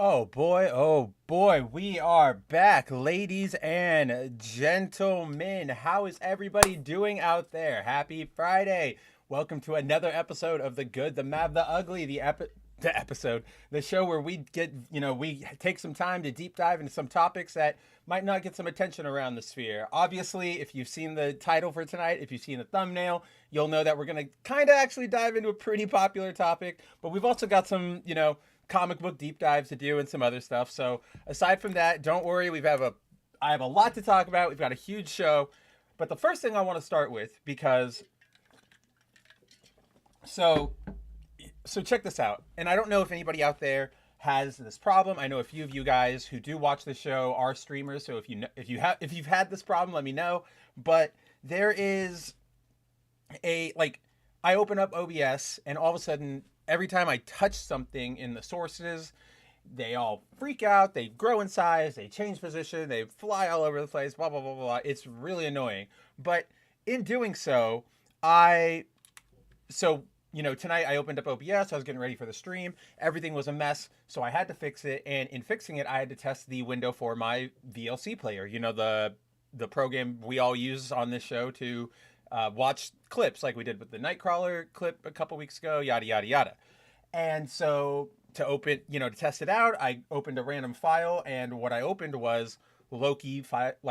Oh boy, we are back, ladies and gentlemen. How is everybody doing out there? Happy Friday. Welcome to another episode of The Good, the Mad, the Ugly, the show where we we take some time to deep dive into some topics that might not get some attention around the sphere. Obviously, if you've seen the title for tonight, if you've seen the thumbnail, you'll know that we're going to kind of actually dive into a pretty popular topic, but we've also got some, comic book deep dives to do and some other stuff. So aside from that, don't worry, I have a lot to talk about. We've got a huge show. But the first thing I want to start with, because so check this out. And I don't know if anybody out there has this problem. I know a few of you guys who do watch the show are streamers, so if you've had this problem, let me know. But there is I open up OBS and all of a sudden every time I touch something in the sources, they all freak out, they grow in size, they change position, they fly all over the place, blah blah blah blah. It's really annoying. But in doing so, tonight I opened up OBS, I was getting ready for the stream, everything was a mess, so I had to fix it, and in fixing it I had to test the window for my VLC player, the program we all use on this show to watch clips like we did with the Nightcrawler clip a couple weeks ago, yada, yada, yada. And so to test it out, I opened a random file, and what I opened was Loki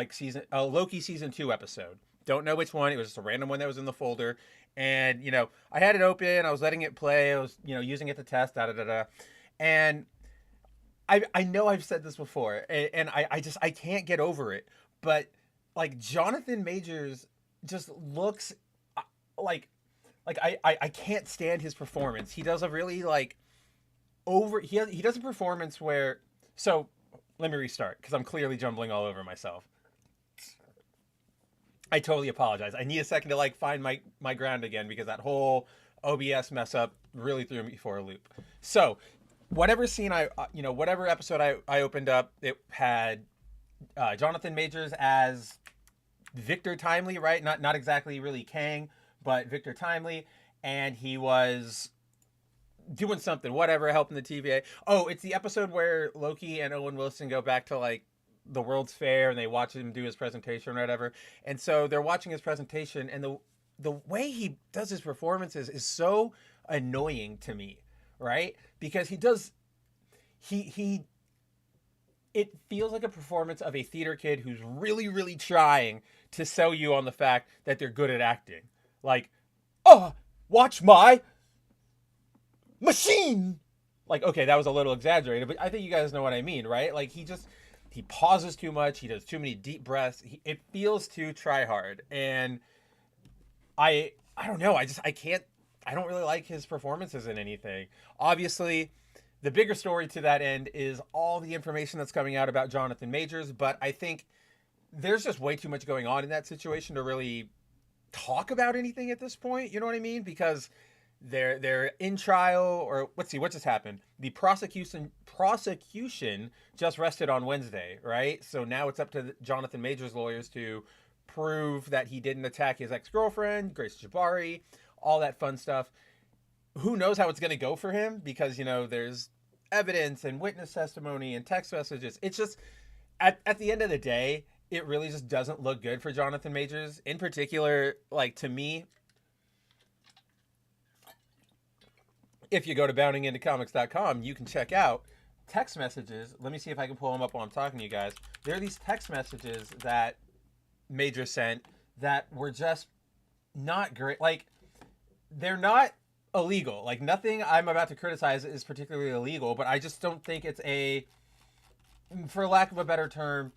season 2 episode. Don't know which one. It was just a random one that was in the folder. And, I had it open. I was letting it play. I was, using it to test, da da da da. And I know I've said this before, and I can't get over it. But, like, Jonathan Majors just looks I can't stand his performance. He does a really he does a performance where, so let me restart because I'm clearly jumbling all over myself. I totally apologize. I need a second to find my ground again because that whole OBS mess up really threw me for a loop. So whatever scene whatever episode I opened up, it had Jonathan Majors as Victor Timely, right? Not exactly really Kang, but Victor Timely, and he was doing something, whatever, helping the TVA. Oh, it's the episode where Loki and Owen Wilson go back to the World's Fair and they watch him do his presentation or whatever. And so they're watching his presentation, and the way he does his performances is so annoying to me, right? Because he it feels like a performance of a theater kid who's really, really trying to sell you on the fact that they're good at acting. Watch my machine. Okay, that was a little exaggerated, but I think you guys know what I mean, right? He pauses too much. He does too many deep breaths. It feels too try hard. And I don't know. I can't, I don't really like his performances in anything. Obviously, the bigger story to that end is all the information that's coming out about Jonathan Majors, but I think there's just way too much going on in that situation to really talk about anything at this point. You know what I mean? Because they're in trial, or let's see what just happened. The prosecution just rested on Wednesday, right? So now it's up to Jonathan Majors' lawyers to prove that he didn't attack his ex-girlfriend, Grace Jabari, all that fun stuff. Who knows how it's going to go for him, because there's evidence and witness testimony and text messages. It's just at the end of the day, it really just doesn't look good for Jonathan Majors in particular. To me, if you go to boundingintocomics.com, you can check out text messages. Let me see if I can pull them up while I'm talking to you guys. There are these text messages that Major sent that were just not great. They're not illegal. Nothing I'm about to criticize is particularly illegal, but I just don't think it's for lack of a better term,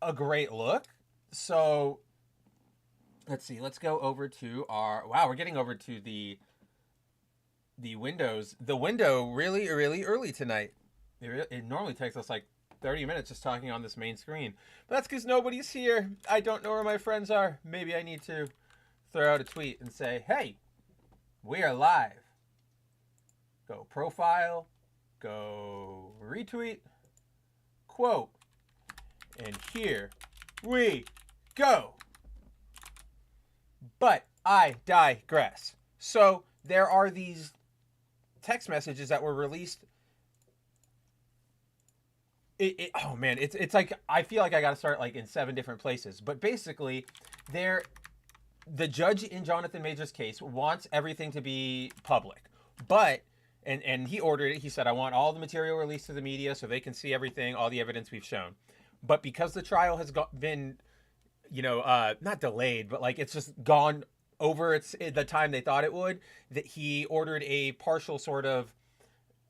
a great look. So let's see. Let's go over to we're getting over to the windows. The window really, really early tonight. It normally takes us 30 minutes just talking on this main screen. But that's because nobody's here. I don't know where my friends are. Maybe I need to throw out a tweet and say, hey, we are live. Go profile, go retweet, quote, and here we go. But I digress. So there are these text messages that were released oh man, it's like I feel like I got to start like in 7 different places. But basically, there the judge in Jonathan Major's case wants everything to be public, but and he ordered it. He said, "I want all the material released to the media so they can see everything, all the evidence we've shown." But because the trial has been, not delayed, but like it's just gone over the time they thought it would, that he ordered a partial sort of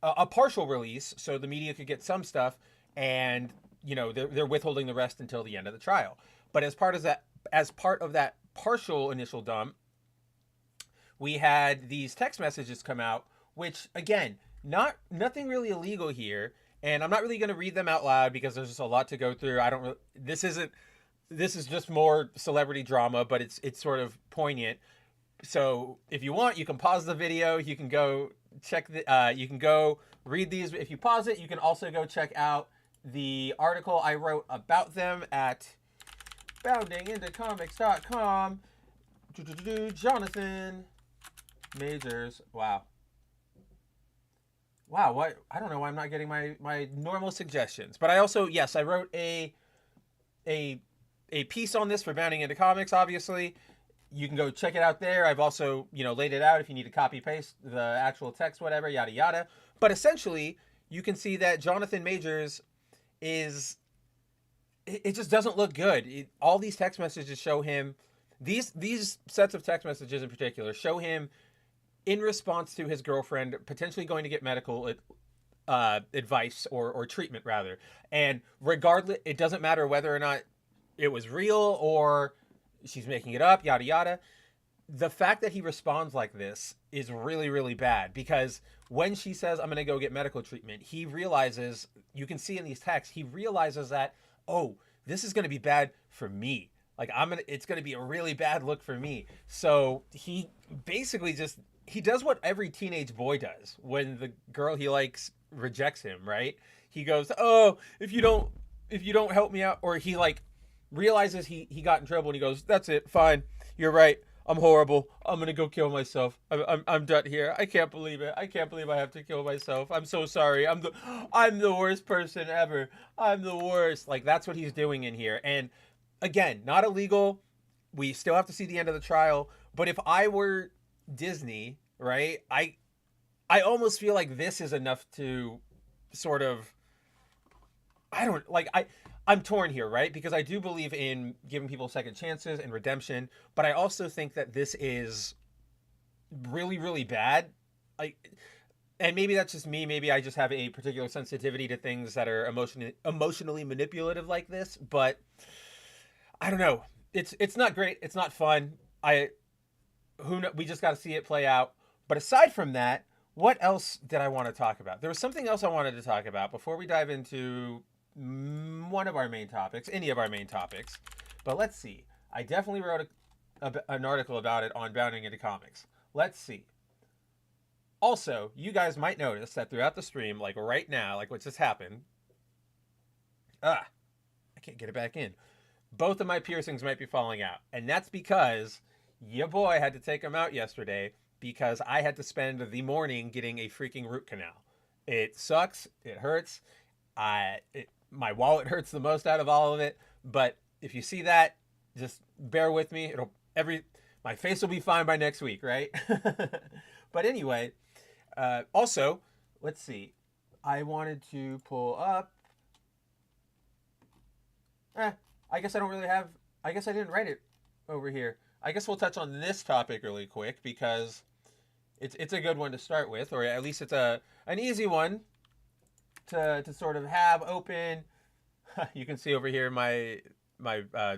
a partial release so the media could get some stuff, and they're withholding the rest until the end of the trial. But as part of that partial initial dump, we had these text messages come out, which again, nothing really illegal here, and I'm not really going to read them out loud because there's just a lot to go through. I don't really, this is just more celebrity drama, but it's sort of poignant. So if you want, you can pause the video. You can go you can go read these. If you pause it, you can also go check out the article I wrote about them at boundingintocomics.com. Jonathan Majors. Wow. What? I don't know why I'm not getting my normal suggestions. But I also, yes, I wrote a piece on this for Bounding Into Comics, obviously. You can go check it out there. I've also, laid it out if you need to copy paste the actual text, whatever, yada yada. But essentially, you can see that Jonathan Majors it just doesn't look good. All these text messages show him, these sets of text messages in particular show him in response to his girlfriend potentially going to get medical advice or treatment rather. And regardless, it doesn't matter whether or not it was real or she's making it up, yada yada. The fact that he responds like this is really, really bad, because when she says, "I'm going to go get medical treatment," he realizes, you can see in these texts, he realizes that, oh, this is going to be bad for me. Like it's going to be a really bad look for me. So he basically he does what every teenage boy does when the girl he likes rejects him, right? He goes, "Oh, if you don't help me out," or he like realizes he got in trouble and he goes, "That's it, fine, you're right, I'm horrible, I'm gonna go kill myself. I'm done here. I can't believe it. I can't believe I have to kill myself. I'm so sorry. I'm the worst person ever. I'm the worst." Like that's what he's doing in here. And again, not illegal. We still have to see the end of the trial. But if I were Disney, right, I almost feel like this is enough to sort of, I'm torn here, right? Because I do believe in giving people second chances and redemption, but I also think that this is really, really bad. And maybe that's just me. Maybe I just have a particular sensitivity to things that are emotionally manipulative like this. But I don't know. It's not great. It's not fun. We just got to see it play out. But aside from that, what else did I want to talk about? There was something else I wanted to talk about before we dive into one of our main topics, any of our main topics. But let's see. I definitely wrote an article about it on Bounding Into Comics. Let's see. Also, you guys might notice that throughout the stream, like right now, like what just happened, I can't get it back in. Both of my piercings might be falling out. And that's because your boy had to take them out yesterday because I had to spend the morning getting a freaking root canal. It sucks. It hurts. My wallet hurts the most out of all of it. But if you see that, just bear with me. My face will be fine by next week, right? But anyway, also, let's see. I wanted to pull up. I guess I didn't write it over here. I guess we'll touch on this topic really quick because it's a good one to start with, or at least it's an easy one to sort of have open. You can see over here my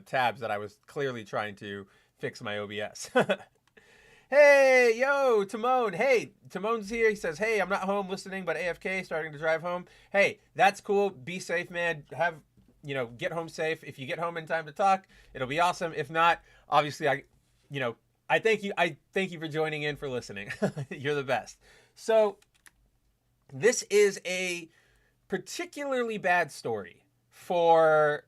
tabs that I was clearly trying to fix my OBS. Hey, yo, Timon. Hey, Timon's here. He says, "Hey, I'm not home listening, but AFK, starting to drive home." Hey, that's cool. Be safe, man. Get home safe. If you get home in time to talk, it'll be awesome. If not, obviously, I thank you. I thank you for joining in, for listening. You're the best. So, this is a particularly bad story for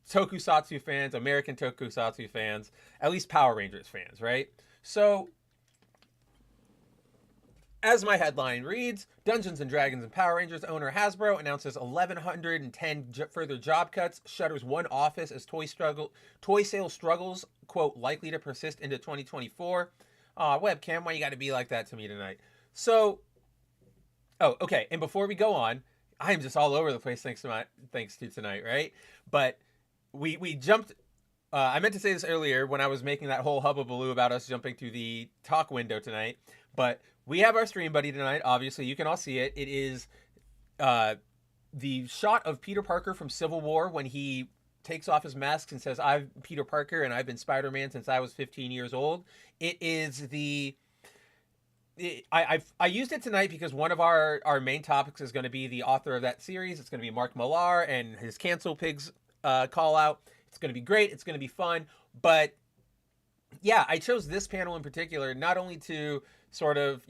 tokusatsu fans, American tokusatsu fans, at least Power Rangers fans, right? So, As my headline reads, Dungeons and Dragons and Power Rangers owner Hasbro announces 1,110 further job cuts, shutters one office as toy sales struggles, quote, likely to persist into 2024. Webcam, why you got to be like that to me tonight? So, oh, okay. And before we go on, I am just all over the place thanks to tonight, right? But we jumped. I meant to say this earlier when I was making that whole hubbubaloo about us jumping through the talk window tonight, but we have our stream buddy tonight. Obviously, you can all see it. It is the shot of Peter Parker from Civil War when he takes off his mask and says, "I'm Peter Parker and I've been Spider-Man since I was 15 years old." It is I used it tonight because one of our main topics is going to be the author of that series. It's going to be Mark Millar and his Cancel Pigs call out. It's going to be great. It's going to be fun. But yeah, I chose this panel in particular not only to sort of,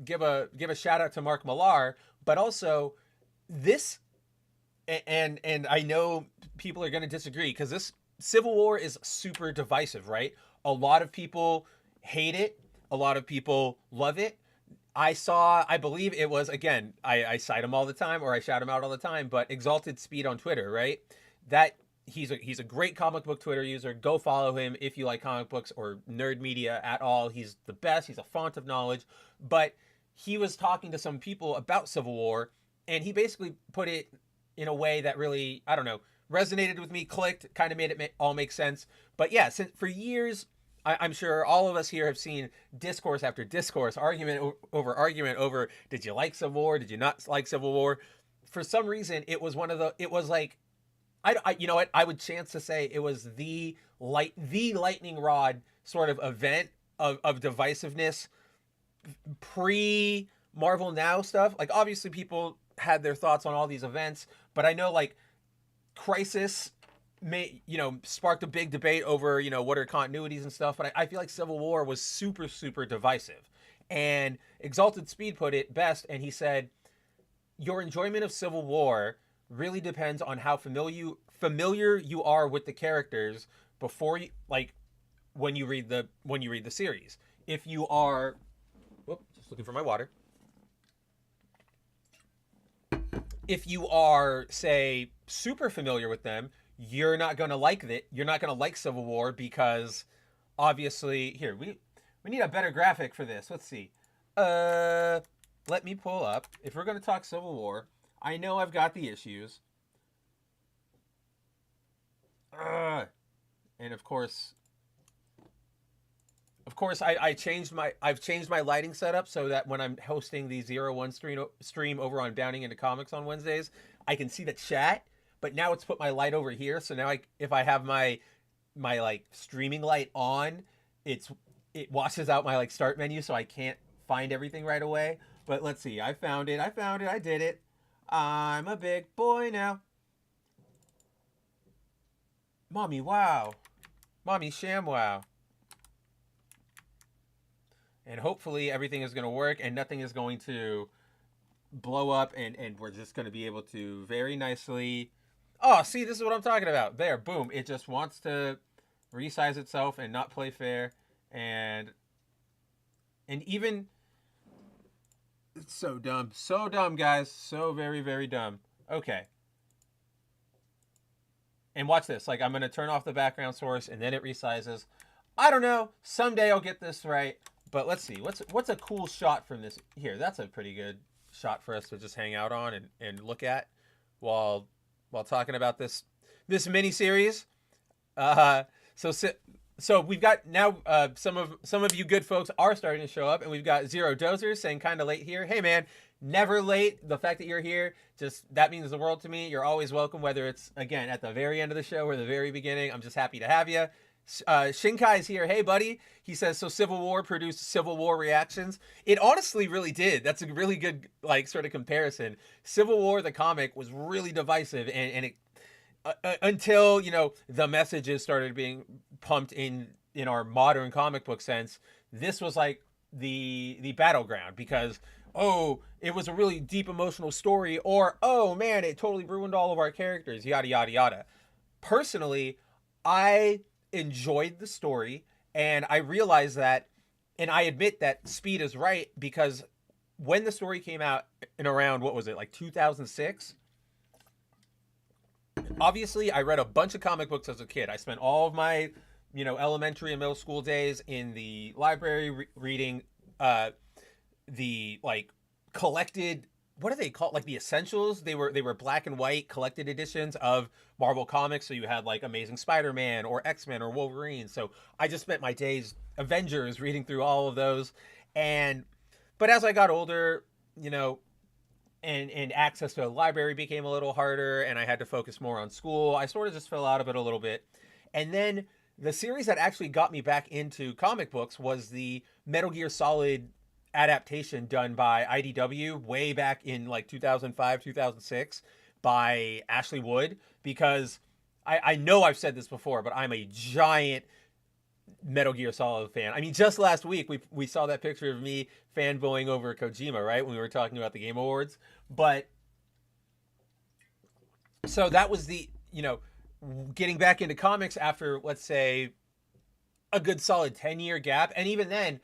give a shout out to Mark Millar, but also this, and I know people are going to disagree because this Civil War is super divisive, right? A lot of people hate it. A lot of people love it. I believe it was, again, I cite him all the time, or I shout him out all the time, but Exalted Speed on Twitter, right? That he's a great comic book Twitter user. Go follow him if you like comic books or nerd media at all. He's the best. He's a font of knowledge. But he was talking to some people about Civil War, and he basically put it in a way that really, I don't know, resonated with me, clicked, kind of made it all make sense. But yeah, since for years, I'm sure all of us here have seen discourse after discourse, argument over did you like Civil War? Did you not like Civil War? For some reason, it was like, you know what? I would chance to say it was the lightning rod sort of event of divisiveness pre Marvel Now stuff. Like, obviously people had their thoughts on all these events, but I know like Crisis sparked a big debate over, what are continuities and stuff. But I feel like Civil War was super, super divisive. And Exalted Speed put it best, and he said, your enjoyment of Civil War really depends on how familiar you are with the characters before you, like, when you read the series. If you are, just looking for my water. If you are, say, super familiar with them, you're not going to like it. You're not going to like Civil War because obviously, here, we need a better graphic for this. Let's see. Let me pull up. If we're going to talk Civil War, I know I've got the issues. And of course I've changed my lighting setup so that when I'm hosting the 01 stream over on Bounding Into Comics on Wednesdays, I can see the chat. But now it's put my light over here, so now if I have my like streaming light on, it washes out my like start menu, so I can't find everything right away. But let's see, I found it, I did it. I'm a big boy now. Mommy, wow. Mommy, sham wow. And hopefully everything is going to work and nothing is going to blow up, and we're just going to be able to very nicely... Oh, see, this is what I'm talking about. There, boom. It just wants to resize itself and not play fair. And even... It's so dumb. So dumb, guys. So very, very dumb. Okay. And watch this. Like, I'm going to turn off the background source, and then it resizes. I don't know. Someday I'll get this right. But let's see. What's a cool shot from this? Here, that's a pretty good shot for us to just hang out on and look at while talking about this mini-series. So we've got now some of you good folks are starting to show up, and we've got Zero Dozer saying kind of late here. Hey man, never late. The fact that you're here, that means the world to me. You're always welcome, whether it's again at the very end of the show or the very beginning. I'm just happy to have you. Shinkai's here. Hey buddy. He says, so Civil War produced Civil War reactions. It honestly really did. That's a really good like sort of comparison. Civil War the comic was really divisive, and it until the messages started being pumped in our modern comic book sense. This was like the battleground because it was a really deep emotional story, or oh man, it totally ruined all of our characters, yada yada yada. Personally, I enjoyed the story, and I realized that, and I admit that Speed is right, because when the story came out in around, what was it, like 2006? Obviously, I read a bunch of comic books as a kid. I spent all of my, elementary and middle school days in the library reading uh, the like collected, what do they call it? Like the essentials. They were black and white collected editions of Marvel comics. So you had like Amazing Spider-Man or X-Men or Wolverine. So I just spent my days Avengers reading through all of those. And but as I got older, you know, and access to a library became a little harder and I had to focus more on school, I sort of just fell out of it a little bit. And then the series that actually got me back into comic books was the Metal Gear Solid adaptation done by IDW way back in like 2005, 2006 by Ashley Wood, because I know I've said this before, but I'm a giant Metal Gear Solid fan. I mean, just last week we saw that picture of me fanboying over Kojima, right? When we were talking about the Game Awards. But so that was the, getting back into comics after, let's say, a good solid 10-year gap. And even then,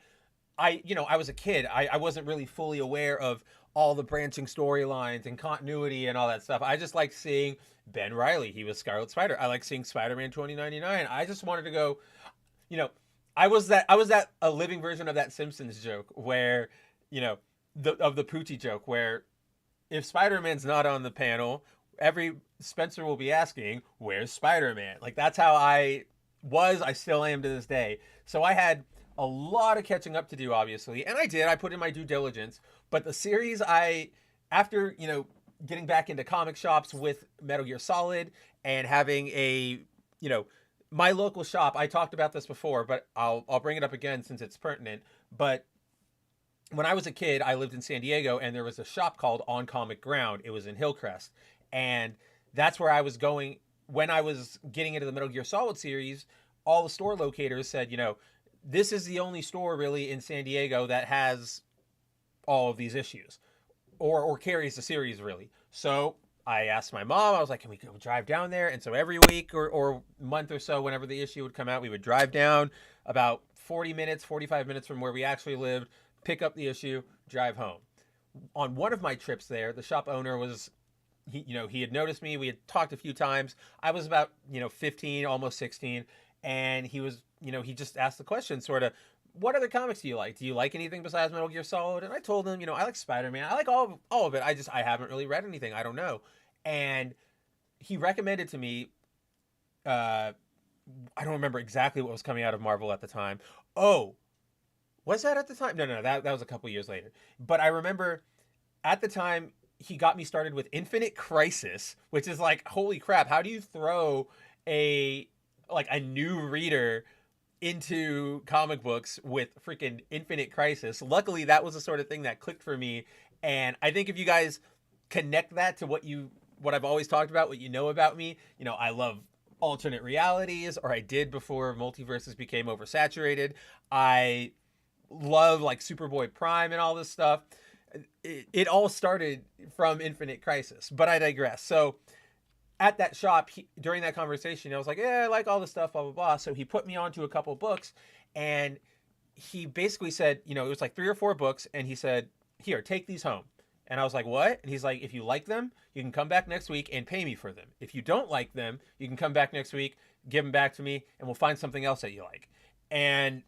I was a kid. I wasn't really fully aware of all the branching storylines and continuity and all that stuff. I just liked seeing Ben Reilly. He was Scarlet Spider. I like seeing Spider-Man 2099. I just wanted to go, you know, I was that a living version of that Simpsons joke where, the Poochie joke where if Spider-Man's not on the panel, every Spencer will be asking, "Where's Spider-Man?" Like that's how I still am to this day. So I had a lot of catching up to do, obviously, and I did. I put in my due diligence, but the series after getting back into comic shops with Metal Gear Solid and having you know, my local shop. I talked about this before, but I'll bring it up again since it's pertinent. But when I was a kid, I lived in San Diego, and there was a shop called On Comic Ground. It was in Hillcrest, and that's where I was going when I was getting into the Metal Gear Solid series. All the store locators said, this is the only store really in San Diego that has all of these issues, or carries the series really. So I asked my mom, I was like, can we go drive down there? And so every week or month or so, whenever the issue would come out, we would drive down about 40 minutes, 45 minutes from where we actually lived, pick up the issue, drive home. On one of my trips there, the shop owner was, he had noticed me. We had talked a few times. I was about, 15, almost 16. And he was, he just asked the question sort of, what other comics do you like? Do you like anything besides Metal Gear Solid? And I told him, I like Spider-Man. I like all of it. I haven't really read anything. I don't know. And he recommended to me, I don't remember exactly what was coming out of Marvel at the time. Oh, was that at the time? No, that was a couple years later. But I remember at the time he got me started with Infinite Crisis, which is like, holy crap, how do you throw a new reader into comic books with freaking Infinite Crisis? Luckily, that was the sort of thing that clicked for me. And I think if you guys connect that to what I've always talked about, what you know about me, I love alternate realities, or I did before multiverses became oversaturated. I love like Superboy Prime and all this stuff. It all started from Infinite Crisis, but I digress. So at that shop, during that conversation, I was like, yeah, I like all this stuff, blah, blah, blah. So he put me onto a couple books, and he basically said, it was like 3 or 4 books, and he said, here, take these home. And I was like, what? And he's like, if you like them, you can come back next week and pay me for them. If you don't like them, you can come back next week, give them back to me, and we'll find something else that you like. And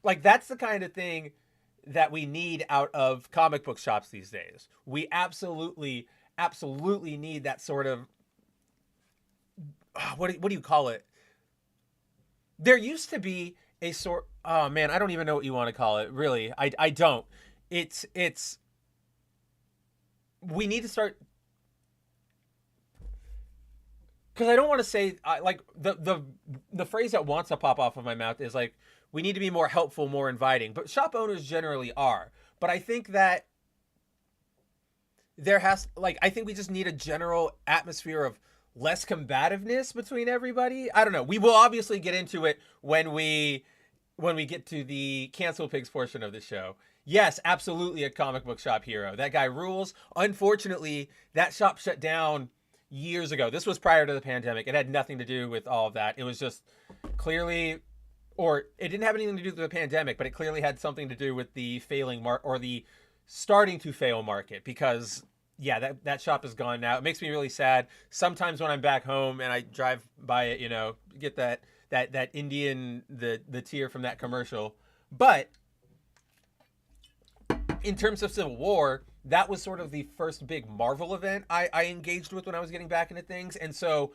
like, that's the kind of thing that we need out of comic book shops these days. We absolutely need that sort of, what do you call it? There used to be a sort, oh man, I don't even know what you want to call it. Really, I don't. It's we need to start, because I don't want to say like the phrase that wants to pop off of my mouth is like, we need to be more helpful, more inviting. But shop owners generally are. But I think that I think we just need a general atmosphere of less combativeness between everybody. I don't know. We will obviously get into it when we get to the Cancel Pigs portion of the show. Yes, absolutely a comic book shop hero. That guy rules. Unfortunately, that shop shut down years ago. This was prior to the pandemic. It had nothing to do with all of that. It was just clearly, or it didn't have anything to do with the pandemic, but it clearly had something to do with the failing or the starting to fail market because yeah, that shop is gone now. It makes me really sad. Sometimes when I'm back home and I drive by it, get that Indian the tear from that commercial. But in terms of Civil War, that was sort of the first big Marvel event I engaged with when I was getting back into things. And so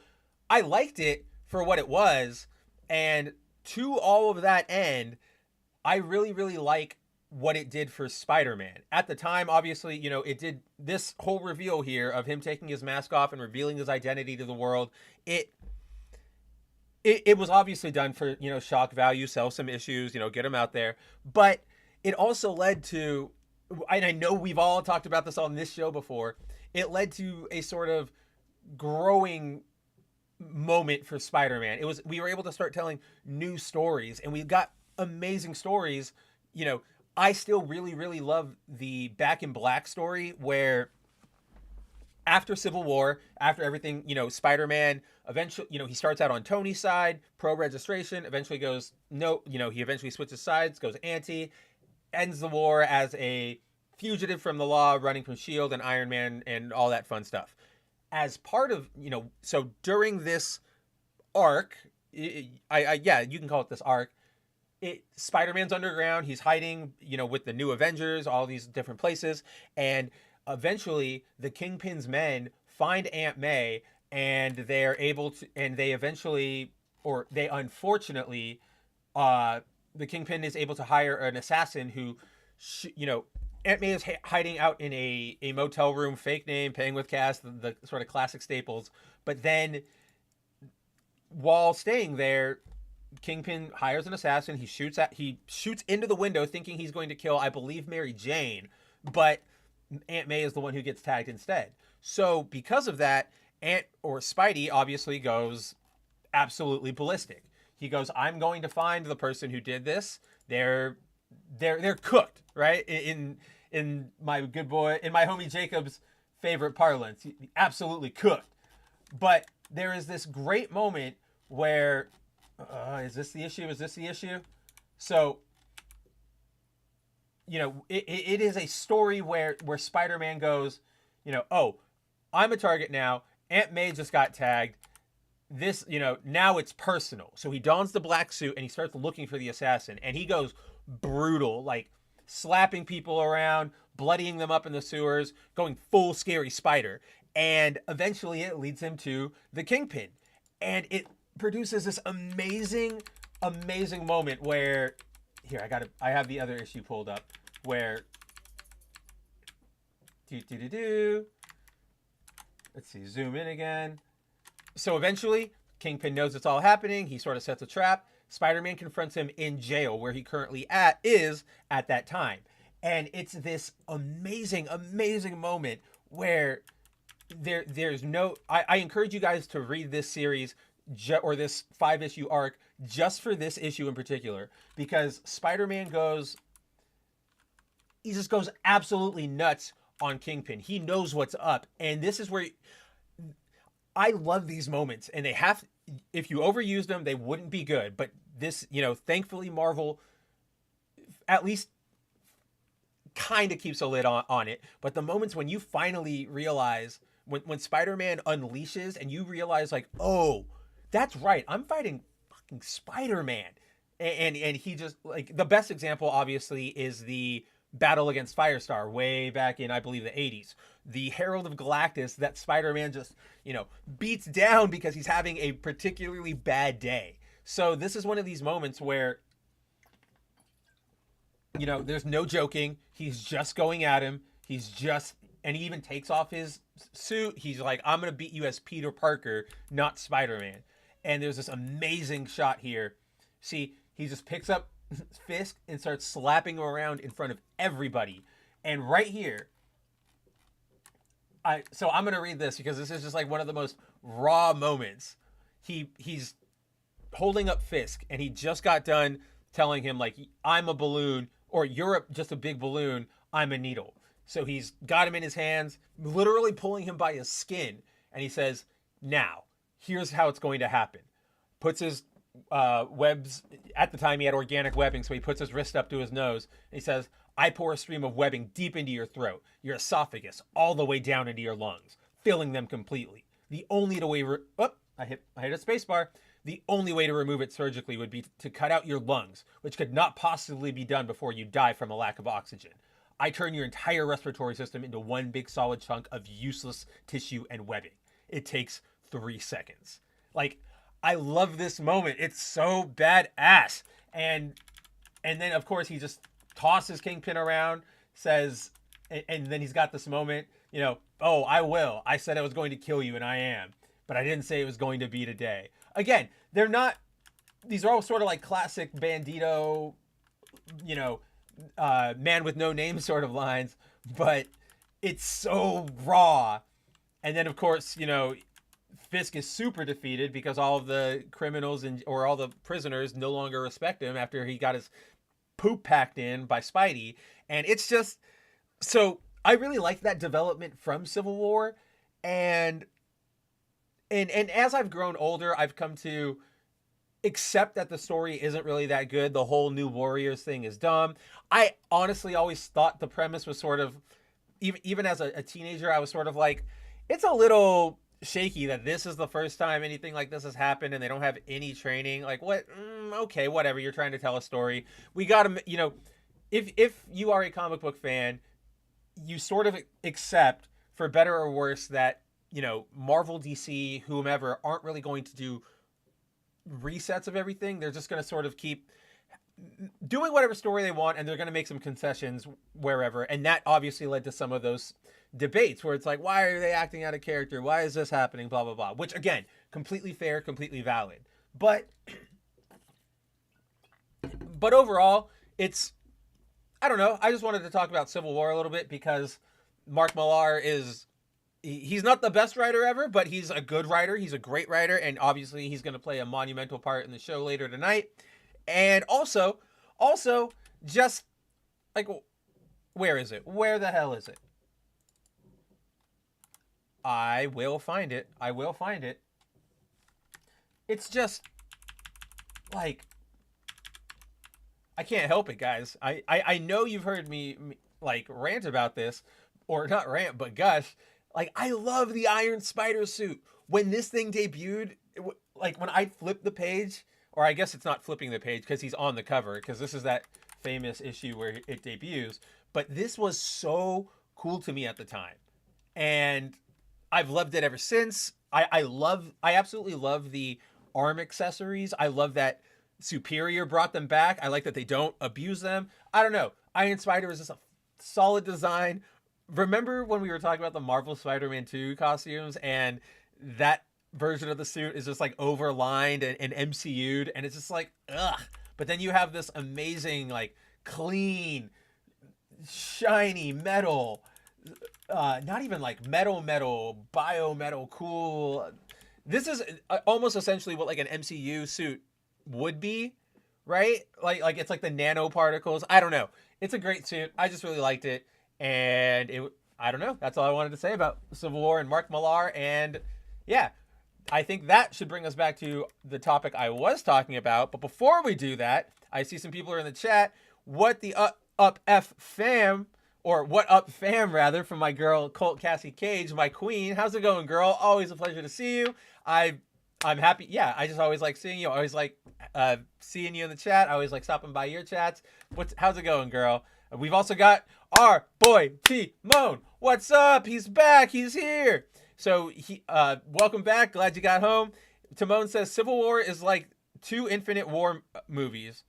I liked it for what it was. And to all of that end, I really, really like what it did for Spider-Man. At the time, obviously, it did this whole reveal here of him taking his mask off and revealing his identity to the world. It was obviously done for, shock value, sell some issues, get them out there. But it also led to, and I know we've all talked about this on this show before, it led to a sort of growing moment for Spider-Man. We were able to start telling new stories, and we got amazing stories. I still really, really love the Back in Black story where after Civil War, after everything, Spider-Man eventually, he starts out on Tony's side, pro registration, eventually goes, no, he eventually switches sides, goes anti, ends the war as a fugitive from the law, running from S.H.I.E.L.D. and Iron Man and all that fun stuff. As part of, so during this arc, you can call it this arc, Spider-Man's underground. He's hiding, with the new Avengers, all these different places. And eventually the Kingpin's men find Aunt May and they're able to, and they unfortunately, the Kingpin is able to hire an assassin who, Aunt May is hiding out in a motel room, fake name, paying with cash, the sort of classic staples. But then while staying there, Kingpin hires an assassin. He shoots into the window thinking he's going to kill, I believe, Mary Jane, but Aunt May is the one who gets tagged instead. So because of that, Spidey obviously goes absolutely ballistic. He goes, I'm going to find the person who did this. They're cooked, right? In my good boy, in my homie Jacob's favorite parlance, absolutely cooked. But there is this great moment where is this the issue? Is this the issue? So, it is a story where Spider-Man goes, oh, I'm a target now. Aunt May just got tagged. This, now it's personal. So he dons the black suit and he starts looking for the assassin. And he goes brutal, like slapping people around, bloodying them up in the sewers, going full scary Spider. And eventually it leads him to the Kingpin. And it produces this amazing moment where here I have the other issue pulled up where let's see, zoom in again. So eventually Kingpin knows it's all happening. He sort of sets a trap. Spider-Man confronts him in jail where he currently is at that time. And it's this amazing moment where there's no, I encourage you guys to read this series or this 5-issue arc just for this issue in particular, because Spider-Man just goes absolutely nuts on Kingpin. He knows what's up. And this is where I love these moments, and if you overused them, they wouldn't be good. But this, thankfully Marvel at least kind of keeps a lid on it. But the moments when you finally realize, when Spider-Man unleashes and you realize like, oh, that's right, I'm fighting fucking Spider-Man. And he just, like, the best example obviously is the battle against Firestar way back in, I believe, the 80s. The Herald of Galactus that Spider-Man just, beats down because he's having a particularly bad day. So this is one of these moments where, there's no joking. He's just going at him. And he even takes off his suit. He's like, I'm going to beat you as Peter Parker, not Spider-Man. And there's this amazing shot here. See, he just picks up Fisk and starts slapping him around in front of everybody. And right here, so I'm going to read this because this is just like one of the most raw moments. He's holding up Fisk and he just got done telling him like, I'm a balloon, or you're just a big balloon, I'm a needle. So he's got him in his hands, literally pulling him by his skin. And he says, now, here's how it's going to happen. Puts his webs, at the time he had organic webbing, so he puts his wrist up to his nose. And he says, I pour a stream of webbing deep into your throat, your esophagus, all the way down into your lungs, filling them completely. The only way I hit a space bar. The only way to remove it surgically would be to cut out your lungs, which could not possibly be done before you die from a lack of oxygen. I turn your entire respiratory system into one big solid chunk of useless tissue and webbing. It takes 3 seconds. Like, I love this moment. It's so badass. And then of course he just tosses Kingpin around, says, and then he's got this moment, you know, oh, I will. I said I was going to kill you, and I am. But I didn't say it was going to be today. Again, they're not, these are all sort of like classic Bandito, you know, man with no name sort of lines, but it's so raw. And then, of course, you know, Fisk is super defeated because all of the criminals or all the prisoners no longer respect him after he got his poop packed in by Spidey. And it's just, so I really like that development from Civil War. And as I've grown older, I've come to accept that the story isn't really that good. The whole New Warriors thing is dumb. I honestly always thought the premise was sort of, even as a teenager, I was sort of like, it's a little shaky that this is the first time anything like this has happened and they don't have any training. Like, what? Okay, whatever. You're trying to tell a story. We got to, you know, if you are a comic book fan, you sort of accept, for better or worse, that, you know, Marvel, DC, whomever, aren't really going to do resets of everything. They're just going to sort of keep doing whatever story they want, and they're going to make some concessions wherever. And that obviously led to some of those debates where it's like, why are they acting out of character? Why is this happening? Blah, blah, blah. Which, again, completely fair, completely valid. But overall, it's, I don't know. I just wanted to talk about Civil War a little bit because Mark Millar is, he's not the best writer ever, but he's a good writer. He's a great writer, and obviously he's going to play a monumental part in the show later tonight. And also, just like, where is it? Where the hell is it? I will find it. It's just, like, I can't help it, guys. I know you've heard me, like, rant about this, or not rant, but gush. Like, I love the Iron Spider suit. When this thing debuted, like, when I flipped the page, or I guess it's not flipping the page because he's on the cover, because this is that famous issue where it debuts. But this was so cool to me at the time. And I've loved it ever since. I absolutely love the arm accessories. I love that Superior brought them back. I like that they don't abuse them. I don't know. Iron Spider is just a solid design. Remember when we were talking about the Marvel Spider-Man 2 costumes, and that version of the suit is just like overlined and MCU'd, and it's just like, ugh. But then you have this amazing, like, clean, shiny metal, not even like metal, biometal, cool. This is almost essentially what like an MCU suit would be, right? Like it's like the nanoparticles. I don't know. It's a great suit. I just really liked it. And I don't know. That's all I wanted to say about Civil War and Mark Millar. And yeah, I think that should bring us back to the topic I was talking about. But before we do that, I see some people are in the chat. What the up F fam, or what up fam rather, from my girl Colt Cassie Cage, my queen. How's it going, girl? Always a pleasure to see you. I'm happy. Yeah, I just always like seeing you. I always like seeing you in the chat. I always like stopping by your chats. How's it going, girl? We've also got our boy Timon. What's up? He's back. He's here. So welcome back. Glad you got home. Timon says Civil War is like 2 Infinite War movies.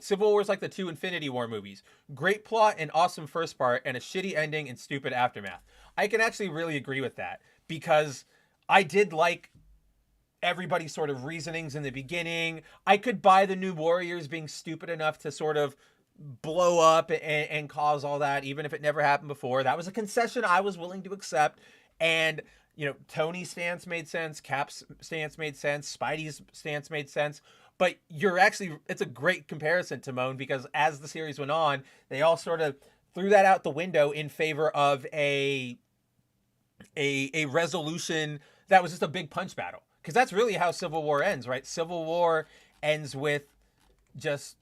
Civil War is like the 2 Infinity War movies. Great plot and awesome first part, and a shitty ending and stupid aftermath. I can actually really agree with that, because I did like everybody's sort of reasonings in the beginning. I could buy the New Warriors being stupid enough to sort of blow up and cause all that, even if it never happened before. That was a concession I was willing to accept. And, you know, Tony's stance made sense. Cap's stance made sense. Spidey's stance made sense. But it's a great comparison, Timon, because as the series went on, they all sort of threw that out the window in favor of a resolution that was just a big punch battle. Because that's really how Civil War ends, right? Civil War ends with just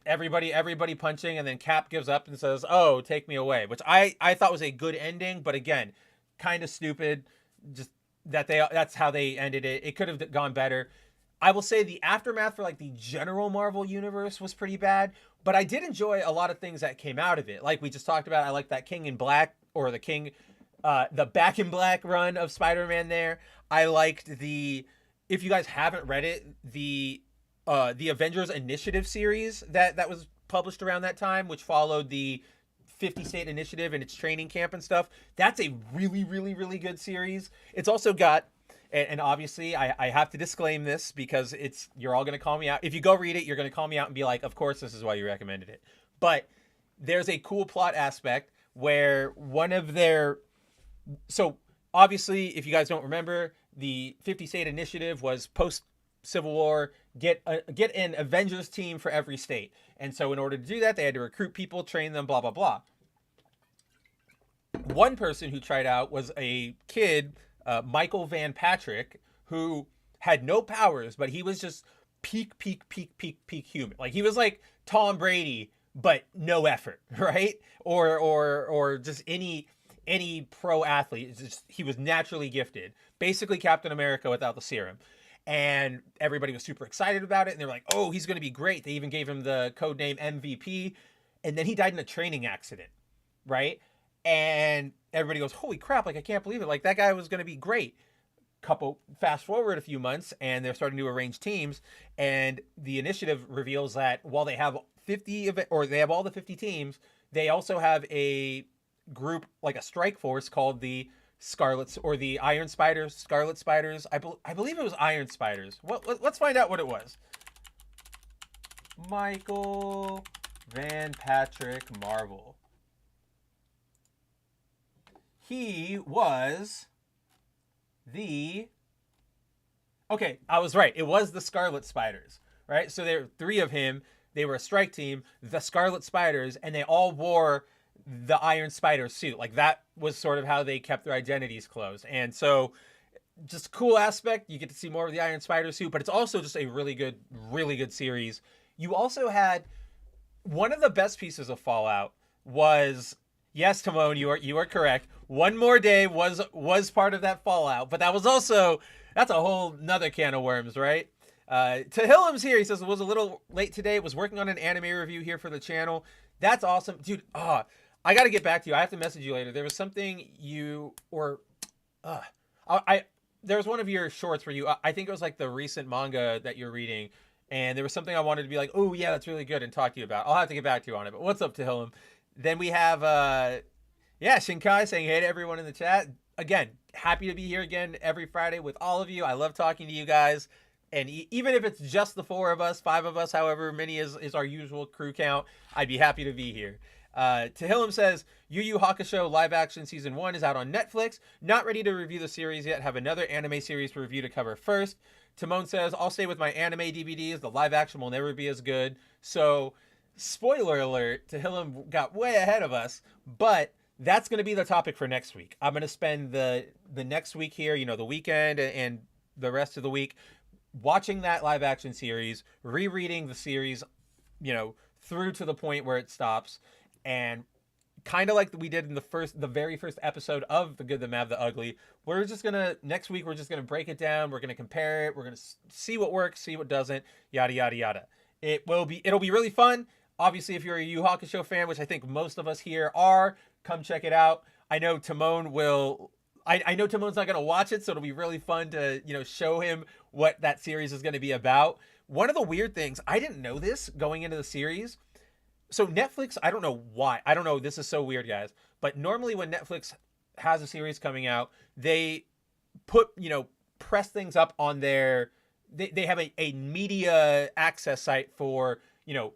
everybody punching, and then Cap gives up and says, "Oh, take me away," which I thought was a good ending, but again, kind of stupid. Just that's how they ended it. It could have gone better. I will say the aftermath for like the general Marvel universe was pretty bad, but I did enjoy a lot of things that came out of it. Like we just talked about, I like that King in Black, or the Back in Black run of Spider-Man there. I liked if you guys haven't read it, the Avengers Initiative series that was published around that time, which followed the 50 State Initiative and its training camp and stuff. That's a really, really, really good series. It's also got, and obviously I have to disclaim this because you're all going to call me out. If you go read it, you're going to call me out and be like, of course, this is why you recommended it. But there's a cool plot aspect where so obviously, if you guys don't remember, the 50 State Initiative was post Civil War, get an Avengers team for every state. And so in order to do that, they had to recruit people, train them, blah, blah, blah. One person who tried out was a kid, Michael Van Patrick, who had no powers, but he was just peak human. Like he was like Tom Brady, but no effort, right? Or just any pro athlete. He was naturally gifted. Basically Captain America without the serum. And everybody was super excited about it. And they're like, oh, he's going to be great. They even gave him the code name MVP. And then he died in a training accident, right? And everybody goes, holy crap, like I can't believe it. Like that guy was going to be great. Fast forward a few months and they're starting to arrange teams. And the initiative reveals that while they have they have all the 50 teams, they also have a group, like a strike force called the Scarlet, or the Iron Spiders, Scarlet Spiders. I believe it was Iron Spiders. Let's find out what it was. Michael Van Patrick Marvel. He was okay, I was right. It was the Scarlet Spiders, right? So there were 3 of him. They were a strike team, the Scarlet Spiders, and they all wore the Iron Spider suit. Like that was sort of how they kept their identities closed. And so just cool aspect. You get to see more of the Iron Spider suit, but it's also just a really good series. You also had one of the best pieces of Fallout was, yes, Timon, you are correct. One More Day was part of that Fallout, but that's a whole nother can of worms, right? Tahillam's here. He says it was a little late today. Was working on an anime review here for the channel. That's awesome, dude. I got to get back to you. I have to message you later. There was something there was one of your shorts where I think it was like the recent manga that you're reading, and there was something I wanted to be like, oh yeah, that's really good, and talk to you about. I'll have to get back to you on it. But what's up, Tahillam? Then we have Shinkai saying hey to everyone in the chat. Again, happy to be here again every Friday with all of you. I love talking to you guys. And even if it's just the 4 of us, 5 of us, however many is our usual crew count, I'd be happy to be here. Tahillam says, Yu Yu Hakusho live action season 1 is out on Netflix. Not ready to review the series yet. Have another anime series to review to cover first. Timon says, I'll stay with my anime DVDs. The live action will never be as good. So, spoiler alert, Tahillam got way ahead of us. But that's going to be the topic for next week. I'm going to spend the next week here, the weekend and the rest of the week, watching that live action series, rereading the series, through to the point where it stops, and kind of like we did in the very first episode of The Good, the Mad, the Ugly, next week we're just gonna break it down. We're gonna compare it. We're gonna see what works, see what doesn't, yada yada yada. It'll be really fun. Obviously, if you're a Yu Yu Hakusho fan, which I think most of us here are, come check it out. I know Timon will. I know Timon's not going to watch it, so it'll be really fun to, show him what that series is going to be about. One of the weird things, I didn't know this going into the series. So Netflix, I don't know why. I don't know. This is so weird, guys. But normally when Netflix has a series coming out, they press things up on they have a media access site for,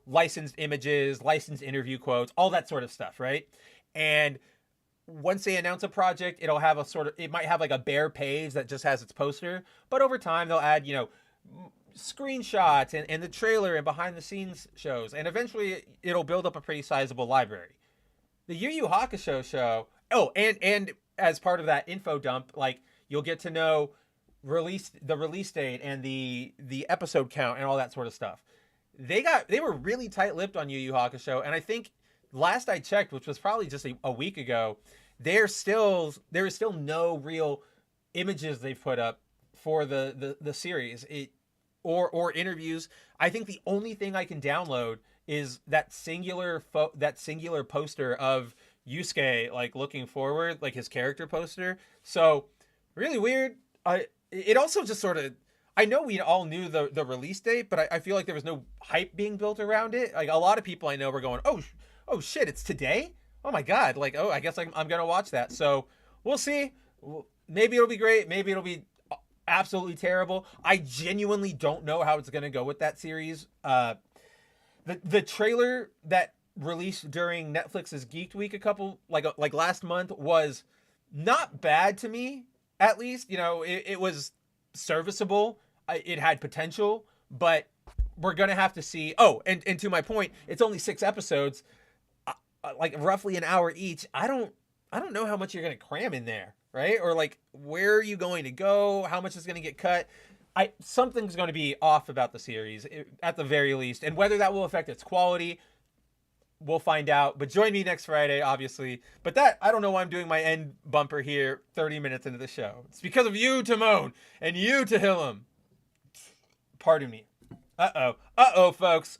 licensed images, licensed interview quotes, all that sort of stuff, right? And once they announce a project, it'll have it might have like a bare page that just has its poster, but over time they'll add, screenshots and the trailer and behind the scenes shows, and eventually it'll build up a pretty sizable library. The Yu Yu Hakusho show, and as part of that info dump, like you'll get to know the release date and the episode count and all that sort of stuff. they were really tight-lipped on Yu Yu Hakusho, and I think last I checked, which was probably just a week ago, there is still no real images they've put up for the series or interviews. I think the only thing I can download is that singular poster of Yusuke like looking forward, like his character poster. So really weird. It also just sort of, I know we all knew the release date, but I feel like there was no hype being built around it. Like a lot of people I know were going, oh shit, it's today. Oh my god, like, oh, I guess I'm gonna watch that. So we'll see. Maybe it'll be great. Maybe it'll be absolutely terrible. I genuinely don't know how it's gonna go with that series. The trailer that released during Netflix's Geek Week like last month was not bad to me. At least, you know, it was serviceable. It had potential, but we're gonna have to see. Oh, and to my point, it's only 6 episodes, like roughly an hour each. I don't know how much you're gonna cram in there, right? Or like, where are you going to go? How much is gonna get cut? Something's going to be off about the series at the very least, and whether that will affect its quality, we'll find out. But join me next Friday, obviously. But that, I don't know why I'm doing my end bumper here 30 minutes into the show. It's because of you, Timon, and you, Tahillam. Pardon me. Uh-oh, folks.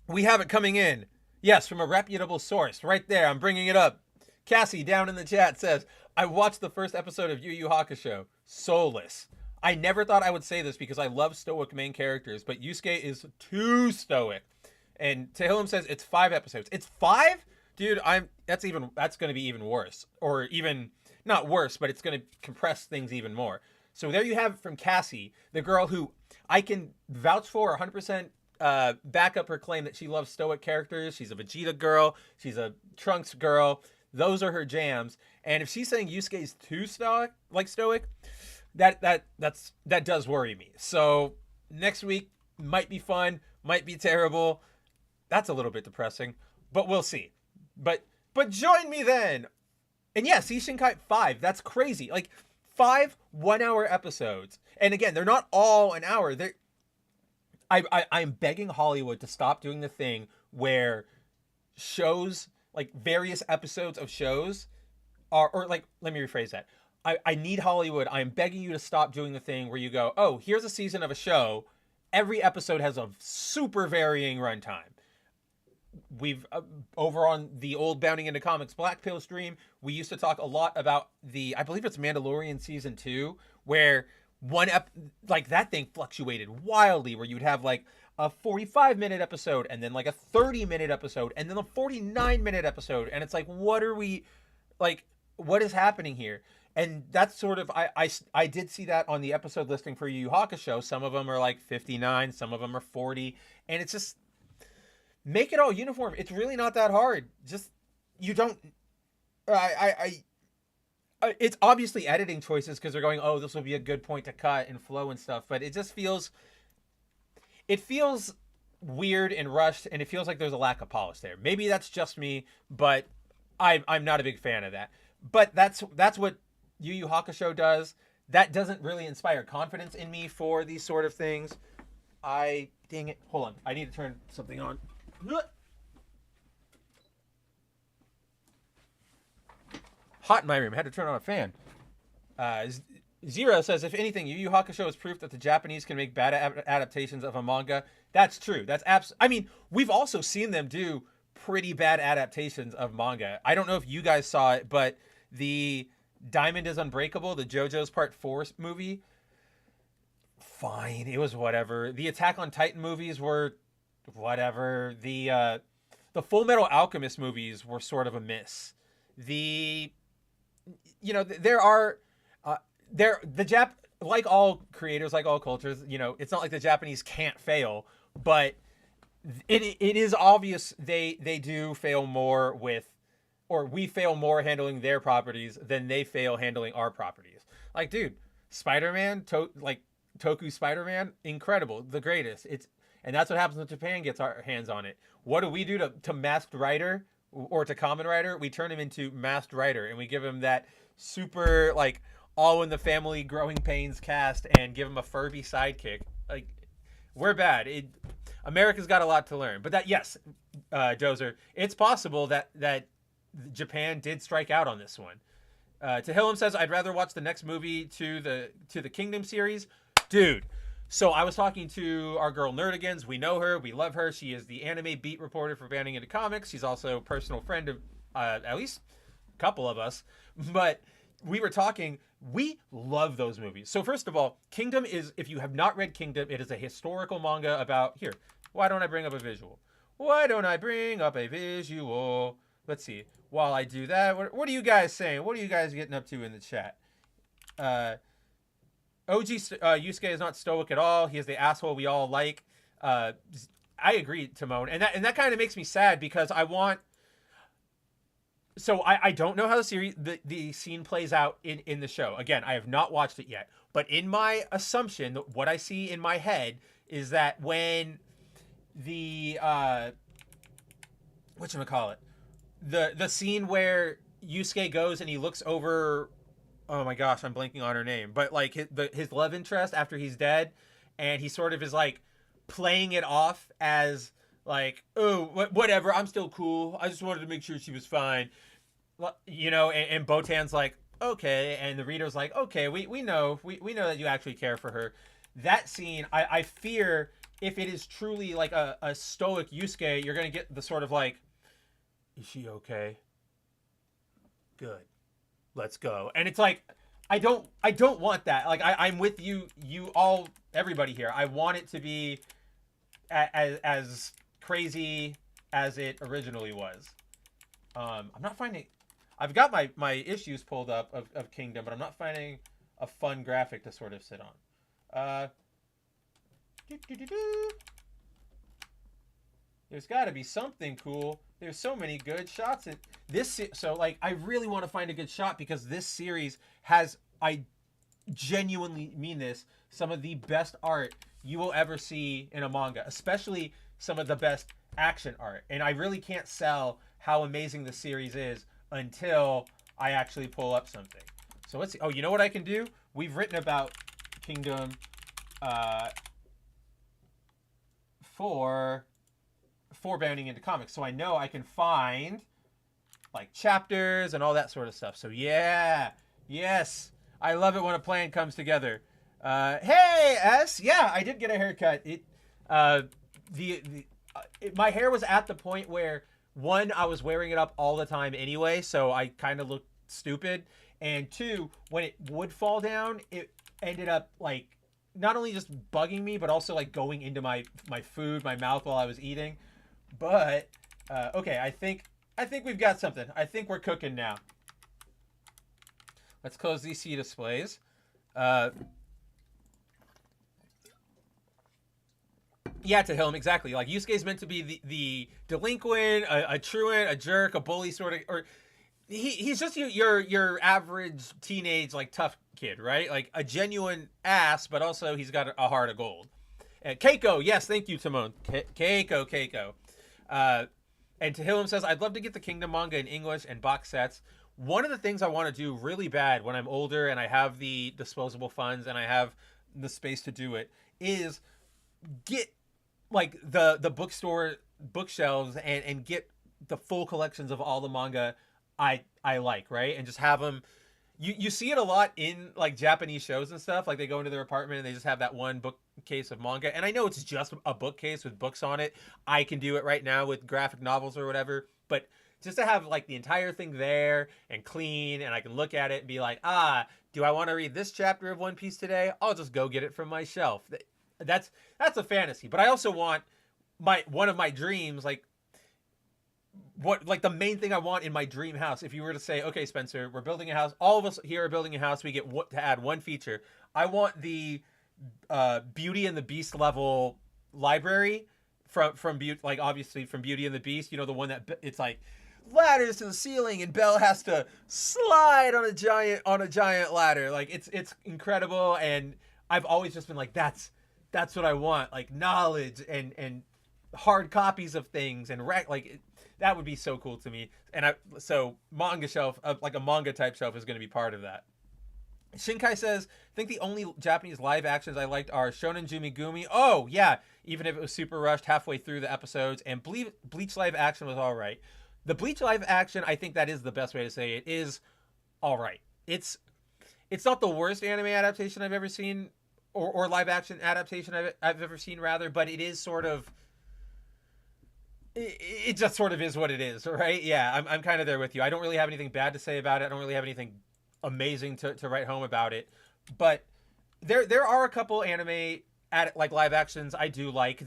We have it coming in. Yes, from a reputable source. Right there, I'm bringing it up. Cassie down in the chat says, I watched the first episode of Yu Yu Hakusho. Soulless. I never thought I would say this because I love stoic main characters, but Yusuke is too stoic. And Tahillam says it's 5 episodes. It's 5? Dude, that's going to be even worse. Or even, not worse, but it's going to compress things even more. So there you have it from Cassie, the girl who I can vouch for 100%, back up her claim that she loves stoic characters. She's a Vegeta girl. She's a Trunks girl. Those are her jams. And if she's saying Yusuke's too stoic, that does worry me. So next week might be fun, might be terrible. That's a little bit depressing, but we'll see. But join me then. And yes, Ishinkai 5. That's crazy. Like 5 1-hour episodes. And again, they're not all an hour. I'm begging Hollywood to stop doing the thing where shows, like various episodes of shows are, or like, let me rephrase that. I need Hollywood. I'm begging you to stop doing the thing where you go, oh, here's a season of a show. Every episode has a super varying runtime. We've, over on the old Bounding into Comics Black Pill stream, we used to talk a lot about I believe it's Mandalorian season 2, where like that thing fluctuated wildly, where you'd have like a 45-minute episode and then like a 30-minute episode and then a 49-minute episode. And it's like, what is happening here? And that's sort of, I did see that on the episode listing for Yu Yu Hakusho. Some of them are like 59, some of them are 40. And it's just, make it all uniform. It's really not that hard. Just, you don't, it's obviously editing choices because they're going, oh, this will be a good point to cut and flow and stuff. But it just feels weird and rushed, and it feels like there's a lack of polish there. Maybe that's just me, but I'm not a big fan of that. But that's what Yu Yu Hakusho does. That doesn't really inspire confidence in me for these sort of things. Dang it. Hold on. I need to turn something on. Hot in my room. I had to turn on a fan. Zero says, if anything, Yu Yu Hakusho is proof that the Japanese can make bad adaptations of a manga. That's true. I mean, we've also seen them do pretty bad adaptations of manga. I don't know if you guys saw it, but the Diamond is Unbreakable, the JoJo's Part 4 movie, fine. It was whatever. The Attack on Titan movies were whatever. The Full Metal Alchemist movies were sort of a miss. Like all creators, like all cultures, you know, it's not like the Japanese can't fail, but it is obvious they do fail more with, or we fail more handling their properties than they fail handling our properties. Like, dude, Spider-Man, Toku Spider-Man, incredible, the greatest. And that's what happens when Japan gets our hands on it. What do we do to Masked Rider or to Kamen Rider? We turn him into Masked Rider, and we give him that super, like, all in the family growing pains cast and give him a Furby sidekick. Like, we're bad. America's got a lot to learn. But that, yes, Dozer, it's possible that Japan did strike out on this one. Tahillim says, I'd rather watch the next movie to the Kingdom series. Dude, so I was talking to our girl Nerdigans. We know her. We love her. She is the anime beat reporter for Banning Into Comics. She's also a personal friend of at least a couple of us. But we were talking. We love those movies. So first of all, Kingdom is, if you have not read Kingdom, it is a historical manga about, here, why don't I bring up a visual? Why don't I bring up a visual? Let's see. While I do that, what are you guys saying? What are you guys getting up to in the chat? OG Yusuke is not stoic at all. He is the asshole we all like. I agree, Timon, and that kind of makes me sad because I want. So I don't know how the scene plays out in the show. Again, I have not watched it yet, but in my assumption, what I see in my head is that when the whatchamacallit, the scene where Yusuke goes and he looks over, oh my gosh, I'm blanking on her name, but like his love interest after he's dead, and he sort of is like playing it off as like, oh, whatever, I'm still cool, I just wanted to make sure she was fine, you know, and Botan's like, okay, and the reader's like, okay, we know that you actually care for her. That scene, I fear if it is truly like a stoic Yusuke, you're gonna get the sort of like, is she okay? Good. Let's go. And it's like, I don't want that. Like I'm with you all, everybody here. I want it to be as crazy as it originally was. I'm not finding, I've got my issues pulled up of Kingdom, but I'm not finding a fun graphic to sort of sit on. There's got to be something cool. There's so many good shots in this. So like, I really want to find a good shot because this series has, I genuinely mean this, some of the best art you will ever see in a manga, especially some of the best action art. And I really can't sell how amazing the series is until I actually pull up something. So let's see. Oh, you know what I can do? We've written about Kingdom for Bounding Into Comics, so I know I can find like chapters and all that sort of stuff. So yeah, yes, I love it when a plan comes together. Hey S, yeah, I did get a haircut. My hair was at the point where, one, I was wearing it up all the time anyway, so I kind of looked stupid, and two, when it would fall down, it ended up like not only just bugging me, but also like going into my food, my mouth while I was eating. But okay, I think we've got something. I think we're cooking now. Let's close these C displays. Yeah, to him, exactly. Like, Yusuke's meant to be the delinquent, a truant, a jerk, a bully sort of, or he's just your average teenage, like, tough kid, right? Like, a genuine ass, but also he's got a heart of gold. Keiko, yes, thank you, Timon. Keiko. And Tahillim says, I'd love to get the Kingdom manga in English and box sets. One of the things I want to do really bad when I'm older and I have the disposable funds and I have the space to do it is get like the bookstore bookshelves and get the full collections of all the manga I like, right? And just have them. You see it a lot in like Japanese shows and stuff. Like they go into their apartment and they just have that one bookcase of manga. And I know it's just a bookcase with books on it. I can do it right now with graphic novels or whatever. But just to have like the entire thing there and clean, and I can look at it and be like, do I want to read this chapter of One Piece today? I'll just go get it from my shelf. That's a fantasy. But I also want one of my dreams, like the main thing I want in my dream house, if you were to say, okay, Spencer, we're building a house, all of us here are building a house, we get to add one feature. I want the Beauty and the Beast level library from Beauty, like obviously from Beauty and the Beast, you know, the one that it's like ladders to the ceiling and Belle has to slide on a giant ladder. Like it's incredible, and I've always just been like, that's what I want, like knowledge and hard copies of things and that would be so cool to me. And so manga shelf, like a manga type shelf, is going to be part of that. Shinkai says, I think the only Japanese live actions I liked are Shonen Jumi Gumi. Oh, yeah. Even if it was super rushed halfway through the episodes. And Bleach live action was all right. The Bleach live action, I think that is the best way to say it, is all right. It's not the worst anime adaptation I've ever seen, or live action adaptation I've ever seen, rather, but it is sort of. It just sort of is what it is, right? Yeah, I'm kind of there with you. I don't really have anything bad to say about it. I don't really have anything amazing to write home about it. But there are a couple anime like live actions I do like.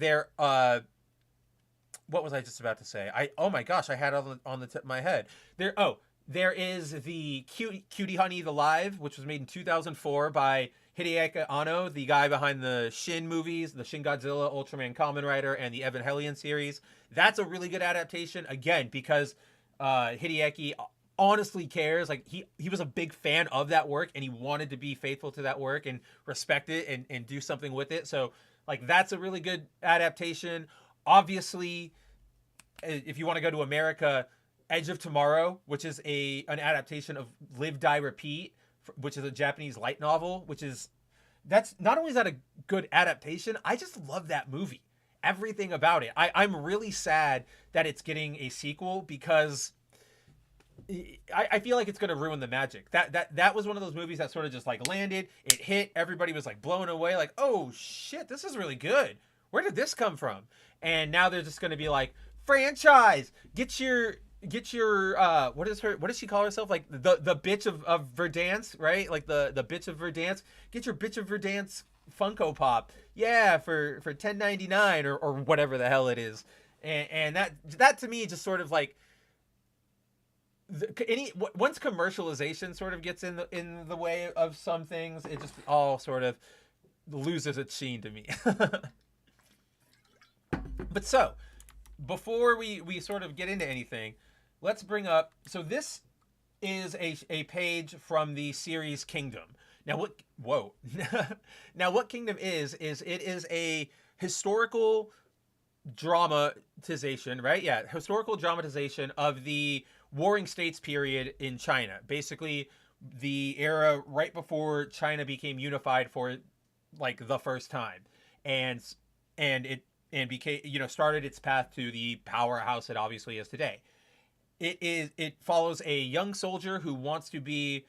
What was I just about to say? Oh my gosh, I had it on the tip of my head. There is the Cutie Honey the Live, which was made in 2004 by Hideaki Anno, the guy behind the Shin movies, the Shin Godzilla, Ultraman Kamen Rider, and the Evangelion series. That's a really good adaptation, again, because Hideaki honestly cares. Like, he was a big fan of that work, and he wanted to be faithful to that work and respect it and do something with it. So, like, that's a really good adaptation. Obviously, if you want to go to America, Edge of Tomorrow, which is an adaptation of Live, Die, Repeat, which is a Japanese light novel, that's not only is that a good adaptation, I just love that movie. Everything about it. I'm really sad that it's getting a sequel, because I feel like it's going to ruin the magic. That was one of those movies that sort of just like landed, it hit, everybody was like blown away, like, oh shit, this is really good. Where did this come from? And now they're just going to be like, franchise, get your what does she call herself, like the bitch of Verdance, right? Like the bitch of Verdance. Get your bitch of Verdance Funko Pop, yeah, for $10.99 or whatever the hell it is. And that to me just sort of like once commercialization sort of gets in the way of some things, it just all sort of loses its sheen to me. But so, before we sort of get into anything, let's bring up, so this is a page from the series Kingdom. Now now what Kingdom is it is a historical dramatization, right? Yeah, historical dramatization of the Warring States period in China. Basically, the era right before China became unified for like the first time. And became, started its path to the powerhouse it obviously is today. It follows a young soldier who wants to be,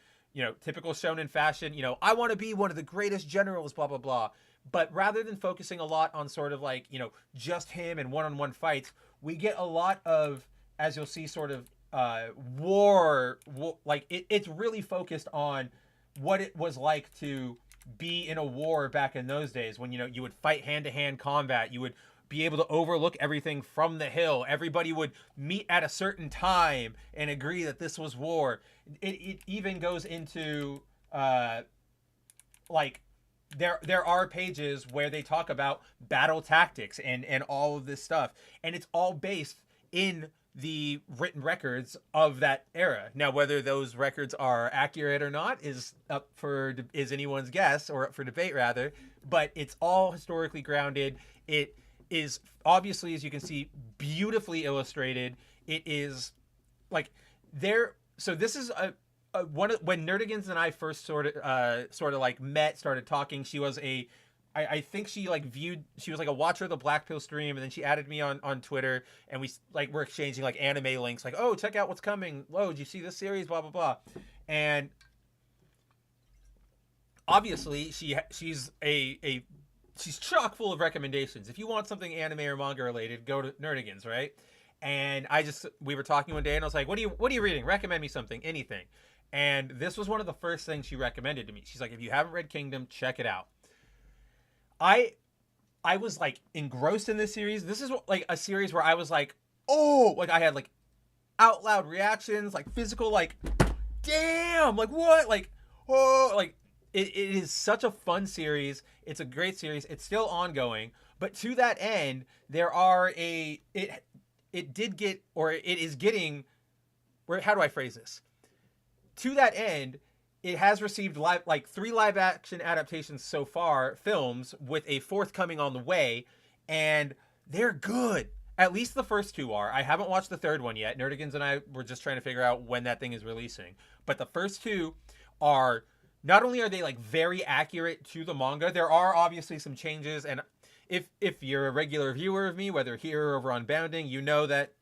typical shonen fashion, I want to be one of the greatest generals, blah blah blah. But rather than focusing a lot on sort of like, just him and one-on-one fights, we get a lot of, as you'll see, sort of war, like it's really focused on what it was like to be in a war back in those days, when you would fight hand-to-hand combat, you would be able to overlook everything from the hill, everybody would meet at a certain time and agree that this was war. It even goes into like there are pages where they talk about battle tactics and all of this stuff, and it's all based in the written records of that era. Now, whether those records are accurate or not is anyone's guess, or up for debate rather, but it's all historically grounded. It is obviously, as you can see, beautifully illustrated. It is like so this is when Nerdigans and I first sort of like met, started talking. She was I think she was like a watcher of the Black Pill stream, and then she added me on Twitter, and we like were exchanging like anime links, like, oh, check out what's coming. Whoa, did you see this series? Blah blah blah. And obviously she's she's chock full of recommendations. If you want something anime or manga related, go to Nerdigans, right? And we were talking one day, and I was like, what are you reading? Recommend me something, anything. And this was one of the first things she recommended to me. She's like, if you haven't read Kingdom, check it out. I was like engrossed in this series. This is like a series where I was like, oh, like I had like out loud reactions, like physical, like, damn, like what, like, oh, like it is such a fun series. It's a great series. It's still ongoing, but to that end, there are it did get, or it is getting, how do I phrase this? To that end, it has received 3 live action adaptations so far, films, with a 4th coming on the way, and they're good. At least the first 2 are. I haven't watched the 3rd one yet. Nerdigans and I were just trying to figure out when that thing is releasing. But the first 2 are not only are they like very accurate to the manga, there are obviously some changes. And if you're a regular viewer of me, whether here or over on Bounding, you know that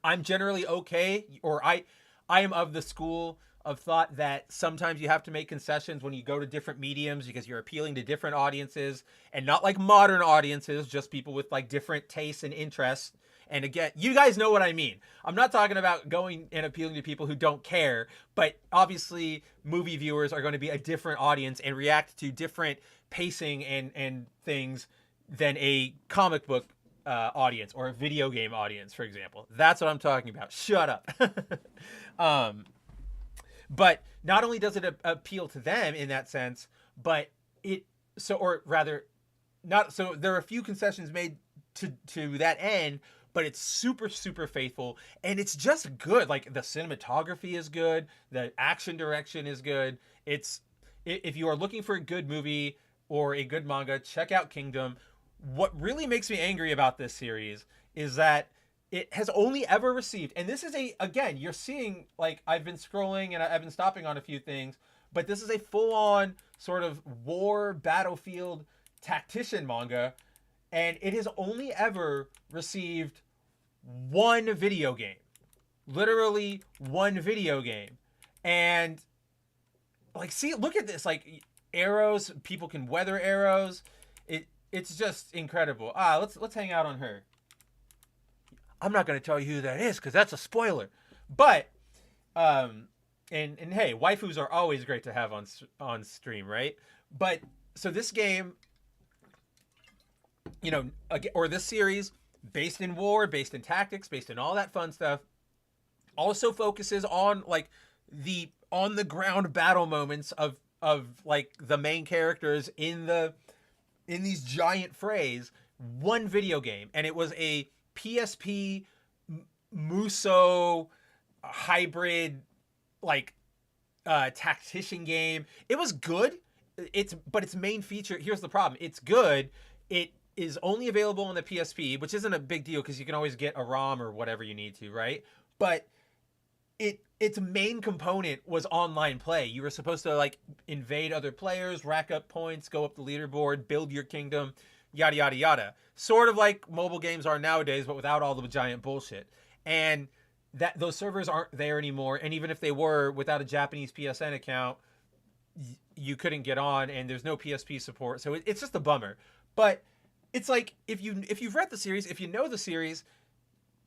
I'm generally okay, or I am of the school of thought that sometimes you have to make concessions when you go to different mediums because you're appealing to different audiences, and not like modern audiences, just people with like different tastes and interests. And again, you guys know what I mean. I'm not talking about going and appealing to people who don't care, but obviously movie viewers are going to be a different audience and react to different pacing and things than a comic book audience or a video game audience, for example. That's what I'm talking about. Shut up. But not only does it appeal to them in that sense, but or rather, not so. There are a few concessions made to that end, but it's super super faithful, and it's just good. Like the cinematography is good, the action direction is good. If you are looking for a good movie or a good manga, check out Kingdom. What really makes me angry about this series is that it has only ever received, and this is again, you're seeing, like, I've been scrolling and I've been stopping on a few things, but this is a full-on sort of war battlefield tactician manga, and it has only ever received one video game. Literally one video game. And like, see, look at this, like arrows, people can weather arrows. It's just incredible. Let's hang out on her. I'm not going to tell you who that is because that's a spoiler. But and hey, waifus are always great to have on stream, right? But so this game, you know, or this series, based in war, based in tactics, based in all that fun stuff, also focuses on like the on the ground battle moments of like the main characters in these giant frays. One video game, and it was a PSP Muso hybrid, like tactician game. It was good. But its main feature, here's the problem. It's good. It is only available on the PSP, which isn't a big deal because you can always get a ROM or whatever you need to, right? But its main component was online play. You were supposed to like invade other players, rack up points, go up the leaderboard, build your kingdom, yada yada yada. Sort of like mobile games are nowadays, but without all the giant bullshit. And that those servers aren't there anymore. And even if they were, without a Japanese PSN account, you couldn't get on, and there's no PSP support. So it's just a bummer. But it's like, if you've read the series, if you know the series,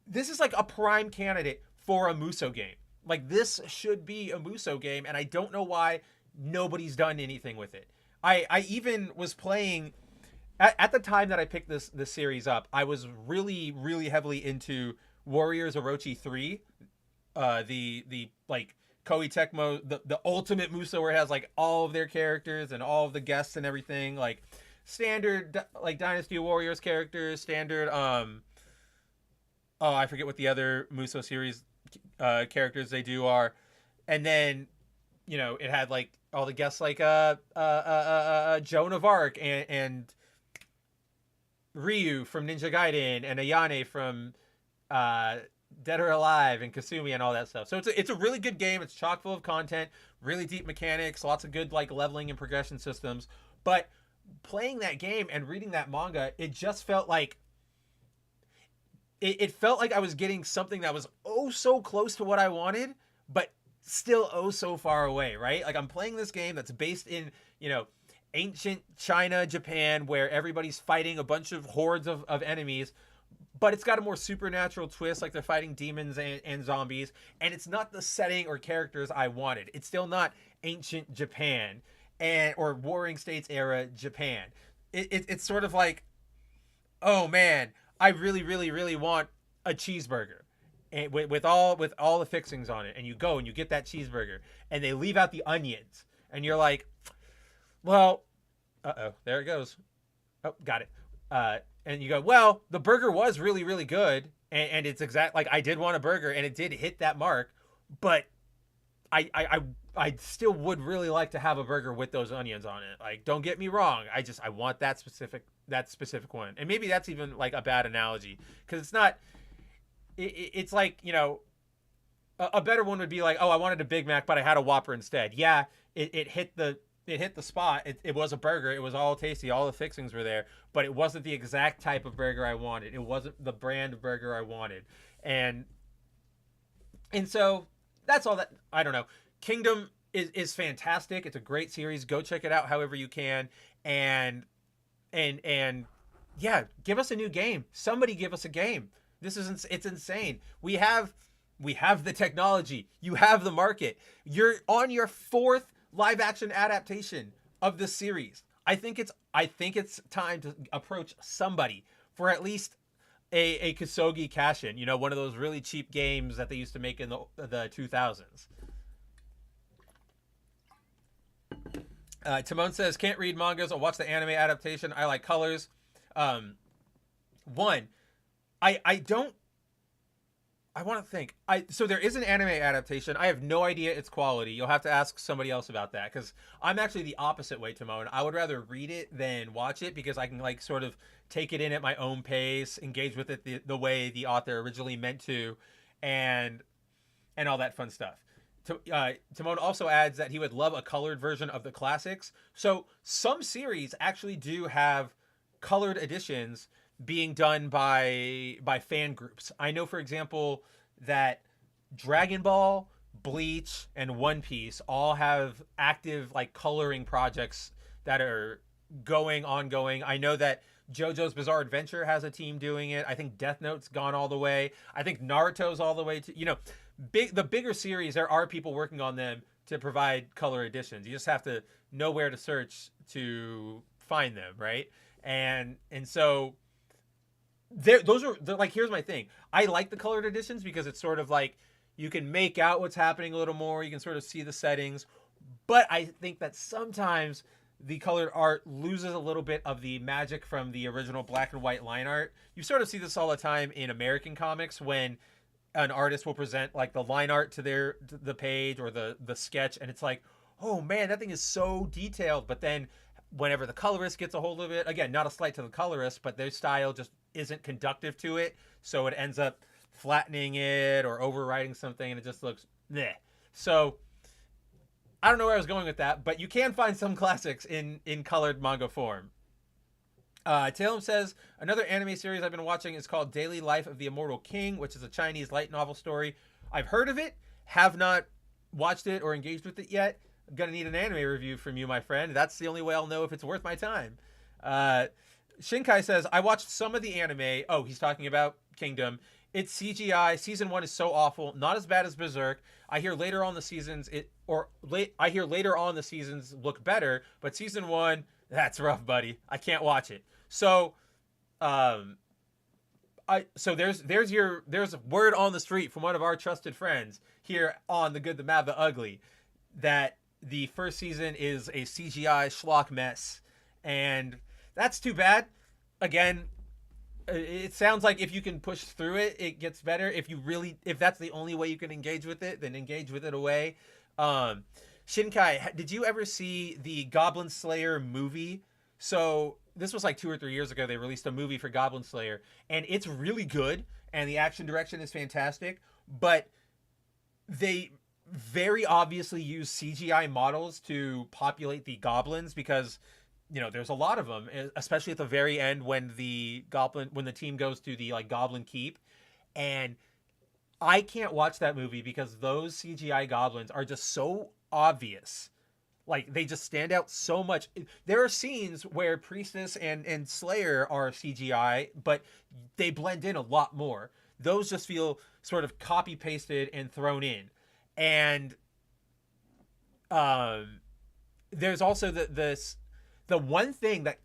this is like a prime candidate for a Muso game. Like, this should be a Muso game, and I don't know why nobody's done anything with it. I even was playing at the time that I picked this series up. I was really really heavily into Warriors Orochi 3, the like Koei Tecmo, the ultimate Muso, where it has like all of their characters and all of the guests and everything, like standard like Dynasty Warriors characters, standard I forget what the other Muso series characters they do are, and then, you know, it had like all the guests like Joan of Arc and Ryu from Ninja Gaiden and Ayane from Dead or Alive and Kasumi and all that stuff. So it's a really good game. It's chock full of content, really deep mechanics, lots of good like leveling and progression systems. But playing that game and reading that manga, it just felt like it felt like I was getting something that was oh so close to what I wanted, but still oh so far away, right? Like, I'm playing this game that's based in, you know, ancient China, Japan, where everybody's fighting a bunch of hordes of enemies, but it's got a more supernatural twist, like they're fighting demons and zombies, and it's not the setting or characters I wanted. It's still not ancient Japan or Warring States era Japan. It's sort of like, oh man, I really, really, really want a cheeseburger, and with all the fixings on it, and you go and you get that cheeseburger, and they leave out the onions, and you're like, well, there it goes. Oh, got it. And you go, well, the burger was really, really good, and it's exact, like, I did want a burger, and it did hit that mark, but I still would really like to have a burger with those onions on it. Like, don't get me wrong, I want that specific one. And maybe that's even like a bad analogy, because it's not. It's like, you know, A better one would be like, oh, I wanted a Big Mac, but I had a Whopper instead. Yeah, it hit the spot. It was a burger. It was all tasty. All the fixings were there, but it wasn't the exact type of burger I wanted. It wasn't the brand of burger I wanted, and so that's all that I don't know. Kingdom is fantastic. It's a great series. Go check it out however you can, and and yeah, give us a new game. Somebody give us a game. This is it's insane. We have the technology. You have the market. You're on your fourth live action adaptation of the series. I think it's time to approach somebody for at least a Kosogi cash in. You know, one of those really cheap games that they used to make in the 2000s. Timon says, can't read mangas. I'll watch the anime adaptation. I like colors. One, I don't. I want to think. So there is an anime adaptation. I have no idea its quality. You'll have to ask somebody else about that because I'm actually the opposite way, Timon. I would rather read it than watch it because I can like sort of take it in at my own pace, engage with it the way the author originally meant to, and all that fun stuff. Timon also adds that he would love a colored version of the classics. So some series actually do have colored editions being done by fan groups. I know, for example, that Dragon Ball, Bleach, and One Piece all have active like coloring projects that are ongoing. I know that JoJo's Bizarre Adventure has a team doing it. I think Death Note's gone all the way. I think Naruto's all the way to, the bigger series, there are people working on them to provide color editions. You just have to know where to search to find them, right? And so they're like, here's my thing. I like the colored editions because it's sort of like you can make out what's happening a little more. You can sort of see the settings. But I think that sometimes the colored art loses a little bit of the magic from the original black and white line art. You sort of see this all the time in American comics when an artist will present like the line art to the page or the sketch, and it's like, oh man, that thing is so detailed. But then whenever the colorist gets a hold of it, again, not a slight to the colorist, but their style just isn't conductive to it, so it ends up flattening it or overwriting something, and it just looks meh. So I don't know where I was going with that, but you can find some classics in colored manga form. Talem says, another anime series I've been watching is called Daily Life of the Immortal King, which is a Chinese light novel story. I've heard of it, have not watched it or engaged with it yet. I'm going to need an anime review from you, my friend. That's the only way I'll know if it's worth my time. Shinkai says, I watched some of the anime. Oh, he's talking about Kingdom. It's CGI. Season 1 is so awful. Not as bad as Berserk. I hear later on the seasons look better, but season 1, that's rough, buddy. I can't watch it. So, there's a word on the street from one of our trusted friends here on The Good, the Mad, the Ugly that the first season is a CGI schlock mess, and that's too bad. Again, it sounds like if you can push through it, it gets better. If that's the only way you can engage with it, then engage with it away. Shinkai, did you ever see the Goblin Slayer movie? So this was like 2 or 3 years ago. They released a movie for Goblin Slayer, and it's really good, and the action direction is fantastic, but they very obviously use CGI models to populate the goblins because there's a lot of them, especially at the very end when the team goes to the like Goblin Keep, and I can't watch that movie because those CGI goblins are just so obvious. Like, they just stand out so much. There are scenes where Priestess and Slayer are CGI, but they blend in a lot more. Those just feel sort of copy pasted and thrown in. And there's also the one thing that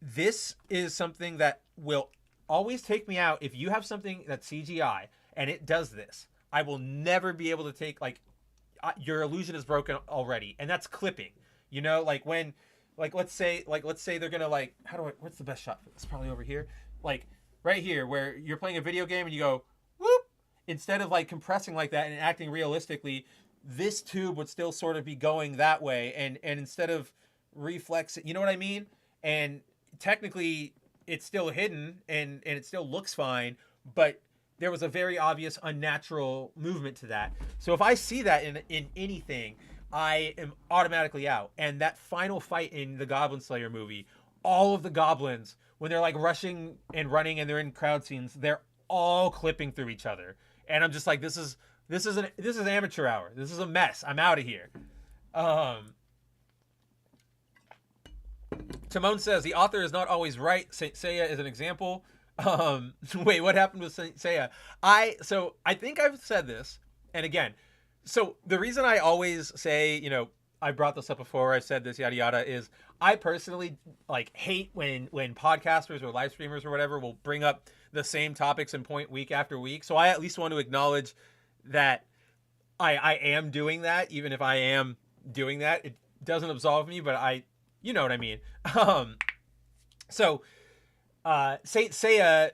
this is something that will always take me out. If you have something that's CGI and it does this, I will never be able to take, like, your illusion is broken already, and that's clipping. Like when, let's say they're gonna like, what's the best shot for this? Probably over here, like right here, where you're playing a video game and you go whoop, instead of like compressing like that and acting realistically, this tube would still sort of be going that way, and instead of reflex, you know what I mean? And technically it's still hidden and it still looks fine, but there was a very obvious unnatural movement to that. So if I see that in anything, I am automatically out. And that final fight in the Goblin Slayer movie, all of the goblins, when they're like rushing and running and they're in crowd scenes, they're all clipping through each other. And I'm just like, this is amateur hour. This is a mess. I'm out of here. Timon says the author is not always right. Saint Seiya is an example. Wait, what happened with Saint Seiya? I think I've said this, and again, so the reason I always say, I brought this up before, I've said this, yada yada, is I personally like hate when podcasters or live streamers or whatever will bring up the same topics and point week after week. So I at least want to acknowledge that I am doing that, even if I am doing that. It doesn't absolve me, but you know what I mean. So Saint Seiya,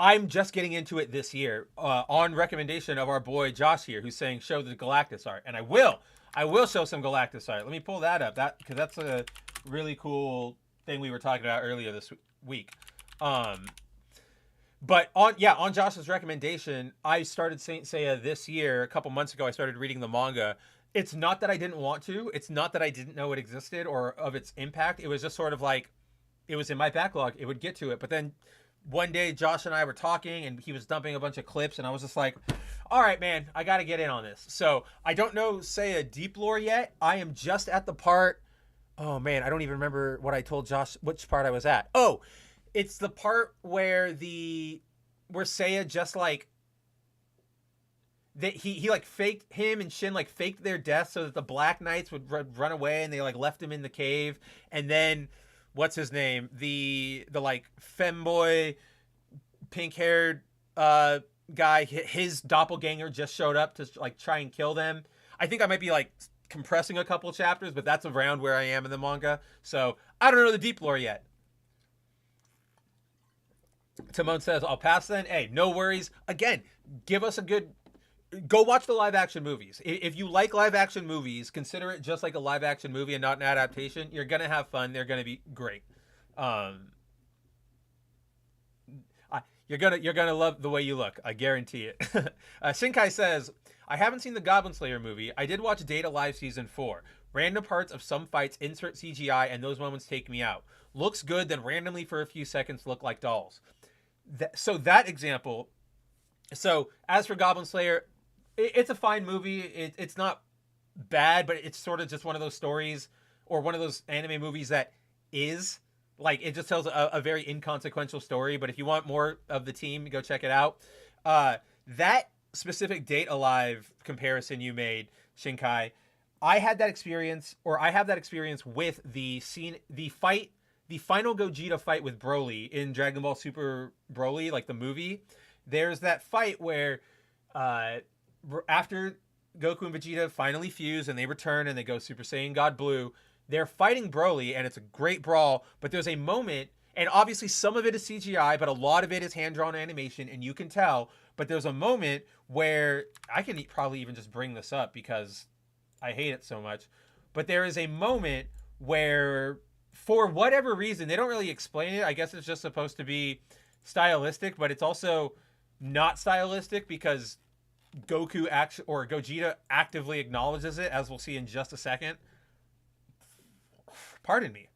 I'm just getting into it this year on recommendation of our boy Josh here, who's saying show the Galactus art, and I will show some Galactus art. Let me pull that up, because that's a really cool thing we were talking about earlier this week. But on Josh's recommendation, I started Saint Seiya this year. A couple months ago, I started reading the manga. It's not that I didn't want to. It's not that I didn't know it existed or of its impact. It was just sort of like, it was in my backlog. It would get to it. But then one day, Josh and I were talking, and he was dumping a bunch of clips, and I was just like, all right, man, I got to get in on this. So I don't know Seiya deep lore yet. I am just at the part, oh, man, I don't even remember what I told Josh, which part I was at. Oh, it's the part where Seiya just like, that he like faked, him and Shin like faked their death so that the Black Knights would run away, and they like left him in the cave. And then what's his name? The like femboy pink haired guy, his doppelganger just showed up to like try and kill them. I think I might be like compressing a couple chapters, but that's around where I am in the manga. So I don't know the deep lore yet. Timon says, I'll pass then. Hey, no worries. Again, give us a good... Go watch the live action movies. If you like live action movies, consider it just like a live action movie and not an adaptation. You're going to have fun. They're going to be great. You're gonna love the way you look. I guarantee it. Shinkai says, I haven't seen the Goblin Slayer movie. I did watch Data Live Season 4. Random parts of some fights insert CGI, and those moments take me out. Looks good, then randomly for a few seconds look like dolls. That example... So, as for Goblin Slayer, it's a fine movie. It's not bad, but it's sort of just one of those stories or one of those anime movies that is... Like, it just tells a very inconsequential story, but if you want more of the team, go check it out. That specific Date Alive comparison you made, Shinkai, I have that experience with the final Gogeta fight with Broly in Dragon Ball Super Broly, like the movie. There's that fight where after Goku and Vegeta finally fuse and they return and they go Super Saiyan God Blue, they're fighting Broly, and it's a great brawl, but there's a moment, and obviously some of it is CGI, but a lot of it is hand-drawn animation, and you can tell, but there's a moment where, I can probably even just bring this up because I hate it so much, but there is a moment where, for whatever reason, they don't really explain it, I guess it's just supposed to be stylistic, but it's also not stylistic because Gogeta actively acknowledges it, as we'll see in just a second. Pardon me.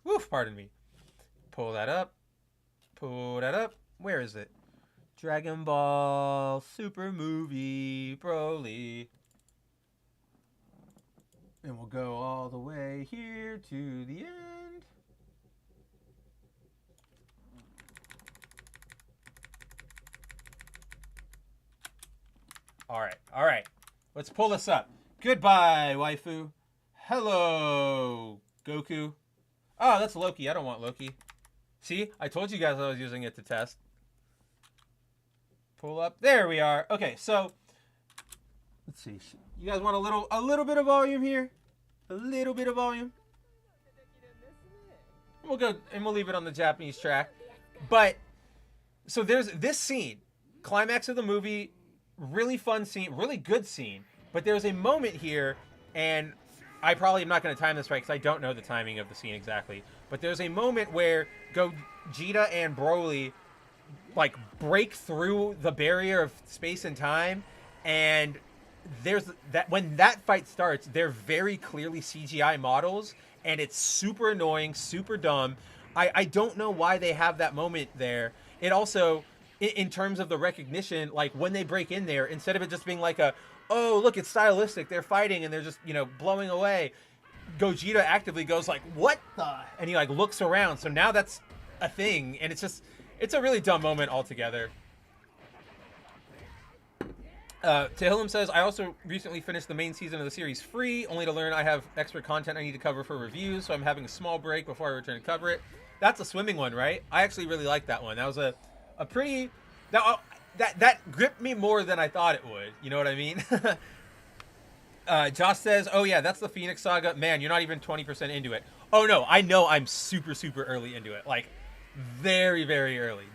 Woof, pardon me. Pull that up. Where is it? Dragon Ball Super Movie Broly. And we'll go all the way here to the end. All right. Let's pull this up. Goodbye, waifu. Hello, Goku. Oh, that's Loki. I don't want Loki. See? I told you guys I was using it to test. Pull up. There we are. Okay, so let's see. You guys want a little bit of volume here? A little bit of volume? We'll go and we'll leave it on the Japanese track. But so there's this scene, climax of the movie, really fun scene, really good scene. But there's a moment here, and I probably am not going to time this right because I don't know the timing of the scene exactly. But there's a moment where Gogeta and Broly like break through the barrier of space and time, and there's that when that fight starts, they're very clearly CGI models, and it's super annoying, super dumb. I don't know why they have that moment there. It also, in terms of the recognition, like when they break in there, instead of it just being like a, oh look, it's stylistic, they're fighting and they're just, you know, blowing away, Gogeta actively goes like, what the, and he like looks around. So now that's a thing, and it's a really dumb moment altogether. Tehillim says, I also recently finished the main season of the series free, only to learn I have extra content I need to cover for reviews, so I'm having a small break before I return to cover it. That's a swimming one, right? I actually really like that one. That was a pretty... That gripped me more than I thought it would. You know what I mean? Josh says, oh yeah, that's the Phoenix Saga. Man, you're not even 20% into it. Oh no, I know I'm super, super early into it. Like, very, very early.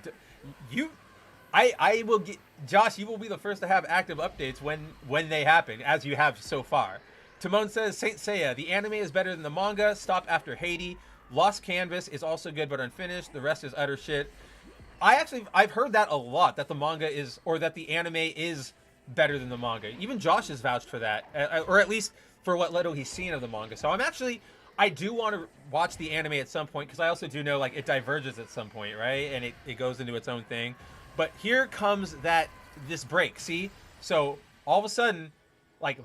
I will get... Josh, you will be the first to have active updates when they happen, as you have so far. Timon says, Saint Seiya, the anime is better than the manga. Stop after Haiti. Lost Canvas is also good but unfinished. The rest is utter shit. I've heard that a lot, that the manga is, or that the anime is better than the manga. Even Josh has vouched for that, or at least for what little he's seen of the manga. So I do want to watch the anime at some point, because I also do know, like, it diverges at some point, right? And it goes into its own thing. But here comes this break, see? So all of a sudden, like,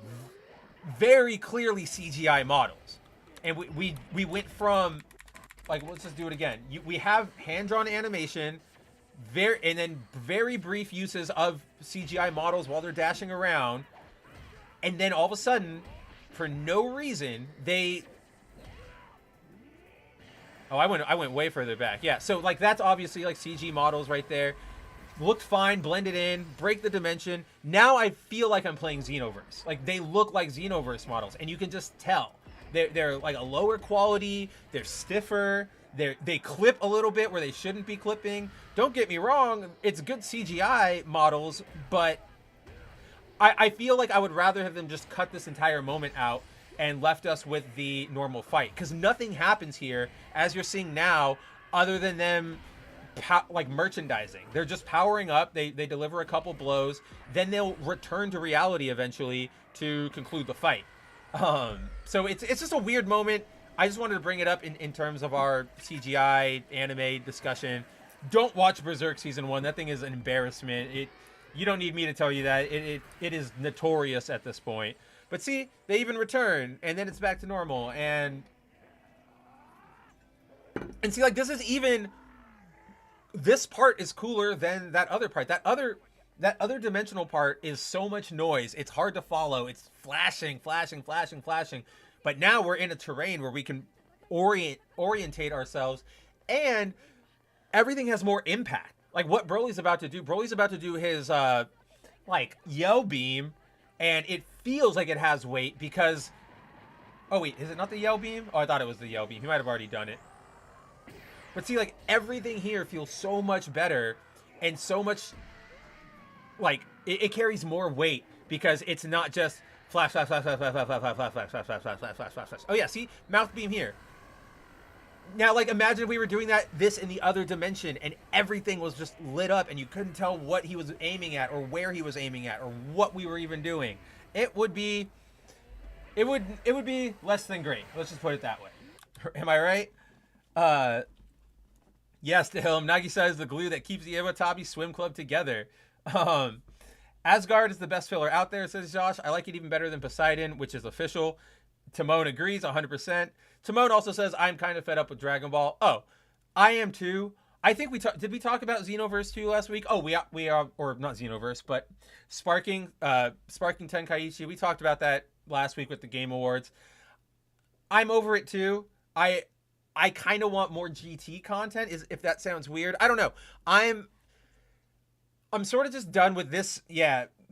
very clearly CGI models. And we went from, like, let's just do it again. We have hand-drawn animation, and then very brief uses of CGI models while they're dashing around. And then all of a sudden, for no reason, Oh, I went way further back. Yeah, so, like, that's obviously, like, CG models right there. Looked fine, blended in, break the dimension. Now I feel like I'm playing Xenoverse. Like, they look like Xenoverse models, and you can just tell. They're like a lower quality, they're stiffer, they clip a little bit where they shouldn't be clipping. Don't get me wrong, it's good CGI models, but I feel like I would rather have them just cut this entire moment out and left us with the normal fight. Because nothing happens here, as you're seeing now, other than them like merchandising. They're just powering up, they deliver a couple blows, then they'll return to reality eventually to conclude the fight. So it's just a weird moment. I just wanted to bring it up in terms of our CGI anime discussion. Don't watch Berserk Season 1. That thing is an embarrassment. You don't need me to tell you that. It is notorious at this point. But see, they even return, and then it's back to normal. And see, like, this part is cooler than that other part. That other dimensional part is so much noise. It's hard to follow. It's flashing. But now we're in a terrain where we can orientate ourselves, and everything has more impact. Like what Broly's about to do. Broly's about to do his like yell beam, and it feels like it has weight because... Oh wait, is it not the yell beam? Oh, I thought it was the yell beam. He might have already done it. But see, like, everything here feels so much better, and so much, like, it carries more weight, because it's not just flash, flash, flash, flash, flash, flash, flash, flash, flash, flash, flash, flash, flash, flash, flash, flash. Oh yeah, see? Mouth beam here. Now, like, imagine if we were doing this in the other dimension, and everything was just lit up, and you couldn't tell what he was aiming at, or where he was aiming at, or what we were even doing. It would be less than great. Let's just put it that way. Am I right? Yes, to him. Nagisa is the glue that keeps the Iwatabi Swim Club together. Asgard is the best filler out there, says Josh. I like it even better than Poseidon, which is official. Timon agrees 100%. Timon also says, I'm kind of fed up with Dragon Ball. Oh, I am too. I think did we talk about Xenoverse 2 last week? Oh, we are, or not Xenoverse, but Sparking Tenkaichi. We talked about that last week with the Game Awards. I'm over it too. I kind of want more GT content, if that sounds weird. I don't know. I'm sort of just done with this,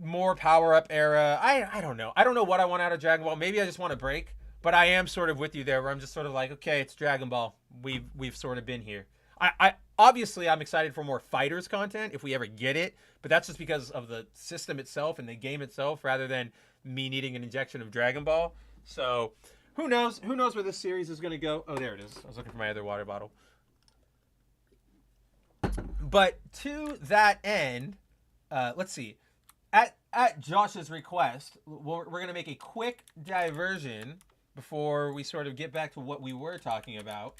more power-up era. I don't know. I don't know what I want out of Dragon Ball. Maybe I just want a break. But I am sort of with you there, where I'm just sort of like, okay, it's Dragon Ball. We've sort of been here. I obviously, I'm excited for more Fighters content, if we ever get it. But that's just because of the system itself and the game itself, rather than me needing an injection of Dragon Ball. So... Who knows? Who knows where this series is going to go? Oh, there it is. I was looking for my other water bottle. But to that end, let's see. At Josh's request, we're going to make a quick diversion before we sort of get back to what we were talking about.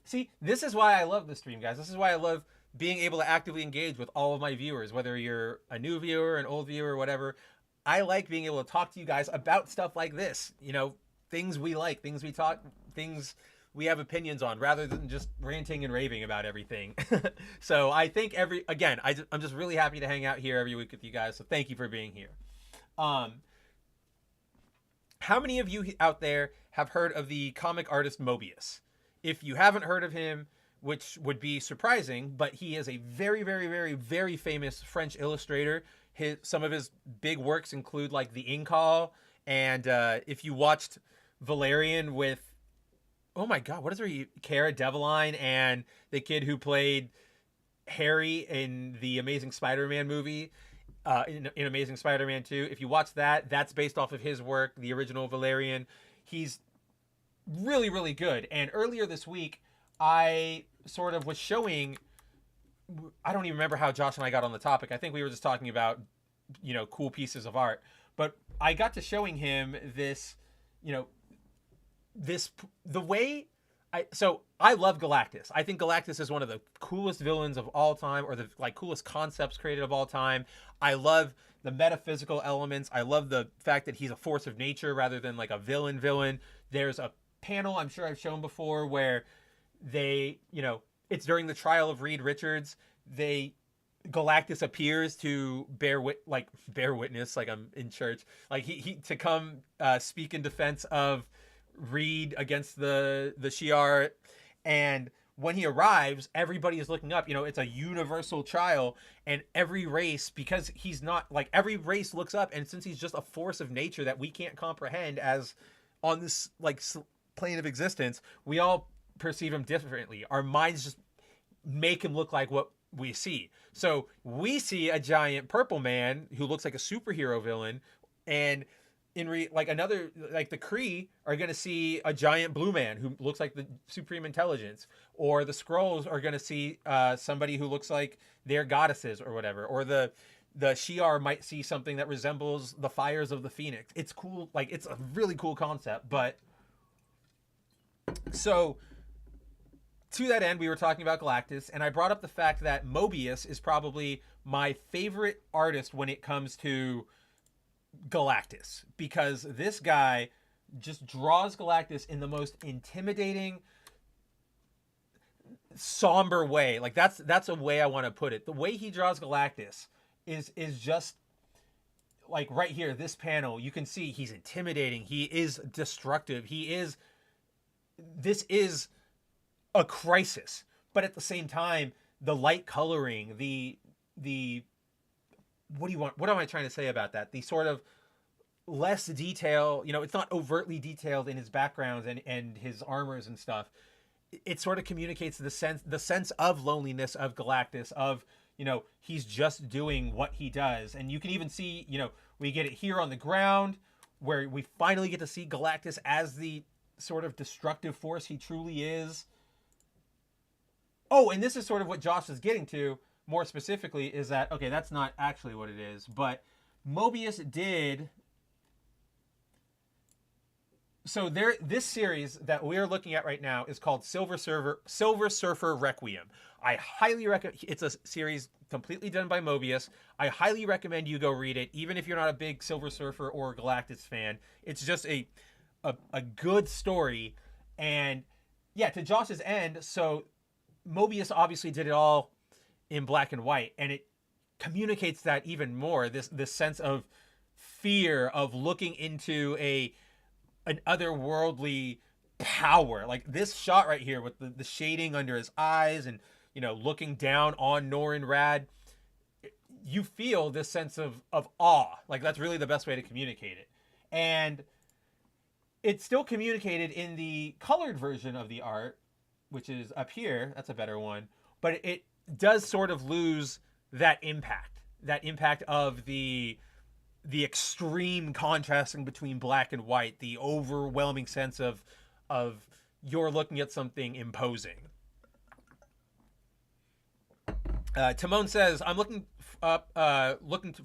See, this is why I love the stream, guys. This is why I love being able to actively engage with all of my viewers, whether you're a new viewer, an old viewer, whatever. I like being able to talk to you guys about stuff like this. You know, things we like, things we talk, things we have opinions on, rather than just ranting and raving about everything. So I think I'm just really happy to hang out here every week with you guys. So thank you for being here. How many of you out there have heard of the comic artist Mobius? If you haven't heard of him, which would be surprising, but he is a very, very, very, very famous French illustrator. Some of his big works include like The Incal, and if you watched Valerian with, oh my God, what is her? Cara Delevingne and the kid who played Harry in the Amazing Spider-Man movie, in Amazing Spider-Man 2. If you watch that, that's based off of his work, the original Valerian. He's really, really good. And earlier this week, I sort of was showing, I don't even remember how Josh and I got on the topic. I think we were just talking about, you know, cool pieces of art. But I got to showing him this, you know, the way I love Galactus. I think Galactus is one of the coolest villains of all time, or the like coolest concepts created of all time. I love the metaphysical elements. I love the fact that he's a force of nature rather than like a villain. There's a panel I'm sure I've shown before where they, you know, it's during the trial of Reed Richards. Galactus appears to bear witness, like I'm in church, like he to come speak in defense of Reed against the Shi'ar. And when he arrives, everybody is looking up. You know, it's a universal trial, and every race, because he's not like, every race looks up, and since he's just a force of nature that we can't comprehend as on this like plane of existence, we all perceive him differently. Our minds just make him look like what we see. So we see a giant purple man who looks like a superhero villain, and the Kree are going to see a giant blue man who looks like the supreme intelligence, or the Skrulls are going to see somebody who looks like their goddesses or whatever, or the Shi'ar might see something that resembles the fires of the Phoenix. It's cool. Like, it's a really cool concept. But so to that end, we were talking about Galactus, and I brought up the fact that Mobius is probably my favorite artist when it comes to Galactus, because this guy just draws Galactus in the most intimidating, somber way. Like, that's a way I want to put it. The way he draws Galactus is just like right here, this panel, you can see he's intimidating. He is destructive. This is a crisis, but at the same time, the light coloring, the what do you want? What am I trying to say about that? The sort of less detail, you know, it's not overtly detailed in his backgrounds and his armors and stuff. It sort of communicates the sense of loneliness of Galactus, of, you know, he's just doing what he does. And you can even see, you know, we get it here on the ground where we finally get to see Galactus as the sort of destructive force he truly is. Oh, and this is sort of what Josh is getting to more specifically, is that, okay, that's not actually what it is, but Mobius did. So this series that we're looking at right now is called Silver Surfer Requiem. I highly recommend. It's a series completely done by Mobius. I highly recommend you go read it, even if you're not a big Silver Surfer or Galactus fan. It's just a good story. And yeah, to Josh's end, so Mobius obviously did it all in black and white, and it communicates that even more, this sense of fear of looking into an otherworldly power. Like this shot right here with the shading under his eyes, and, you know, looking down on Norrin Rad, you feel this sense of awe. Like, that's really the best way to communicate it. And it's still communicated in the colored version of the art, which is up here. That's a better one. But it does sort of lose that impact of the extreme contrasting between black and white, the overwhelming sense of you're looking at something imposing. Timon says, "I'm looking up,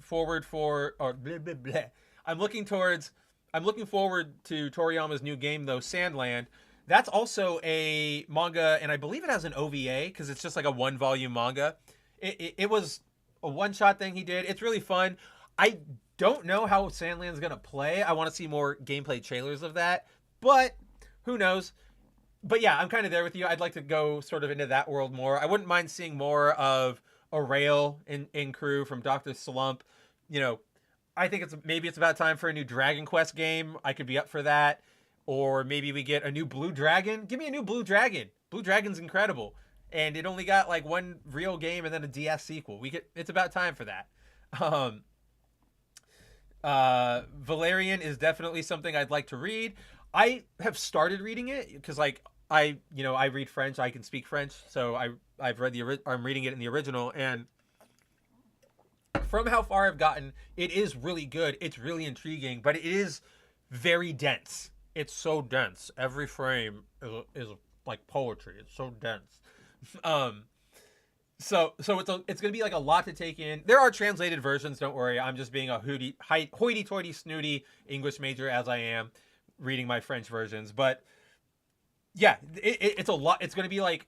forward for, or blah, blah, blah. I'm looking towards, I'm looking forward to Toriyama's new game though, Sandland. That's also a manga, and I believe it has an OVA because it's just like a one volume manga. It was a one shot thing he did. It's really fun. I don't know how Sandland's gonna play. I want to see more gameplay trailers of that, but who knows? But yeah, I'm kind of there with you. I'd like to go sort of into that world more. I wouldn't mind seeing more of a rail in crew from Dr. Slump. You know, I think it's about time for a new Dragon Quest game. I could be up for that. Or maybe we get a new Blue Dragon. Give me a new Blue Dragon. Blue Dragon's incredible. And it only got like one real game and then a DS sequel. It's about time for that. Um Valerian is definitely something I'd like to read. I have started reading it because like I read French. I can speak French, so I'm reading it in the original, and from how far I've gotten, it is really good. It's really intriguing, but it is very dense. It's so dense. Every frame is like poetry. It's so dense. Um, so it's gonna be like a lot to take in. There are translated versions. Don't worry. I'm just being a hoity-toity, snooty English major as I am, reading my French versions. But yeah, it's a lot. It's gonna be like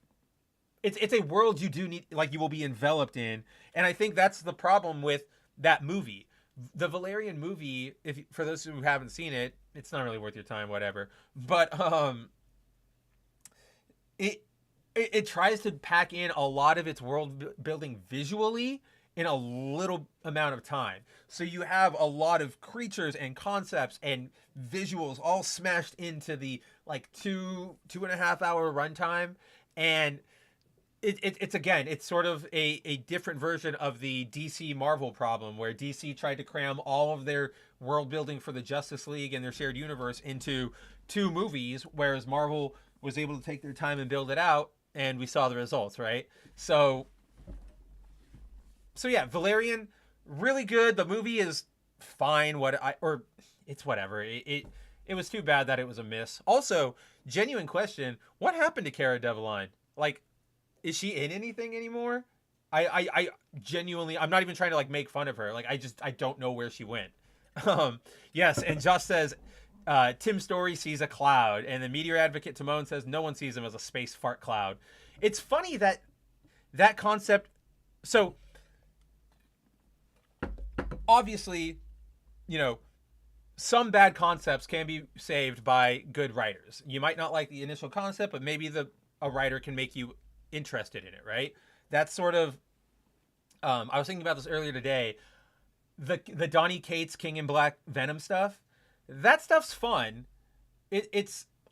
it's a world you do need, like you will be enveloped in, and I think that's the problem with that movie. The Valerian movie, if for those who haven't seen it, it's not really worth your time, whatever. But it tries to pack in a lot of its world building visually in a little amount of time. So you have a lot of creatures and concepts and visuals all smashed into the like 2.5 hour runtime, and it's sort of a different version of the DC Marvel problem, where DC tried to cram all of their world building for the Justice League and their shared universe into 2 movies, whereas Marvel was able to take their time and build it out, and we saw the results, right? So yeah, Valerian, really good. The movie is fine. It's whatever. It was too bad that it was a miss. Also, genuine question: what happened to Cara Delevingne? Like, is she in anything anymore? I genuinely, I'm not even trying to like make fun of her. Like, I don't know where she went. Yes, and Josh says, Tim Story sees a cloud, and the meteor advocate Timon says no one sees him as a space fart cloud. It's funny that concept. So obviously, some bad concepts can be saved by good writers. You might not like the initial concept, but maybe a writer can make you interested in it, right? That's sort of I was thinking about this earlier today. The Donny Cates King in Black Venom stuff. That stuff's fun.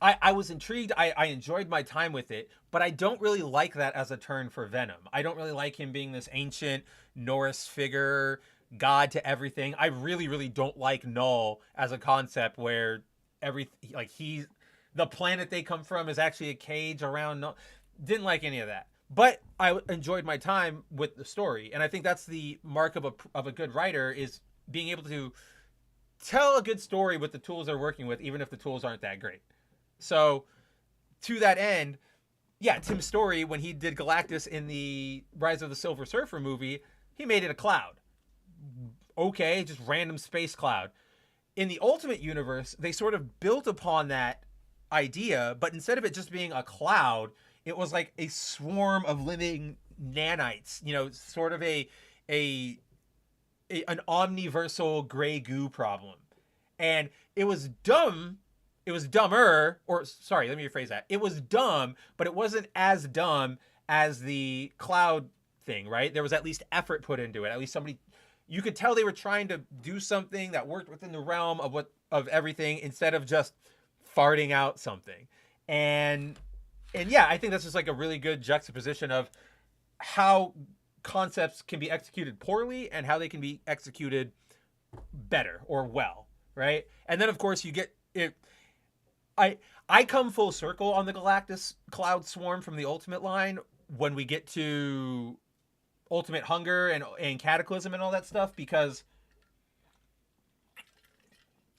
I was intrigued. I enjoyed my time with it, but I don't really like that as a turn for Venom. I don't really like him being this ancient Norse figure, god to everything. I really, really don't like Null as a concept where the planet they come from is actually a cage around Null. Didn't like any of that. But I enjoyed my time with the story, and I think that's the mark of a good writer, is being able to tell a good story with the tools they're working with, even if the tools aren't that great. So, to that end, yeah, Tim Story, when he did Galactus in the Rise of the Silver Surfer movie, he made it a cloud. Okay, just random space cloud. In the Ultimate Universe, they sort of built upon that idea, but instead of it just being a cloud, it was like a swarm of living nanites, sort of an omniversal gray goo problem. And it was dumb. It was dumber, or sorry, let me rephrase that. It was dumb, but it wasn't as dumb as the cloud thing, right? There was at least effort put into it. At least you could tell they were trying to do something that worked within the realm of everything, instead of just farting out something. And yeah, I think that's just like a really good juxtaposition of how concepts can be executed poorly and how they can be executed better or well, right? And then of course you get it. I come full circle on the Galactus cloud swarm from the Ultimate line when we get to Ultimate Hunger and Cataclysm and all that stuff, because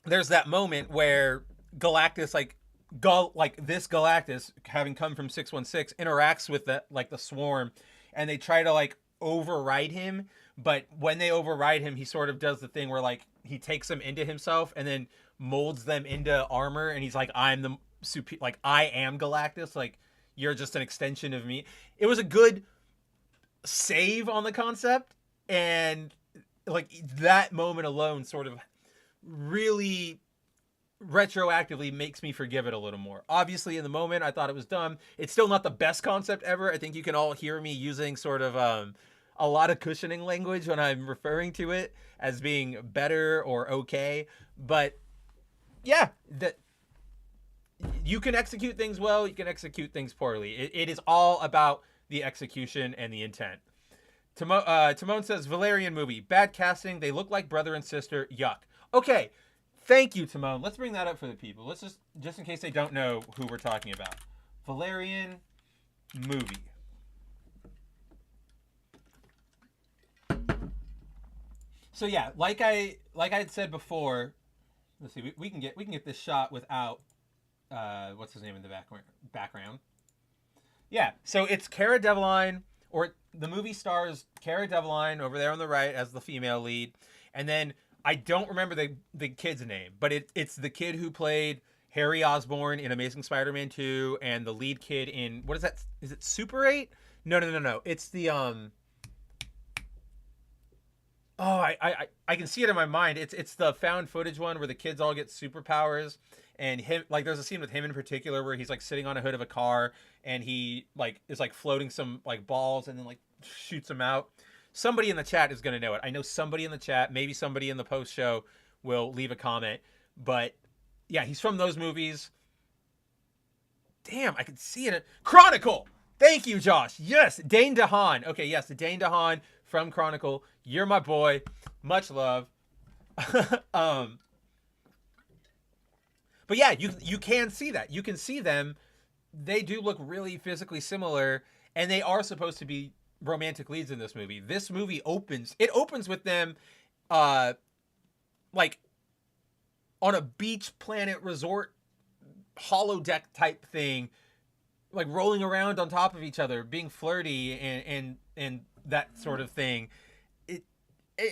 there's that moment where Galactus, this Galactus, having come from 616, interacts with the swarm, and they try to override him, but when they override him, he sort of does the thing where like he takes them into himself and then molds them into armor, and he's like, I'm the like I am Galactus, like you're just an extension of me. It was a good save on the concept, and like that moment alone sort of really retroactively makes me forgive it a little more. Obviously in the moment I thought it was dumb. It's still not the best concept ever. I think you can all hear me using sort of a lot of cushioning language when I'm referring to it as being better or okay, but yeah, that you can execute things well, you can execute things poorly. It is all about the execution and the intent. Timon says, Valerian movie, bad casting, they look like brother and sister, yuck. Okay, thank you, Timon. Let's bring that up for the people. Let's just in case they don't know who we're talking about. Valerian movie. So yeah, like I had said before, let's see, we can get this shot without what's his name in the background. Yeah, so it's Cara Delevingne, or the movie stars Cara Delevingne over there on the right as the female lead, and then I don't remember the kid's name, but it's the kid who played Harry Osborn in Amazing Spider-Man 2, and the lead kid in, what is that? Is it Super 8? No. It's the Oh, I can see it in my mind. It's the found footage one where the kids all get superpowers, and him, like, there's a scene with him in particular where he's like sitting on a hood of a car and he like is like floating some like balls and then like shoots them out. Somebody in the chat is going to know it. I know somebody in the chat, maybe somebody in the post show will leave a comment, but yeah, he's from those movies. Damn, I can see it. Chronicle. Thank you, Josh. Yes, Dane DeHaan. Okay, yes, the Dane DeHaan from Chronicle. You're my boy. Much love. But yeah, you can see that. You can see them. They do look really physically similar, and they are supposed to be romantic leads in this movie. This movie opens with them like on a beach planet resort holodeck type thing, like rolling around on top of each other, being flirty and that sort of thing.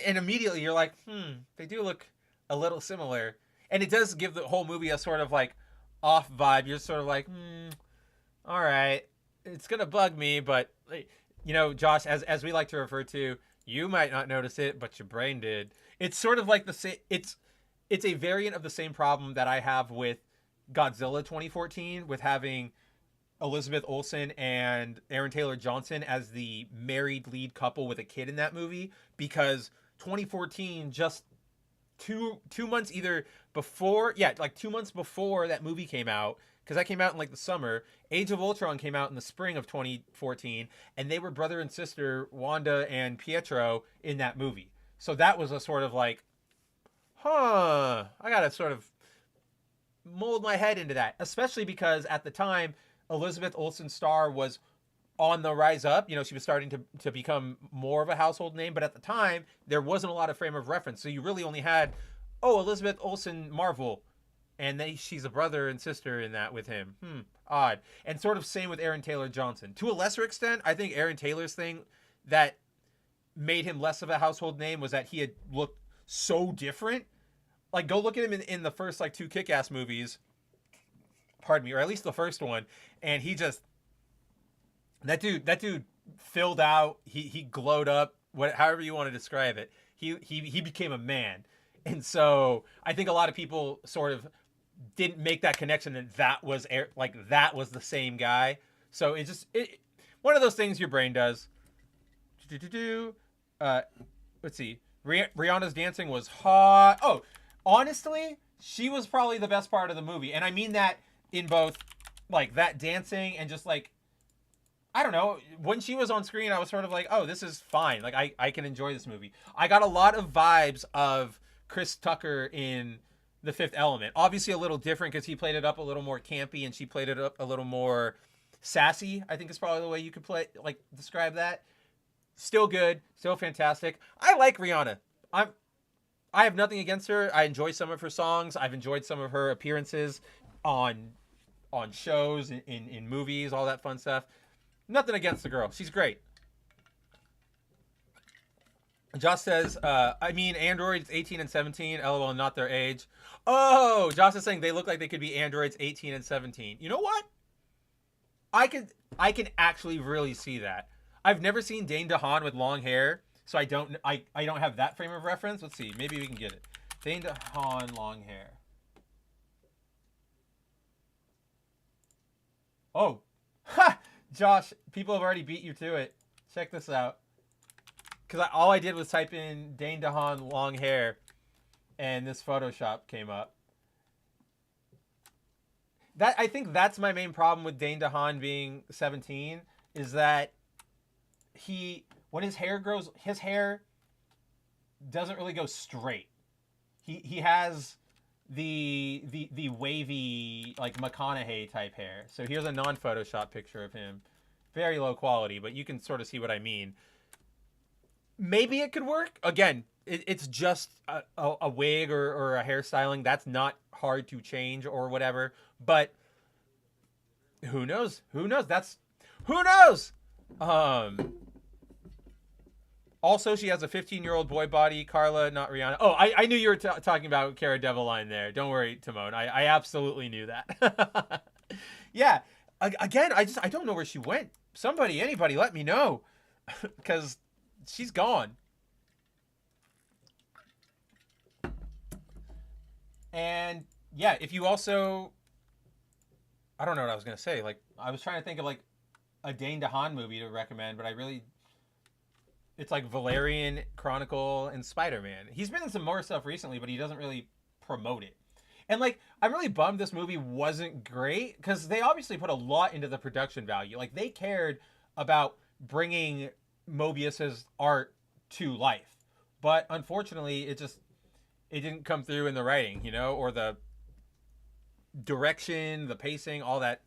And immediately you're like, they do look a little similar. And it does give the whole movie a sort of like off vibe. You're sort of like, all right, it's going to bug me. But, you know, Josh, as we like to refer to, you might not notice it, but your brain did. It's sort of like the same. It's a variant of the same problem that I have with Godzilla 2014, with having Elizabeth Olsen and Aaron Taylor Johnson as the married lead couple with a kid in that movie, because 2014, just two months either before, like 2 months before that movie came out, because that came out in like the summer. Age of Ultron came out in the spring of 2014, and they were brother and sister, Wanda and Pietro, in that movie. So that was a sort of like, I gotta sort of mold my head into that, especially because at the time Elizabeth Olsen's star was on the rise up. You know, she was starting to become more of a household name, but at the time there wasn't a lot of frame of reference, so you really only had, Elizabeth Olsen Marvel, and she's a brother and sister in that with him. Odd. And sort of same with Aaron Taylor Johnson. To a lesser extent, I think Aaron Taylor's thing that made him less of a household name was that he had looked so different. Like, go look at him in the first like 2 Kick-Ass movies, pardon me, or at least the first one, and he just, that dude filled out, he glowed up, however you want to describe it. He became a man. And so I think a lot of people sort of didn't make that connection that was the same guy. So it's one of those things your brain does. Let's see. Rihanna's dancing was hot. Oh, honestly, she was probably the best part of the movie. And I mean that in both like that dancing and just like, I don't know, when she was on screen, I was sort of like, oh, this is fine. Like I can enjoy this movie. I got a lot of vibes of Chris Tucker in The Fifth Element. Obviously a little different because he played it up a little more campy and she played it up a little more sassy, I think is probably the way you could describe that. Still good, still fantastic. I like Rihanna. I have nothing against her. I enjoy some of her songs. I've enjoyed some of her appearances on shows, in movies, all that fun stuff. Nothing against the girl. She's great. Josh says, I mean, androids 18 and 17, lol, not their age. Oh, Josh is saying they look like they could be androids 18 and 17. You know what? I could, I can actually really see that. I've never seen Dane DeHaan with long hair, so I don't have that frame of reference. Let's see, maybe we can get it. Dane DeHaan, long hair. Oh, ha! Josh, people have already beat you to it. Check this out. Because all I did was type in Dane DeHaan long hair, and this Photoshop came up. That I think that's my main problem with Dane DeHaan being 17 is that he when his hair grows, his hair doesn't really go straight. He has the wavy like McConaughey type hair. So here's a non Photoshop picture of him, very low quality, but you can sort of see what I mean. Maybe it could work. Again, it's just a wig or a hairstyling. That's not hard to change or whatever. But who knows? Who knows? That's who knows. Um. Also, she has a 15-year-old boy body. Carla, not Rihanna. Oh, I knew you were talking about Cara Delevingne there. Don't worry, Timon. I absolutely knew that. Yeah. Again, I don't know where she went. Somebody, anybody, let me know, because she's gone. And yeah, if you also, I don't know what I was gonna say. Like, I was trying to think of like a Dane DeHaan movie to recommend, but I really, it's like Valerian Chronicle and Spider-Man. He's been in some more stuff recently, but he doesn't really promote it. And like, I'm really bummed this movie wasn't great because they obviously put a lot into the production value. Like, they cared about bringing Mobius's art to life, but unfortunately, it didn't come through in the writing, or the direction, the pacing, all that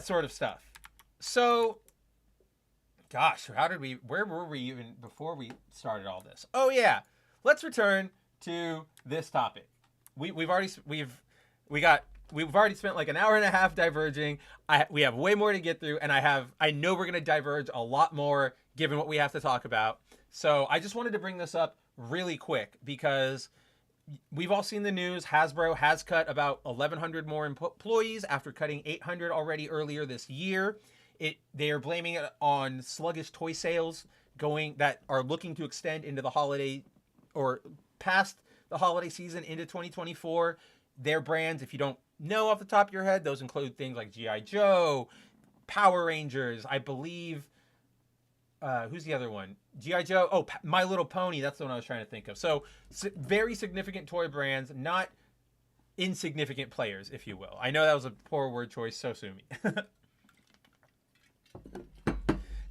sort of stuff. So, gosh, where were we even before we started all this? Oh yeah, let's return to this topic. We've already spent like an hour and a half diverging. We have way more to get through, and I know we're gonna diverge a lot more given what we have to talk about. So I just wanted to bring this up really quick because we've all seen the news. Hasbro has cut about 1,100 more employees after cutting 800 already earlier this year. They are blaming it on sluggish toy sales that are looking to extend into the holiday or past the holiday season into 2024. Their brands, if you don't know off the top of your head, those include things like G.I. Joe, Power Rangers, I believe. Who's the other one? G.I. Joe. Oh, My Little Pony. That's the one I was trying to think of. So very significant toy brands, not insignificant players, if you will. I know that was a poor word choice, so sue me.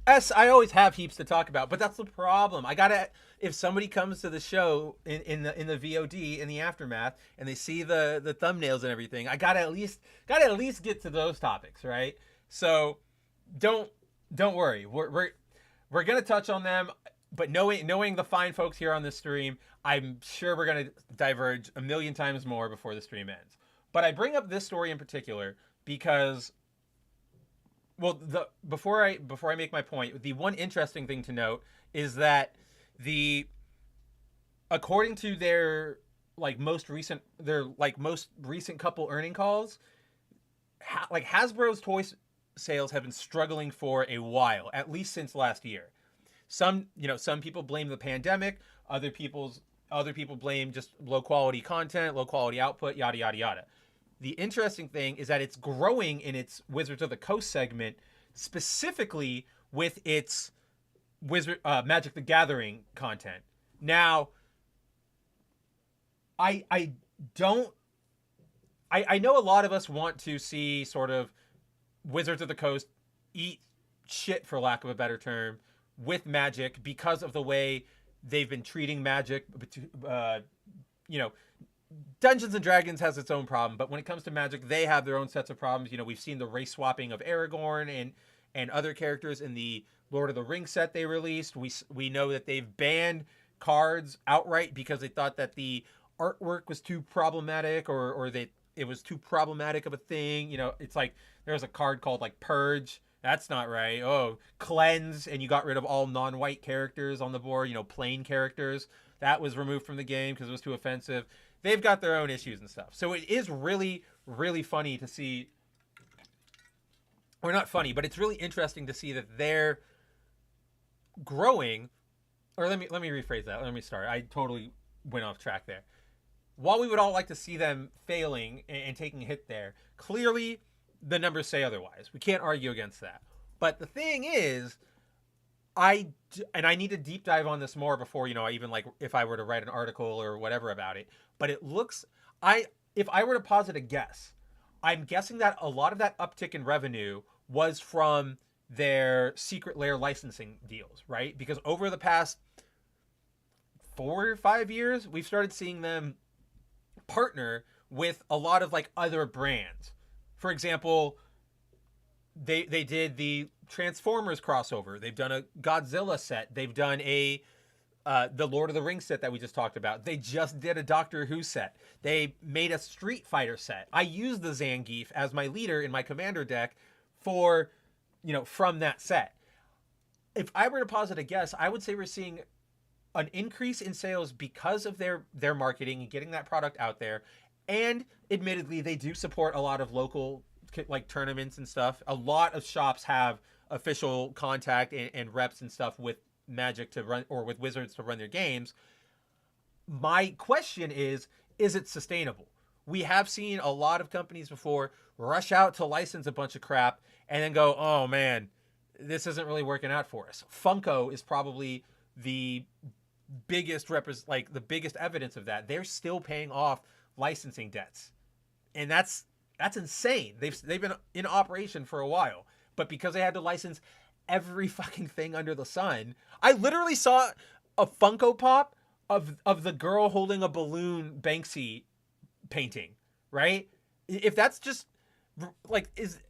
I always have heaps to talk about, but that's the problem. If somebody comes to the show in the VOD in the aftermath and they see the thumbnails and everything, I gotta at least get to those topics, right? So don't worry. We're gonna touch on them, but knowing the fine folks here on this stream, I'm sure we're gonna diverge a million times more before the stream ends. But I bring up this story in particular because, well, before I make my point, the one interesting thing to note is that according to their most recent couple earning calls, like Hasbro's toy sales have been struggling for a while, at least since last year. Some people blame the pandemic, other people blame just low quality content, low quality output, yada yada yada. The interesting thing is that it's growing in its Wizards of the Coast segment, specifically with its Magic the Gathering content. Now, I know a lot of us want to see sort of Wizards of the Coast eat shit, for lack of a better term, with Magic because of the way they've been treating Magic. Dungeons and Dragons has its own problem, but when it comes to Magic, they have their own sets of problems. We've seen the race swapping of Aragorn and other characters in the Lord of the Rings set they released. We know that they've banned cards outright because they thought that the artwork was too problematic or that it was too problematic of a thing. It's like there's a card called like Purge That's not right. Oh, cleanse, and you got rid of all non-white characters on the board. Plain characters. That was removed from the game because it was too offensive. They've got their own issues and stuff. So it is really, really funny to see, or not funny, but it's really interesting to see that they're growing. Or let me rephrase that. Let me start. I totally went off track there. While we would all like to see them failing and taking a hit there, clearly the numbers say otherwise. We can't argue against that. But the thing is, I need to deep dive on this more before, I even like if I were to write an article or whatever about it. But it looks, if I were to posit a guess, I'm guessing that a lot of that uptick in revenue was from their Secret Lair licensing deals, right? Because over the past 4 or 5 years, we've started seeing them partner with a lot of like other brands. For example, they did the Transformers crossover. They've done a Godzilla set. They've done the Lord of the Rings set that we just talked about. They just did a Doctor Who set. They made a Street Fighter set. I used the Zangief as my leader in my commander deck for, from that set. If I were to posit a guess, I would say we're seeing an increase in sales because of their marketing and getting that product out there. And admittedly, they do support a lot of local like tournaments and stuff. A lot of shops have official contact and reps and stuff with Magic to run, or with Wizards to run their games. My question is it sustainable? We have seen a lot of companies before rush out to license a bunch of crap and then go, oh man, this isn't really working out for us. Funko is probably the biggest the biggest evidence of that. They're still paying off licensing debts, and that's insane. They've been in operation for a while, but because they had to license every fucking thing under the sun. I literally saw a Funko Pop of the girl holding a balloon Banksy painting, right? If that's just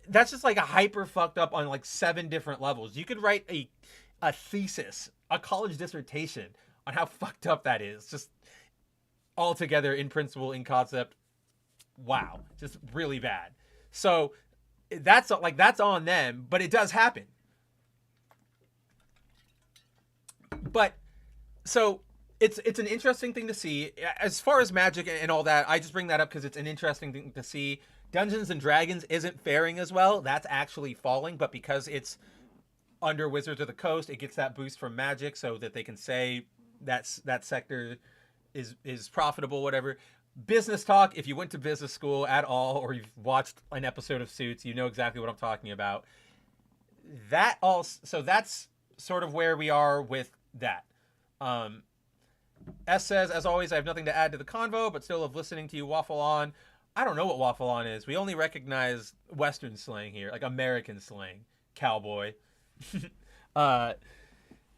that's just like a hyper fucked up on like 7 different levels. You could write a thesis, a college dissertation on how fucked up that is. Just all together, in principle, in concept. Wow. Just really bad. So that's on them, but it does happen. But so it's an interesting thing to see. As far as Magic and all that, I just bring that up because it's an interesting thing to see. Dungeons and Dragons isn't faring as well. That's actually falling, but because it's under Wizards of the Coast, it gets that boost from Magic so that they can say that sector is profitable, whatever. Business talk, if you went to business school at all or you've watched an episode of Suits, you know exactly what I'm talking about. So that's sort of where we are with that. S says, as always, I have nothing to add to the convo, but still love listening to you waffle on. I don't know what waffle on is. We only recognize Western slang here, like American slang. Cowboy.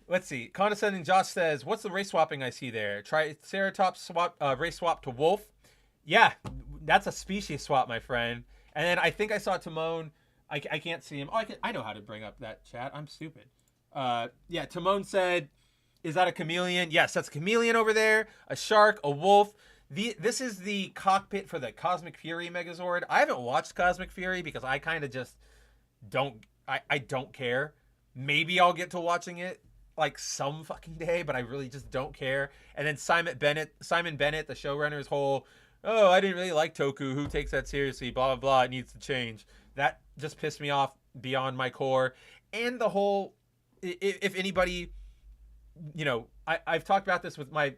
Let's see. Condescending Josh says, what's the race swapping I see there? Triceratops swap, race swap to wolf. Yeah, that's a species swap, my friend. And then I think I saw Timon. I can't see him. Oh, I know how to bring up that chat. I'm stupid. Yeah, Timon said, is that a chameleon? Yes, that's a chameleon over there. A shark, a wolf. This is the cockpit for the Cosmic Fury Megazord. I haven't watched Cosmic Fury because I kind of just don't care. Maybe I'll get to watching it like some fucking day, but I really just don't care. And then Simon Bennett, the showrunner's whole, oh, I didn't really like Toku. Who takes that seriously? Blah, blah, blah. It needs to change. That just pissed me off beyond my core. And the whole, if anybody, I've talked about this with my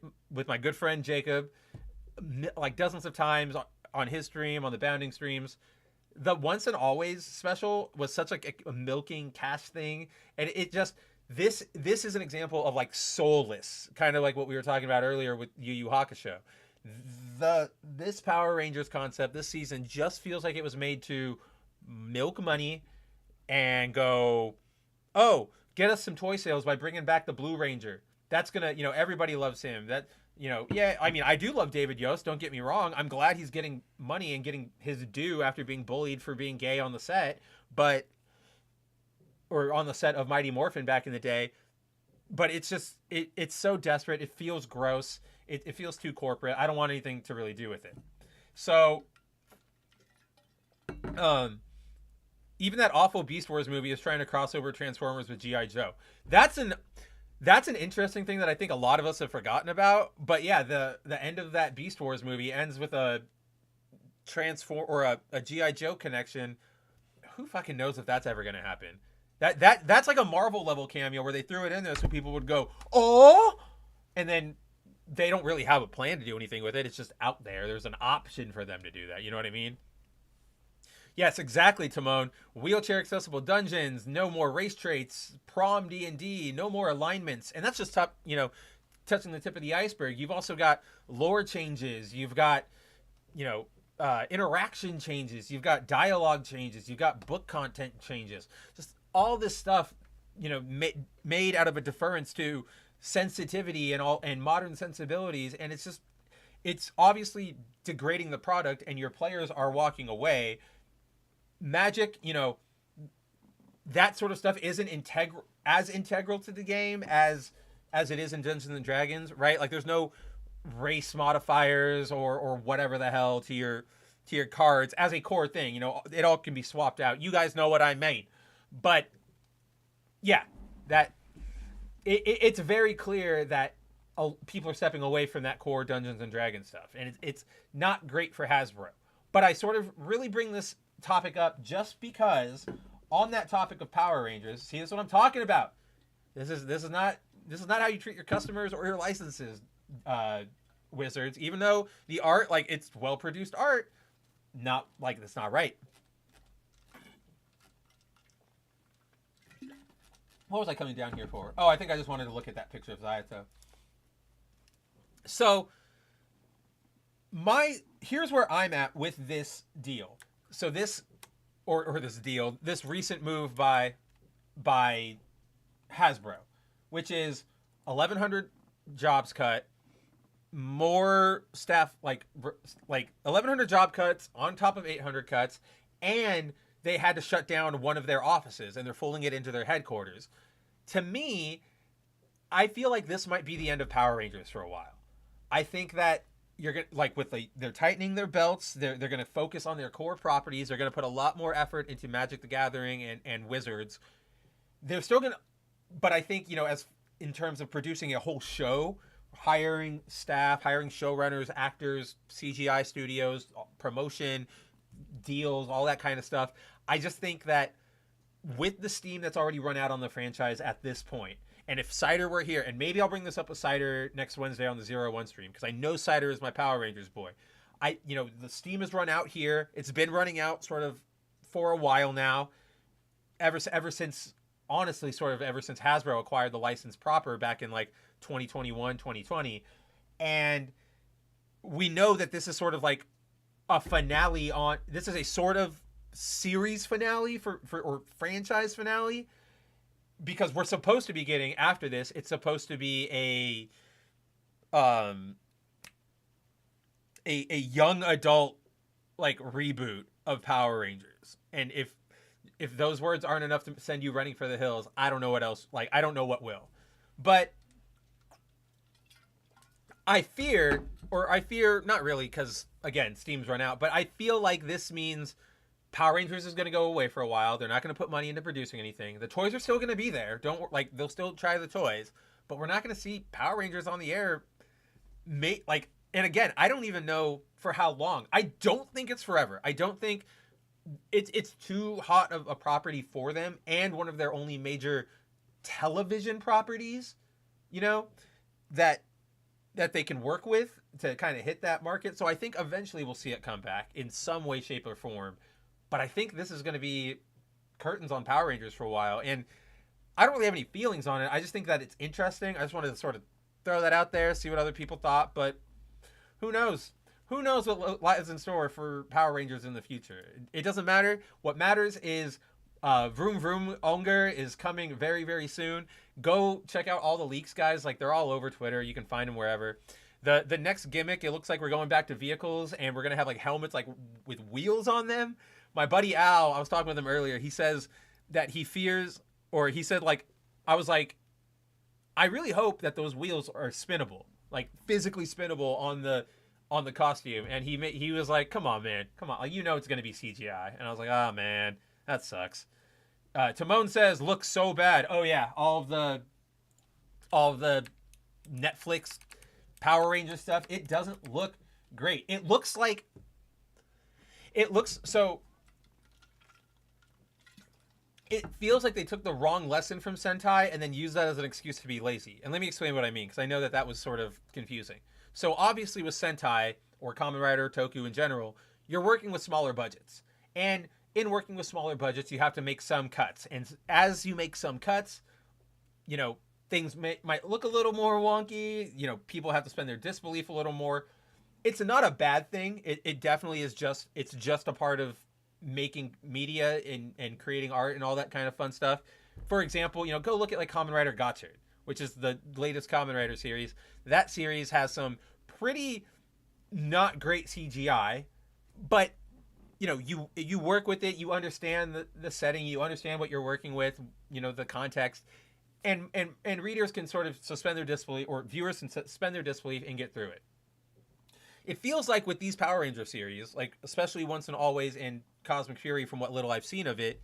good friend Jacob, like dozens of times on his stream, on the Bounding streams. The Once and Always special was such like a milking cash thing, and it just this is an example of like soulless, kind of like what we were talking about earlier with Yu Yu Hakusho. This Power Rangers concept this season just feels like it was made to milk money and go, oh, get us some toy sales by bringing back the Blue Ranger. That's gonna, everybody loves him. That, yeah, I mean, I do love David Yost, don't get me wrong. I'm glad he's getting money and getting his due after being bullied for being gay on the set, or on the set of Mighty Morphin back in the day. But it's just, it's so desperate. It feels gross. It feels too corporate. I don't want anything to really do with it. So, even that awful Beast Wars movie is trying to cross over Transformers with GI Joe. That's an that's an interesting thing that I think a lot of us have forgotten about. But yeah, the end of that Beast Wars movie ends with a transform or a GI Joe connection. Who fucking knows if that's ever gonna happen? That's like a Marvel level cameo where they threw it in there so people would go, oh, and then they don't really have a plan to do anything with it. It's just out there. There's an option for them to do that. You know what I mean? Yes, exactly, Timon. Wheelchair accessible dungeons, no more race traits, prom D&D, no more alignments. And that's just top, touching the tip of the iceberg. You've also got lore changes. You've got, interaction changes. You've got dialogue changes. You've got book content changes. Just all this stuff, made out of a deference to sensitivity and modern sensibilities. And it's obviously degrading the product, and your players are walking away. Magic, that sort of stuff isn't integral to the game as it is in Dungeons and Dragons, right? Like there's no race modifiers or whatever the hell to your cards as a core thing. It all can be swapped out. You guys know what I mean. But yeah, that it's very clear that people are stepping away from that core Dungeons and Dragons stuff, and it's not great for Hasbro. But I sort of really bring this topic up just because on that topic of Power Rangers, see, this is what I'm talking about. This is not how you treat your customers or your licenses, Wizards. Even though the art, like, it's well produced art, not like that's not right. What was I coming down here for? Oh, I think I just wanted to look at that picture of Zayato. So here's where I'm at with this deal. So this recent move by Hasbro, which is 1,100 jobs cut, more staff, like 1,100 job cuts on top of 800 cuts, and they had to shut down one of their offices, and they're folding it into their headquarters. To me, I feel like this might be the end of Power Rangers for a while. I think that you're gonna they're tightening their belts. They're gonna focus on their core properties. They're gonna put a lot more effort into Magic the Gathering and Wizards. They're still gonna, but I think as in terms of producing a whole show, hiring staff, hiring showrunners, actors, CGI studios, promotion, deals, all that kind of stuff. I just think that with the steam that's already run out on the franchise at this point, and if Cider were here, and maybe I'll bring this up with Cider next Wednesday on the 0-1 stream, because I know Cider is my Power Rangers boy. The steam has run out here. It's been running out sort of for a while now, ever since Hasbro acquired the license proper back in like 2021, 2020. And we know that this is sort of like a finale this is a sort of series finale or franchise finale, because we're supposed to be getting, after this, it's supposed to be a young adult like reboot of Power Rangers. And if those words aren't enough to send you running for the hills, I don't know what else. Like, I don't know what will. But I fear not really, because again, Steam's run out, but I feel like this means Power Rangers is going to go away for a while. They're not going to put money into producing anything. The toys are still going to be there. They'll still try the toys, but we're not going to see Power Rangers on the air. And again, I don't even know for how long. I don't think it's forever. I don't think it's too hot of a property for them, and one of their only major television properties, that they can work with to kind of hit that market. So I think eventually we'll see it come back in some way, shape, or form. But I think this is going to be curtains on Power Rangers for a while. And I don't really have any feelings on it. I just think that it's interesting. I just wanted to sort of throw that out there, see what other people thought. But who knows? Who knows what lies in store for Power Rangers in the future? It doesn't matter. What matters is Vroom Vroom Unger is coming very, very soon. Go check out all the leaks, guys. Like, they're all over Twitter. You can find them wherever. The next gimmick, it looks like we're going back to vehicles, and we're going to have like helmets like with wheels on them. My buddy Al, I was talking with him earlier, he says that he fears, or he said, like, I was like, I really hope that those wheels are spinnable, like physically spinnable on the costume. And he was like, come on, man, come on, like, it's going to be CGI. And I was like, oh man, That sucks. Timon says, looks so bad. Oh yeah, all of the Netflix Power Ranger stuff. It doesn't look great. It looks so. It feels like they took the wrong lesson from Sentai and then used that as an excuse to be lazy. And let me explain what I mean, because I know that was sort of confusing. So obviously with Sentai or Kamen Rider, Toku in general, you're working with smaller budgets. And in working with smaller budgets, you have to make some cuts. And as you make some cuts, things might look a little more wonky. People have to spend their disbelief a little more. It's not a bad thing. It definitely is it's just a part of making media and creating art and all that kind of fun stuff. For example, go look at like Kamen Rider Gotchard, which is the latest Kamen Rider series. That series has some pretty not great CGI, but you work with it, you understand the setting, you understand what you're working with, the context, and readers can sort of suspend their disbelief, or viewers can suspend their disbelief and get through it. It feels like with these Power Ranger series, like especially Once and Always and Cosmic Fury, from what little I've seen of it,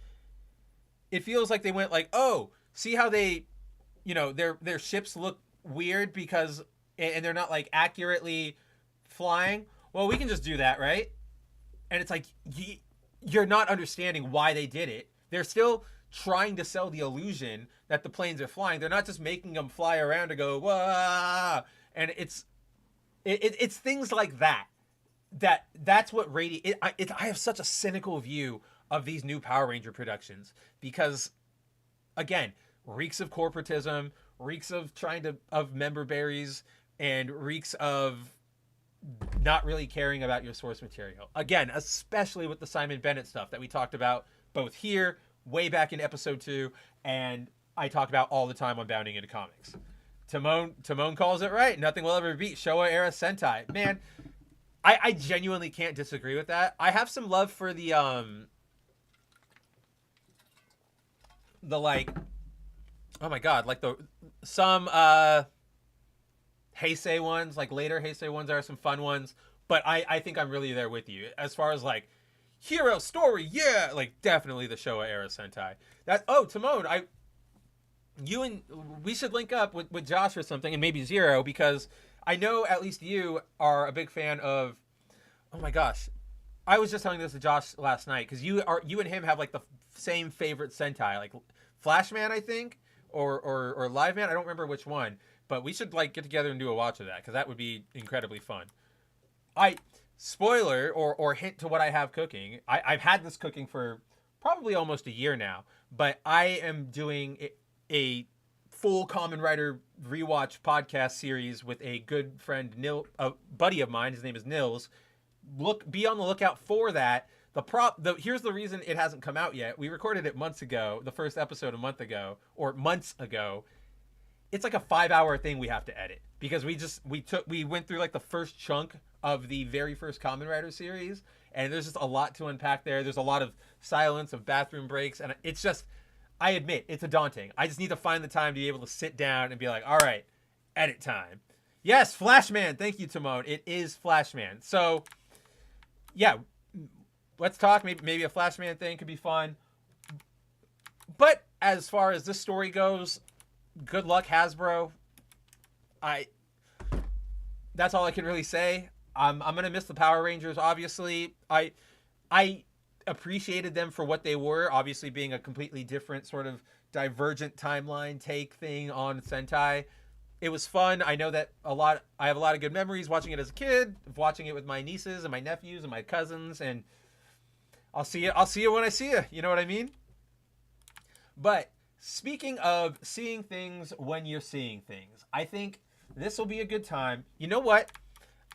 it feels like they went like, oh, see how they, their ships look weird because, and they're not like accurately flying. Well, we can just do that, right? And it's like, you're not understanding why they did it. They're still trying to sell the illusion that the planes are flying. They're not just making them fly around to go, wah. And it's things like that's what I have such a cynical view of these new Power Ranger productions, because again, reeks of corporatism, reeks of of member berries, and reeks of not really caring about your source material. Again, especially with the Simon Bennett stuff that we talked about both here, way back in episode 2, and I talk about all the time on Bounding Into Comics. Timon calls it right. Nothing will ever beat Showa era Sentai. Man, I genuinely can't disagree with that. I have some love for the like, oh my god, like some Heisei ones, like later Heisei ones are some fun ones, but I think I'm really there with you as far as like hero story, yeah, like definitely the Showa era Sentai. Timon, we should link up with Josh or something, and maybe Zero, because I know at least you are a big fan of, oh my gosh, I was just telling this to Josh last night, because you and him have like the same favorite Sentai, like Flashman, I think, or Live Man, I don't remember which one, but we should like get together and do a watch of that, because that would be incredibly fun. Spoiler or hint to what I have cooking. I've had this cooking for probably almost a year now, but I am doing a full Kamen Rider rewatch podcast series with a good friend, a buddy of mine. His name is Nils. Be on the lookout for that. Here's the reason it hasn't come out yet. We recorded it months ago, the first episode a month ago, or months ago. It's like a 5-hour thing we have to edit, because we went through like the first chunk of the very first Kamen Rider series, and there's just a lot to unpack there. There's a lot of silence, of bathroom breaks, and it's just, I admit, it's daunting. I just need to find the time to be able to sit down and be like, all right, edit time. Yes, Flashman. Thank you, Timon. It is Flashman. So, yeah, let's talk. Maybe a Flashman thing could be fun. But as far as this story goes, good luck, Hasbro. That's all I can really say. I'm gonna miss the Power Rangers, obviously. I appreciated them for what they were, obviously being a completely different sort of divergent timeline take thing on Sentai. It was fun. I know that I have a lot of good memories watching it as a kid, watching it with my nieces and my nephews and my cousins, and I'll see you when I see you. You know what I mean? But speaking of seeing things when you're seeing things, I think this will be a good time. You know what?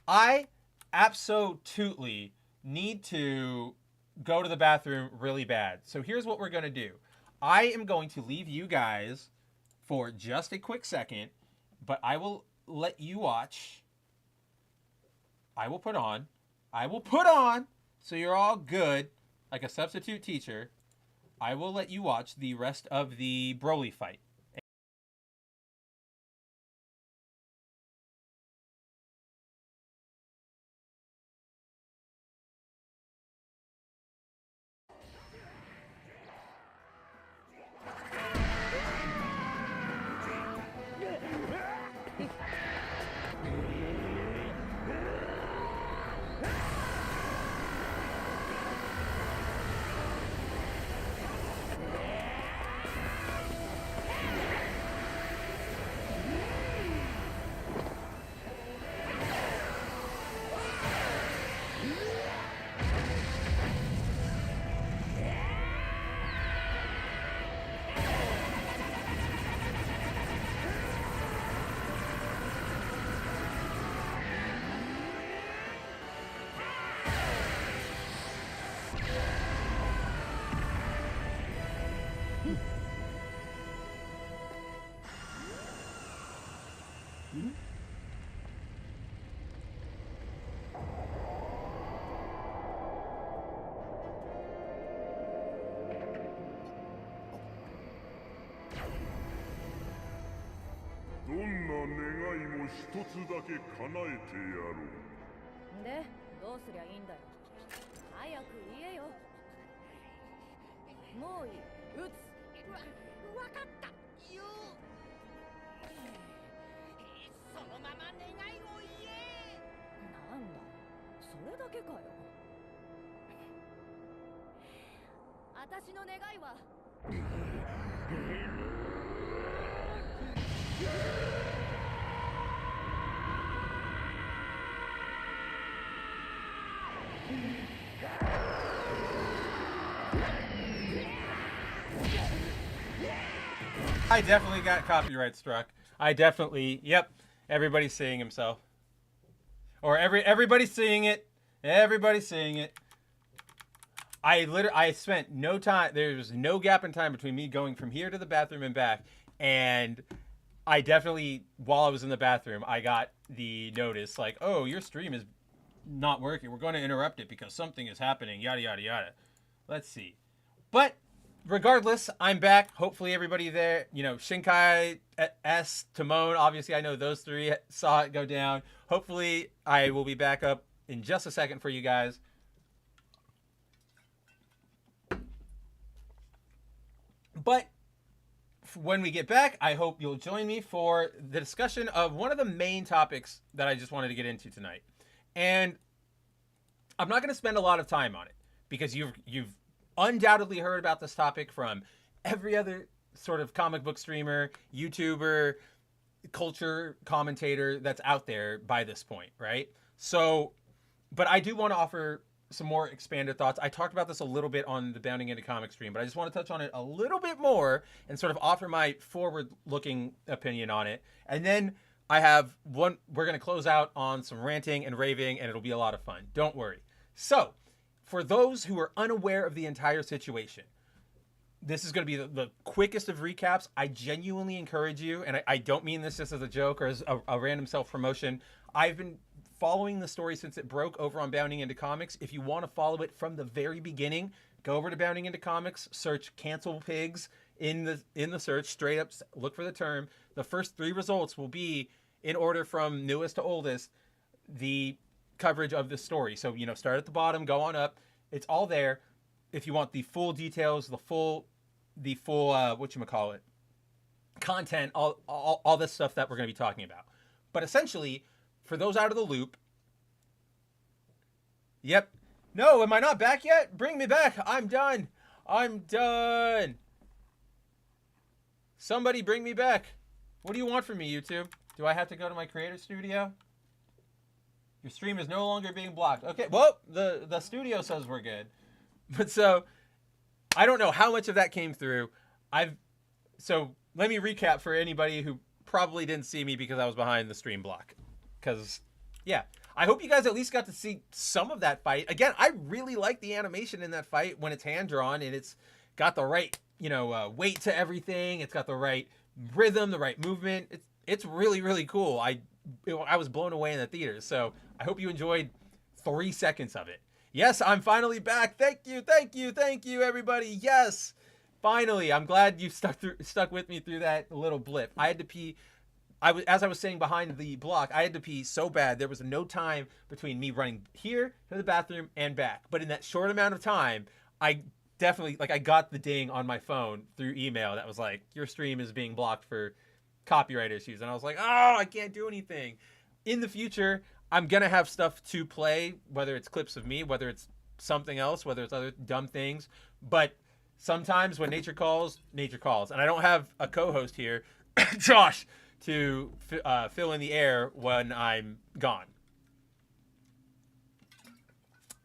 I absolutely need to go to the bathroom really bad. So here's what we're going to do. I am going to leave you guys for just a quick second, but I will let you watch. I will put on, so you're all good, like a substitute teacher. I will let you watch the rest of the Broly fight. つだけ叶えてやろう。で、どうすりゃいいんだよ。早く言えよ。もういい。撃つ。わかったよ。そのまま願いを言え。なんだ、それだけかよ。私の願いはI definitely got copyright struck. I definitely, yep, everybody's seeing himself. Or everybody's seeing it. Everybody's seeing it. I spent no time, there was no gap in time between me going from here to the bathroom and back. And I definitely, while I was in the bathroom, I got the notice like, oh, your stream is not working. We're going to interrupt it because something is happening, yada, yada, yada. Let's see. But regardless, I'm back. Hopefully everybody there, you know, Shinkai, S, Timon, obviously I know those three saw it go down. Hopefully I will be back up in just a second for you guys. But when we get back, I hope you'll join me for the discussion of one of the main topics that I just wanted to get into tonight. And I'm not going to spend a lot of time on it because you've undoubtedly heard about this topic from every other sort of comic book streamer, YouTuber, culture commentator that's out there by this point, right? So, but I do want to offer some more expanded thoughts. I talked about this a little bit on the Bounding Into Comics stream, but I just want to touch on it a little bit more and sort of offer my forward-looking opinion on it. And then I have one, we're going to close out on some ranting and raving, and it'll be a lot of fun. Don't worry. So, for those who are unaware of the entire situation, this is going to be the quickest of recaps. I genuinely encourage you, and I don't mean this just as a joke or as a random self-promotion. I've been following the story since it broke over on Bounding Into Comics. If you want to follow it from the very beginning, go over to Bounding Into Comics, search Cancel Pigs in the search, straight up look for the term. The first 3 results will be, in order from newest to oldest, the coverage of the story. So, you know, start at the bottom, go on up. It's all there. If you want the full details, the full whatchamacallit, content, all this stuff that we're going to be talking about. But essentially, for those out of the loop, yep. No, am I not back yet? Bring me back. I'm done. I'm done. Somebody bring me back. What do you want from me, YouTube? Do I have to go to my creator studio? Your stream is no longer being blocked. Okay, well, the studio says we're good. But so, I don't know how much of that came through. So let me recap for anybody who probably didn't see me because I was behind the stream block. Because, yeah, I hope you guys at least got to see some of that fight. Again, I really like the animation in that fight when it's hand-drawn and it's got the right, you know, weight to everything. It's got the right rhythm, the right movement. It's really, really cool. I was blown away in the theater. So I hope you enjoyed 3 seconds of it. Yes, I'm finally back. Thank you, everybody. Yes, finally. I'm glad you stuck with me through that little blip. I had to pee. As I was sitting behind the block, I had to pee so bad. There was no time between me running here to the bathroom and back. But in that short amount of time, I definitely, I got the ding on my phone through email that was like, your stream is being blocked for copyright issues. And I was like, oh, I can't do anything. In the future, I'm going to have stuff to play, whether it's clips of me, whether it's something else, whether it's other dumb things. But sometimes when nature calls, nature calls. And I don't have a co-host here, Josh, to fill in the air when I'm gone.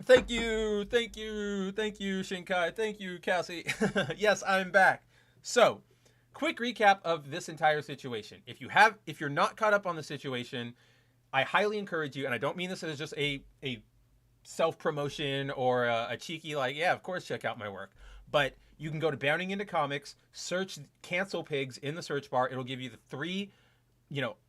Thank you, Shinkai. Thank you, Cassie. Yes, I'm back. So, quick recap of this entire situation. If you're not caught up on the situation, I highly encourage you, and I don't mean this as just a self-promotion or a cheeky, yeah, of course, check out my work. But you can go to Bounding Into Comics, search Cancel Pigs in the search bar. It'll give you the 3,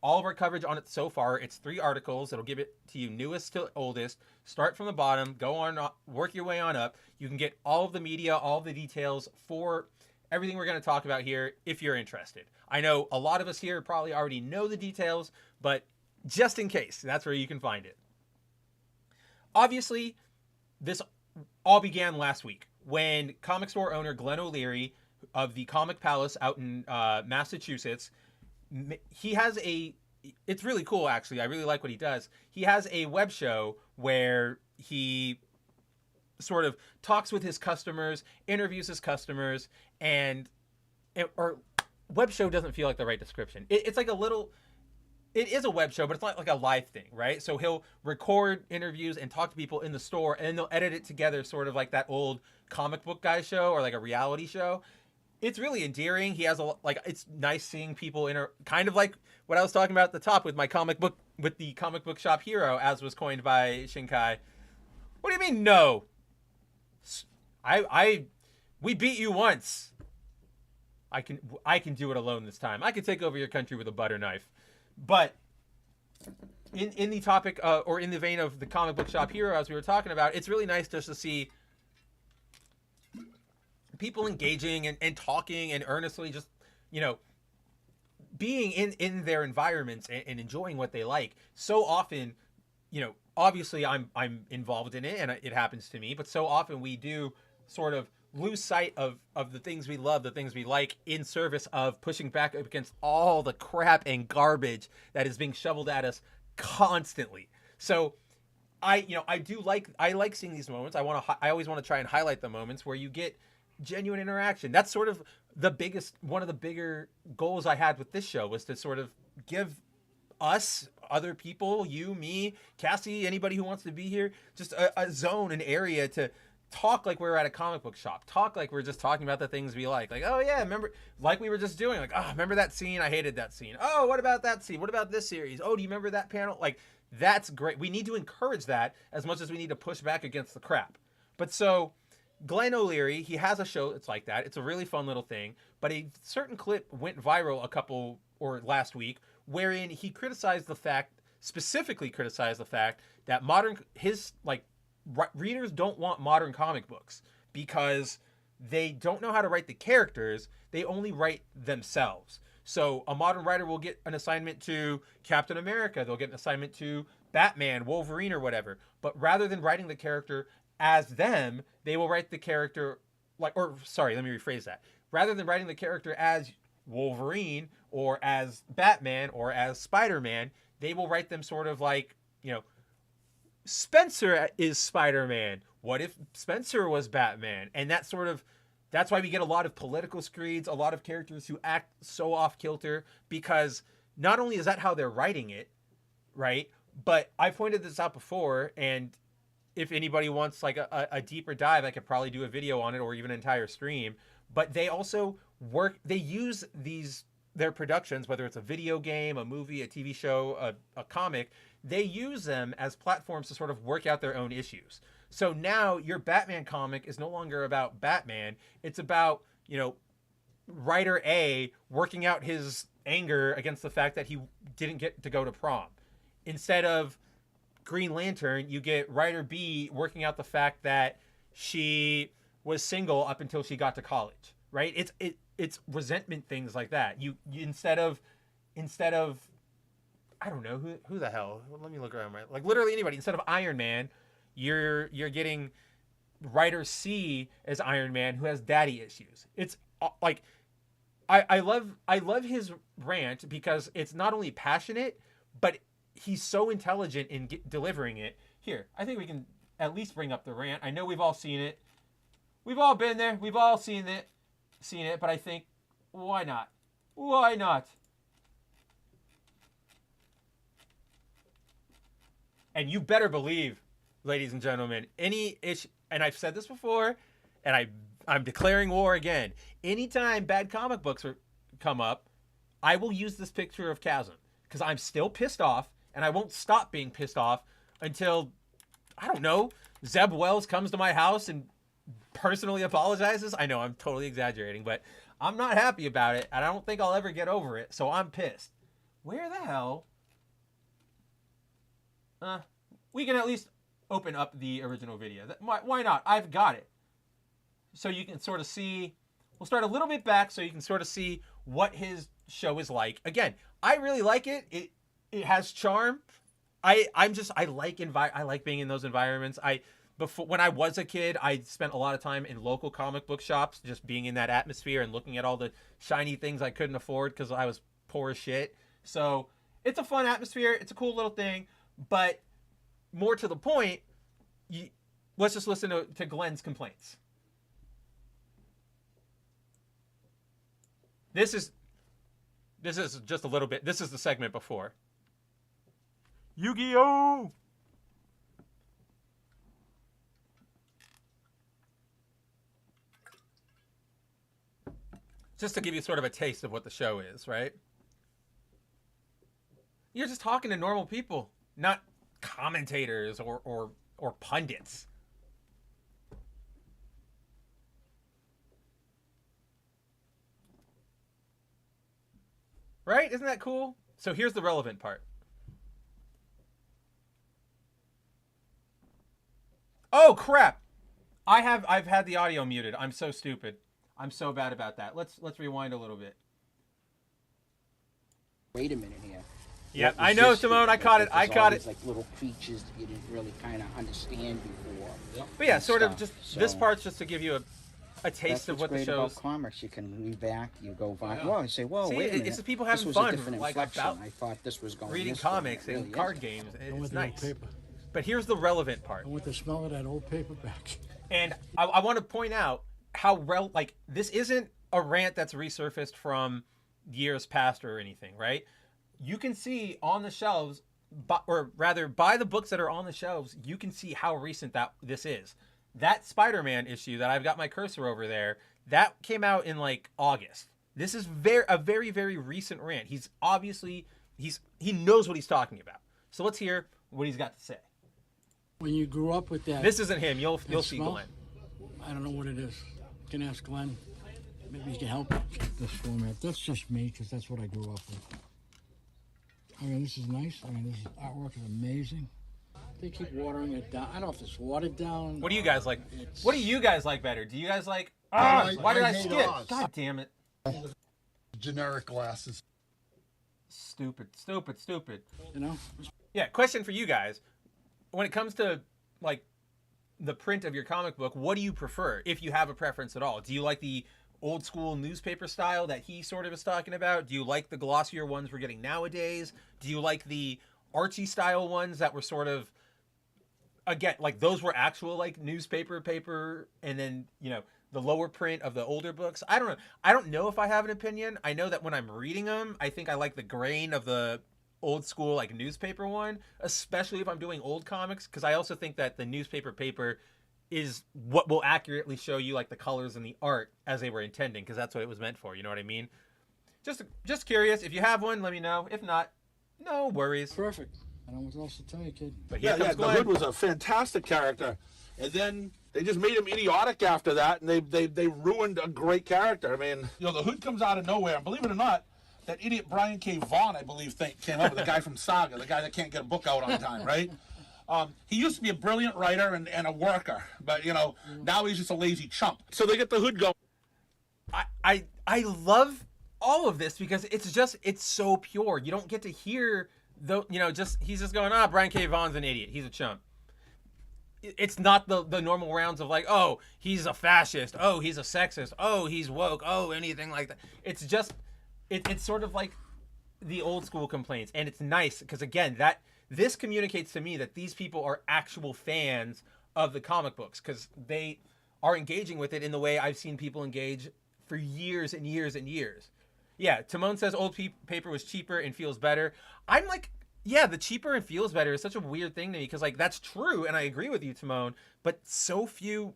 all of our coverage on it so far. It's 3 articles. It'll give it to you newest to oldest. Start from the bottom, go on, work your way on up. You can get all of the media, all of the details for everything we're going to talk about here if you're interested. I know a lot of us here probably already know the details, but just in case. That's where you can find it. Obviously, this all began last week when comic store owner Glenn O'Leary of the Comic Palace out in Massachusetts, he has it's really cool, actually. I really like what he does. He has a web show where he sort of talks with his customers, interviews his customers, or web show doesn't feel like the right description. It's like it is a web show, but it's not like a live thing, right? So he'll record interviews and talk to people in the store, and then they'll edit it together, sort of like that old comic book guy show or like a reality show. It's really endearing. He has it's nice seeing people kind of like what I was talking about at the top with the comic book shop hero, as was coined by Shinkai. What do you mean, no? We beat you once. I can do it alone this time. I can take over your country with a butter knife. But in the topic or in the vein of the comic book shop hero, as we were talking about, it's really nice just to see people engaging and talking and earnestly just, being in their environments and enjoying what they like. So often, obviously I'm involved in it and it happens to me, but so often we do sort of lose sight of the things we love, the things we like, in service of pushing back against all the crap and garbage that is being shoveled at us constantly. So I like seeing these moments. I always want to try and highlight the moments where you get genuine interaction. That's sort of one of the bigger goals I had with this show, was to sort of give us, other people, you, me, Cassie, anybody who wants to be here, just a zone, an area to talk like we're at a comic book shop. Talk like we're just talking about the things we like. Like, oh yeah, remember, like we were just doing, like, oh, remember that scene? I hated that scene. Oh, what about that scene? What about this series? Oh, do you remember that panel? Like, that's great. We need to encourage that as much as we need to push back against the crap. But so, Glenn O'Leary, he has a show that's like that. It's a really fun little thing. But a certain clip went viral last week, wherein he specifically criticized the fact that readers don't want modern comic books because they don't know how to write the characters. They only write themselves. So a modern writer will get an assignment to Captain America. They'll get an assignment to Batman, Wolverine, or whatever. But rather than writing the character as them, they will write the character let me rephrase that. Rather than writing the character as Wolverine or as Batman or as Spider-Man, they will write them sort of like, Spencer is Spider-Man. What if Spencer was Batman? And that's why we get a lot of political screeds, a lot of characters who act so off-kilter, because not only is that how they're writing it, right? But I pointed this out before, and if anybody wants like a deeper dive, I could probably do a video on it or even an entire stream. But they also use their productions, whether it's a video game, a movie, a TV show, a comic, they use them as platforms to sort of work out their own issues. So now your Batman comic is no longer about Batman. It's about, writer A working out his anger against the fact that he didn't get to go to prom. Instead of Green Lantern, you get writer B working out the fact that she was single up until she got to college, right? It's resentment things like that. You instead of I don't know who the hell. Let me look around. Right, like literally anybody. Instead of Iron Man, you're getting writer C as Iron Man who has daddy issues. It's like I love his rant because it's not only passionate, but he's so intelligent in delivering it. Here, I think we can at least bring up the rant. I know we've all seen it. We've all been there. We've all seen it. But I think, why not? Why not? And you better believe, ladies and gentlemen, any issue, and I've said this before, and I'm declaring war again. Anytime bad comic books come up, I will use this picture of Chasm because I'm still pissed off, and I won't stop being pissed off until, I don't know, Zeb Wells comes to my house and personally apologizes. I know I'm totally exaggerating, but I'm not happy about it, and I don't think I'll ever get over it, so I'm pissed. Where the hell? We can at least open up the original video. Why not? I've got it. So you can sort of see, we'll start a little bit back so you can sort of see what his show is like. Again, I really like it. it has charm. I like being in those environments. Before, when I was a kid, I spent a lot of time in local comic book shops, just being in that atmosphere and looking at all the shiny things I couldn't afford because I was poor as shit. So it's a fun atmosphere. It's a cool little thing, but more to the point, let's just listen to Glenn's complaints. This is just a little bit. This is the segment before. Yu-Gi-Oh! Just to give you sort of a taste of what the show is, right? You're just talking to normal people, not commentators or pundits. Right? Isn't that cool? So here's the relevant part. Oh crap! I've had the audio muted. I'm so stupid. I'm so bad about that. Let's rewind a little bit. Wait a minute here. Yeah, I know, Simone. I caught it. I caught it. Like little creatures that you didn't really kind of understand before. But yeah, sort of just So this part's just to give you a taste of what the great show's. about comics. You can read back. You go back. Well, and say, "Whoa, See, wait a minute." it's the people this having was fun, a different like, inflection. about I thought this was going reading this way, comics it and really card isn't. games. I It's want the old nice. paper. But here's the relevant part. I want the smell of that old paperback. And I want to point out how this isn't a rant that's resurfaced from years past or anything, right? You can see on the shelves, or rather by the books that are on the shelves, you can see how recent this is. That Spider-Man issue that I've got my cursor over there, that came out in like August. This is a very, very recent rant. He's obviously, he knows what he's talking about. So let's hear what he's got to say. When you grew up with that, This isn't him. You'll see smell? Glenn. I don't know what it is. You can ask Glenn. Maybe he can help this format. That's just me because that's what I grew up with. I mean, this is nice. I mean, this artwork is amazing. They keep watering it down. I don't know if it's watered down. What do you guys like? It's- What do you guys like better? Do you guys like? I Why did I hate skip? Oz. God damn it! Generic glasses. Stupid. You know, Yeah. Question for you guys: when it comes to like the print of your comic book, what do you prefer? If you have a preference at all, do you like the old school newspaper style that he sort of is talking about? Do you like the glossier ones we're getting nowadays? Do you like the Archie style ones that were sort of, again, like those were actual like newspaper paper, and then the lower print of the older books? I don't know if I have an opinion. I know that when I'm reading them, I think I like the grain of the old school like newspaper one, especially if I'm doing old comics, because I also think that the newspaper paper is what will accurately show you like the colors and the art as they were intending, because that's what it was meant for. You know what I mean? Just curious. If you have one, let me know. If not, no worries. perfect. I don't know what else to tell you, kid. But here Yeah, comes the Glenn. Hood was a fantastic character, and then they just made him idiotic after that, and they ruined a great character. I mean, the Hood comes out of nowhere, and believe it or not, that idiot Brian K. Vaughan, I believe, came up with the guy from Saga, the guy that can't get a book out on time, right? He used to be a brilliant writer and a worker, but now he's just a lazy chump. So they get the Hood going. I love all of this because it's so pure. You don't get to hear he's just going, Brian K. Vaughan's an idiot. He's a chump. It's not the normal rounds of like, oh, he's a fascist. Oh, he's a sexist. Oh, he's woke. Oh, anything like that. It's just, it's sort of like the old school complaints. And it's nice because, again, this communicates to me that these people are actual fans of the comic books because they are engaging with it in the way I've seen people engage for years and years and years. Yeah, Timon says old paper was cheaper and feels better. I'm like, yeah, the cheaper and feels better is such a weird thing to me because like that's true, and I agree with you, Timon, but so few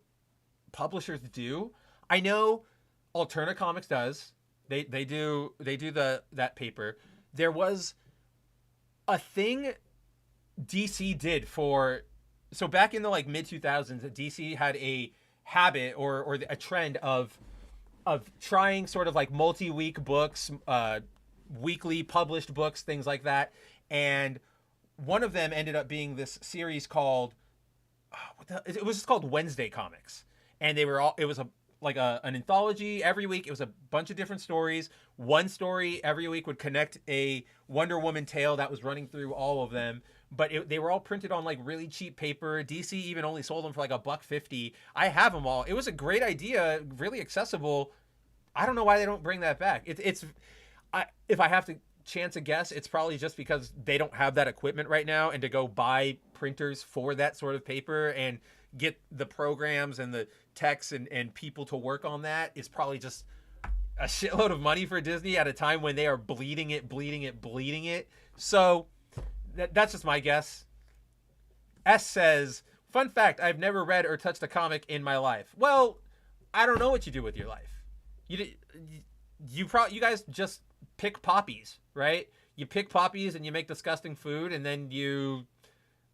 publishers do. I know Alterna Comics does. They do that paper. There was a thing DC did so back in the like mid 2000s, DC had a habit or a trend of trying sort of like multi-week books, weekly published books, things like that. And one of them ended up being this series called, it was just called Wednesday Comics. And it was like an anthology every week. It was a bunch of different stories. One story every week would connect a Wonder Woman tale that was running through all of them. But they were all printed on like really cheap paper. DC even only sold them for like $1.50. I have them all. It was a great idea, really accessible. I don't know why they don't bring that back. If I have to chance a guess, it's probably just because they don't have that equipment right now, and to go buy printers for that sort of paper and get the programs and the techs and people to work on that is probably just a shitload of money for Disney at a time when they are bleeding it. So that's just my guess. S says, fun fact, I've never read or touched a comic in my life. Well, I don't know what you do with your life. You guys just pick poppies, right? You pick poppies and you make disgusting food, and then you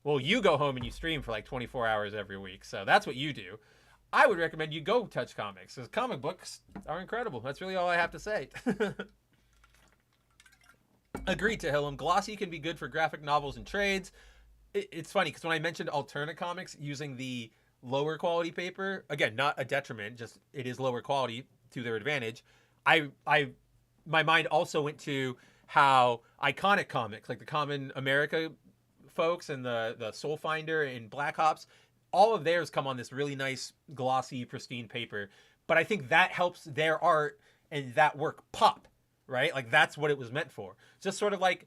go home and you stream for like 24 hours every week. So that's what you do. I would recommend you go touch comics, because comic books are incredible. That's really all I have to say. Agreed to Hillam. Glossy can be good for graphic novels and trades. It's funny because when I mentioned alternate comics using the lower quality paper, again, not a detriment, just it is lower quality to their advantage. My mind also went to how iconic comics, like the Common America folks and the Soul Finder and Black Ops, all of theirs come on this really nice, glossy, pristine paper. But I think that helps their art and that work pop, right? Like that's what it was meant for. Just sort of like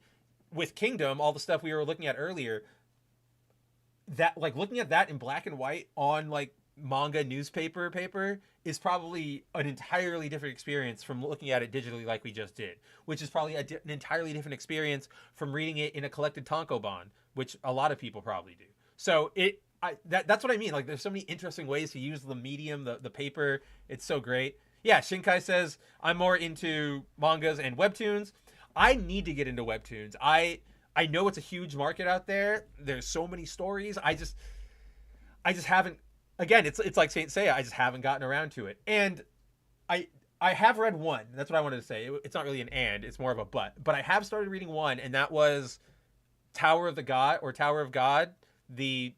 with Kingdom, all the stuff we were looking at earlier, that like looking at that in black and white on like manga newspaper paper is probably an entirely different experience from looking at it digitally like we just did, which is probably an entirely different experience from reading it in a collected tankobon, which a lot of people probably do. So that's what I mean. Like there's so many interesting ways to use the medium, the paper. It's so great. Yeah, Shinkai says, I'm more into mangas and webtoons. I need to get into webtoons. I know it's a huge market out there. There's so many stories. I just haven't. Again, it's like Saint Seiya. I just haven't gotten around to it. And I have read one. That's what I wanted to say. It's not really an and. It's more of a but. But I have started reading one, and that was Tower of God, the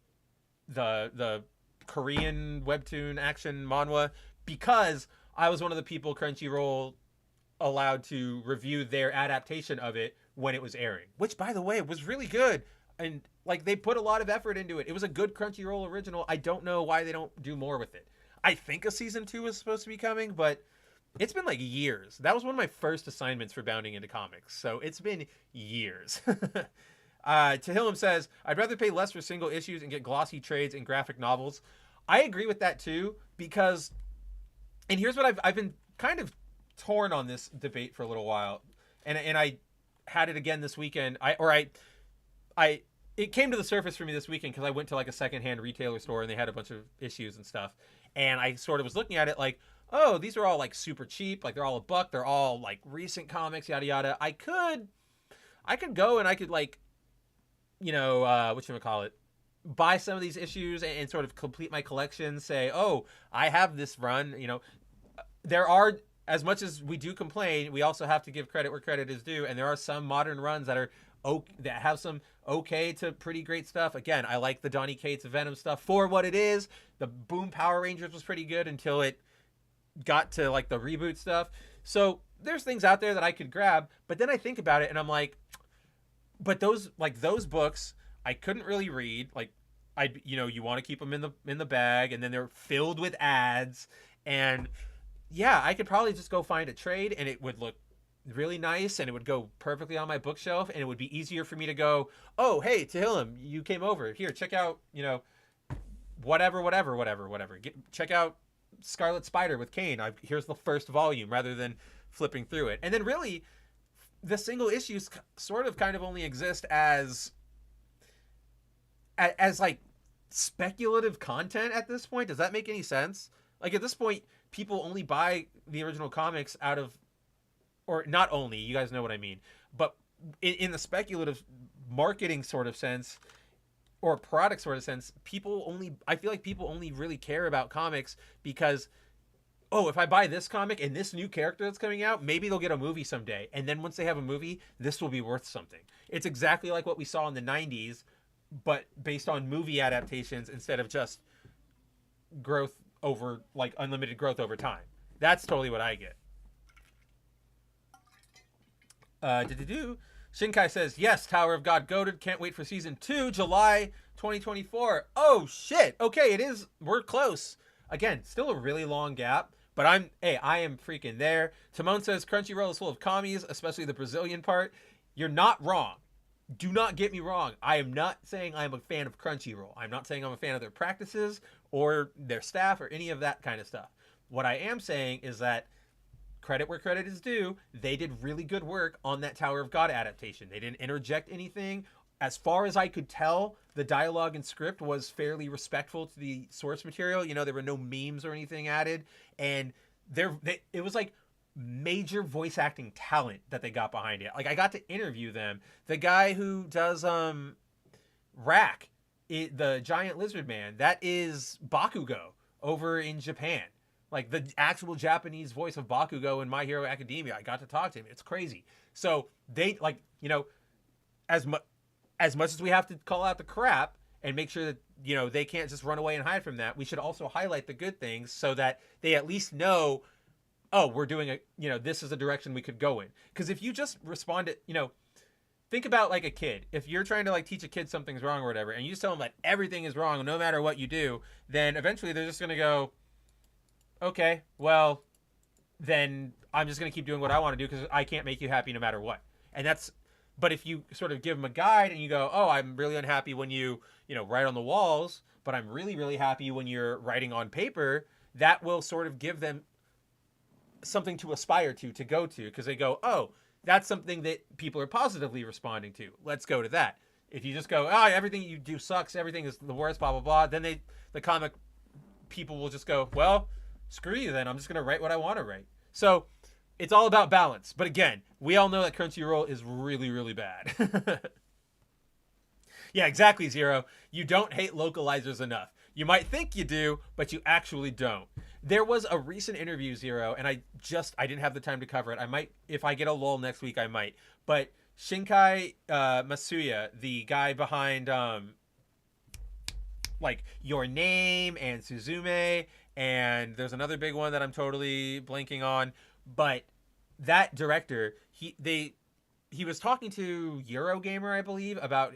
Korean webtoon action manhwa, because I was one of the people Crunchyroll allowed to review their adaptation of it when it was airing, which, by the way, was really good. And like they put a lot of effort into it. It was a good Crunchyroll original. I don't know why they don't do more with it. I think a season 2 is supposed to be coming, but it's been like years. That was one of my first assignments for bounding into comics. So it's been years. Tehillim says, I'd rather pay less for single issues and get glossy trades and graphic novels. I agree with that too, because, and here's what I've been kind of torn on this debate for a little while. And I had it again this weekend. It came to the surface for me this weekend because I went to like a secondhand retailer store and they had a bunch of issues and stuff. And I sort of was looking at it like, oh, these are all like super cheap. Like they're all $1. They're all like recent comics, yada, yada. I could go and I could like, whatchamacallit, buy some of these issues and sort of complete my collection. Say, oh, I have this run. There are, as much as we do complain, we also have to give credit where credit is due. And there are some modern runs that have some okay to pretty great stuff. Again, I like the Donny Cates Venom stuff for what it is. The Boom Power Rangers was pretty good until it got to like the reboot stuff. So there's things out there that I could grab, but then I think about it and I'm like, but those books I couldn't really read. Like you want to keep them in the bag, and then they're filled with ads. And yeah, I could probably just go find a trade and it would look really nice and it would go perfectly on my bookshelf, and it would be easier for me to go, oh, hey, Tehillim, you came over here, check out, whatever. Check out Scarlet Spider with Kane. Here's the first volume, rather than flipping through it. And then really the single issues sort of kind of only exist as like speculative content at this point. Does that make any sense? Like at this point, people only buy the original comics out of, or not only, you guys know what I mean, but in the speculative marketing sort of sense or product sort of sense, I feel like people only really care about comics because, oh, if I buy this comic and this new character that's coming out, maybe they'll get a movie someday. And then once they have a movie, this will be worth something. It's exactly like what we saw in the 90s, but based on movie adaptations instead of just growth over like unlimited growth over time. That's totally what I get. Shinkai says, yes, Tower of God goated. Can't wait for season 2, July 2024. Oh shit. Okay, it is. We're close. Again, still a really long gap, but I am freaking there. Timon says Crunchyroll is full of commies, especially the Brazilian part. You're not wrong. Do not get me wrong. I am not saying I'm a fan of Crunchyroll. I'm not saying I'm a fan of their practices or their staff or any of that kind of stuff. What I am saying is that credit where credit is due, they did really good work on that Tower of God adaptation. They didn't interject anything. As far as I could tell, the dialogue and script was fairly respectful to the source material. You know, there were no memes or anything added. And it was like major voice acting talent that they got behind it. Like, I got to interview them. The guy who does Rack, the giant lizard man, that is Bakugo over in Japan. Like, the actual Japanese voice of Bakugo in My Hero Academia. I got to talk to him. It's crazy. So they, like, you know, as much as we have to call out the crap and make sure that, you know, they can't just run away and hide from that, we should also highlight the good things so that they at least know, oh, we're doing this is a direction we could go in. Because if you just respond to, you know, think about like a kid. If you're trying to like teach a kid something's wrong or whatever, and you just tell them that everything is wrong no matter what you do, then eventually they're just going to go, okay, well, then I'm just going to keep doing what I want to do because I can't make you happy no matter what. And that's, but if you sort of give them a guide and you go, oh, I'm really unhappy when you write on the walls, but I'm really, really happy when you're writing on paper, that will sort of give them something to aspire to go to, because they go, oh, that's something that people are positively responding to. Let's go to that. If you just go, oh, everything you do sucks, everything is the worst, blah, blah, blah, then the comic people will just go, well, screw you then. I'm just going to write what I want to write. So it's all about balance. But again, we all know that Crunchyroll is really, really bad. Yeah, exactly, Zero. You don't hate localizers enough. You might think you do, but you actually don't. There was a recent interview, Zero, and I didn't have the time to cover it. I might, if I get a lull next week, I might. But Shinkai Masuya, the guy behind like Your Name and Suzume, and there's another big one that I'm totally blanking on, but that director, he was talking to Eurogamer, I believe, about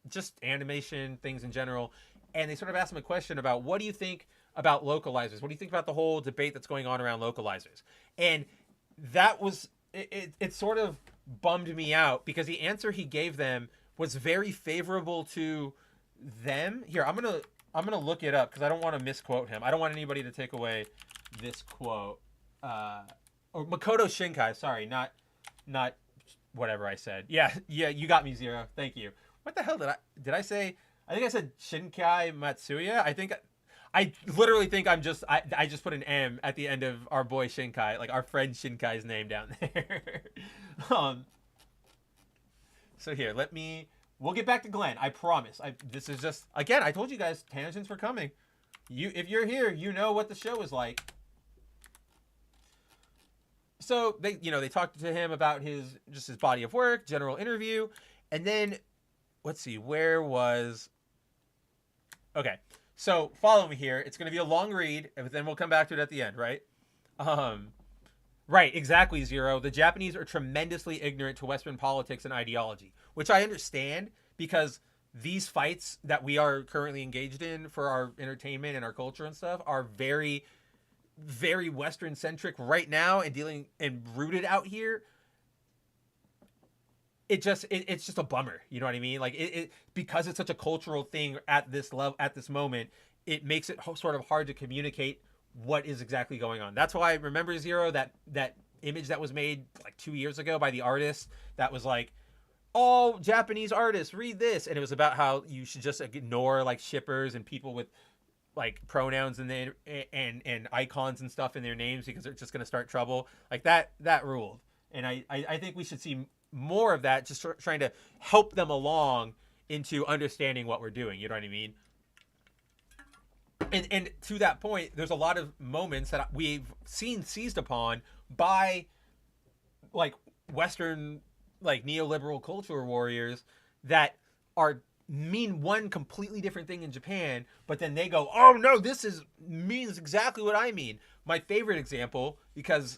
just animation things in general, and they sort of asked him a question about, what do you think about localizers? What do you think about the whole debate that's going on around localizers? And that was, it sort of bummed me out, because the answer he gave them was very favorable to them. Here, I'm gonna look it up because I don't want to misquote him. I don't want anybody to take away this quote. Or Makoto Shinkai, sorry, not whatever I said. Yeah, you got me, Zero. Thank you. What the hell did I say? I think I said Shinkai Matsuya. I literally think I just put an M at the end of our boy Shinkai, like our friend Shinkai's name down there. So here, we'll get back to Glenn. I promise. This is just, again, I told you guys tangents were coming. If you're here, you know what the show is like. So they talked to him about his body of work, general interview, and then let's see, okay. So follow me here. It's going to be a long read, but then we'll come back to it at the end, right? Right, exactly, Zero. The Japanese are tremendously ignorant to Western politics and ideology, which I understand, because these fights that we are currently engaged in for our entertainment and our culture and stuff are very, very Western centric right now and rooted out here. It's just a bummer. You know what I mean? Like because it's such a cultural thing at this level, at this moment, it makes it sort of hard to communicate what is exactly going on. That's why I remember, Zero, that image that was made like 2 years ago by the artist that was like, all Japanese artists read this, and it was about how you should just ignore like shippers and people with like pronouns and icons and stuff in their names, because they're just going to start trouble. Like that ruled. And I think we should see more of that, just trying to help them along into understanding what we're doing. You know what I mean? And to that point, there's a lot of moments that we've seen seized upon by like Western, like neoliberal culture warriors that are mean one completely different thing in Japan, but then they go, oh no, means exactly what I mean. My favorite example, because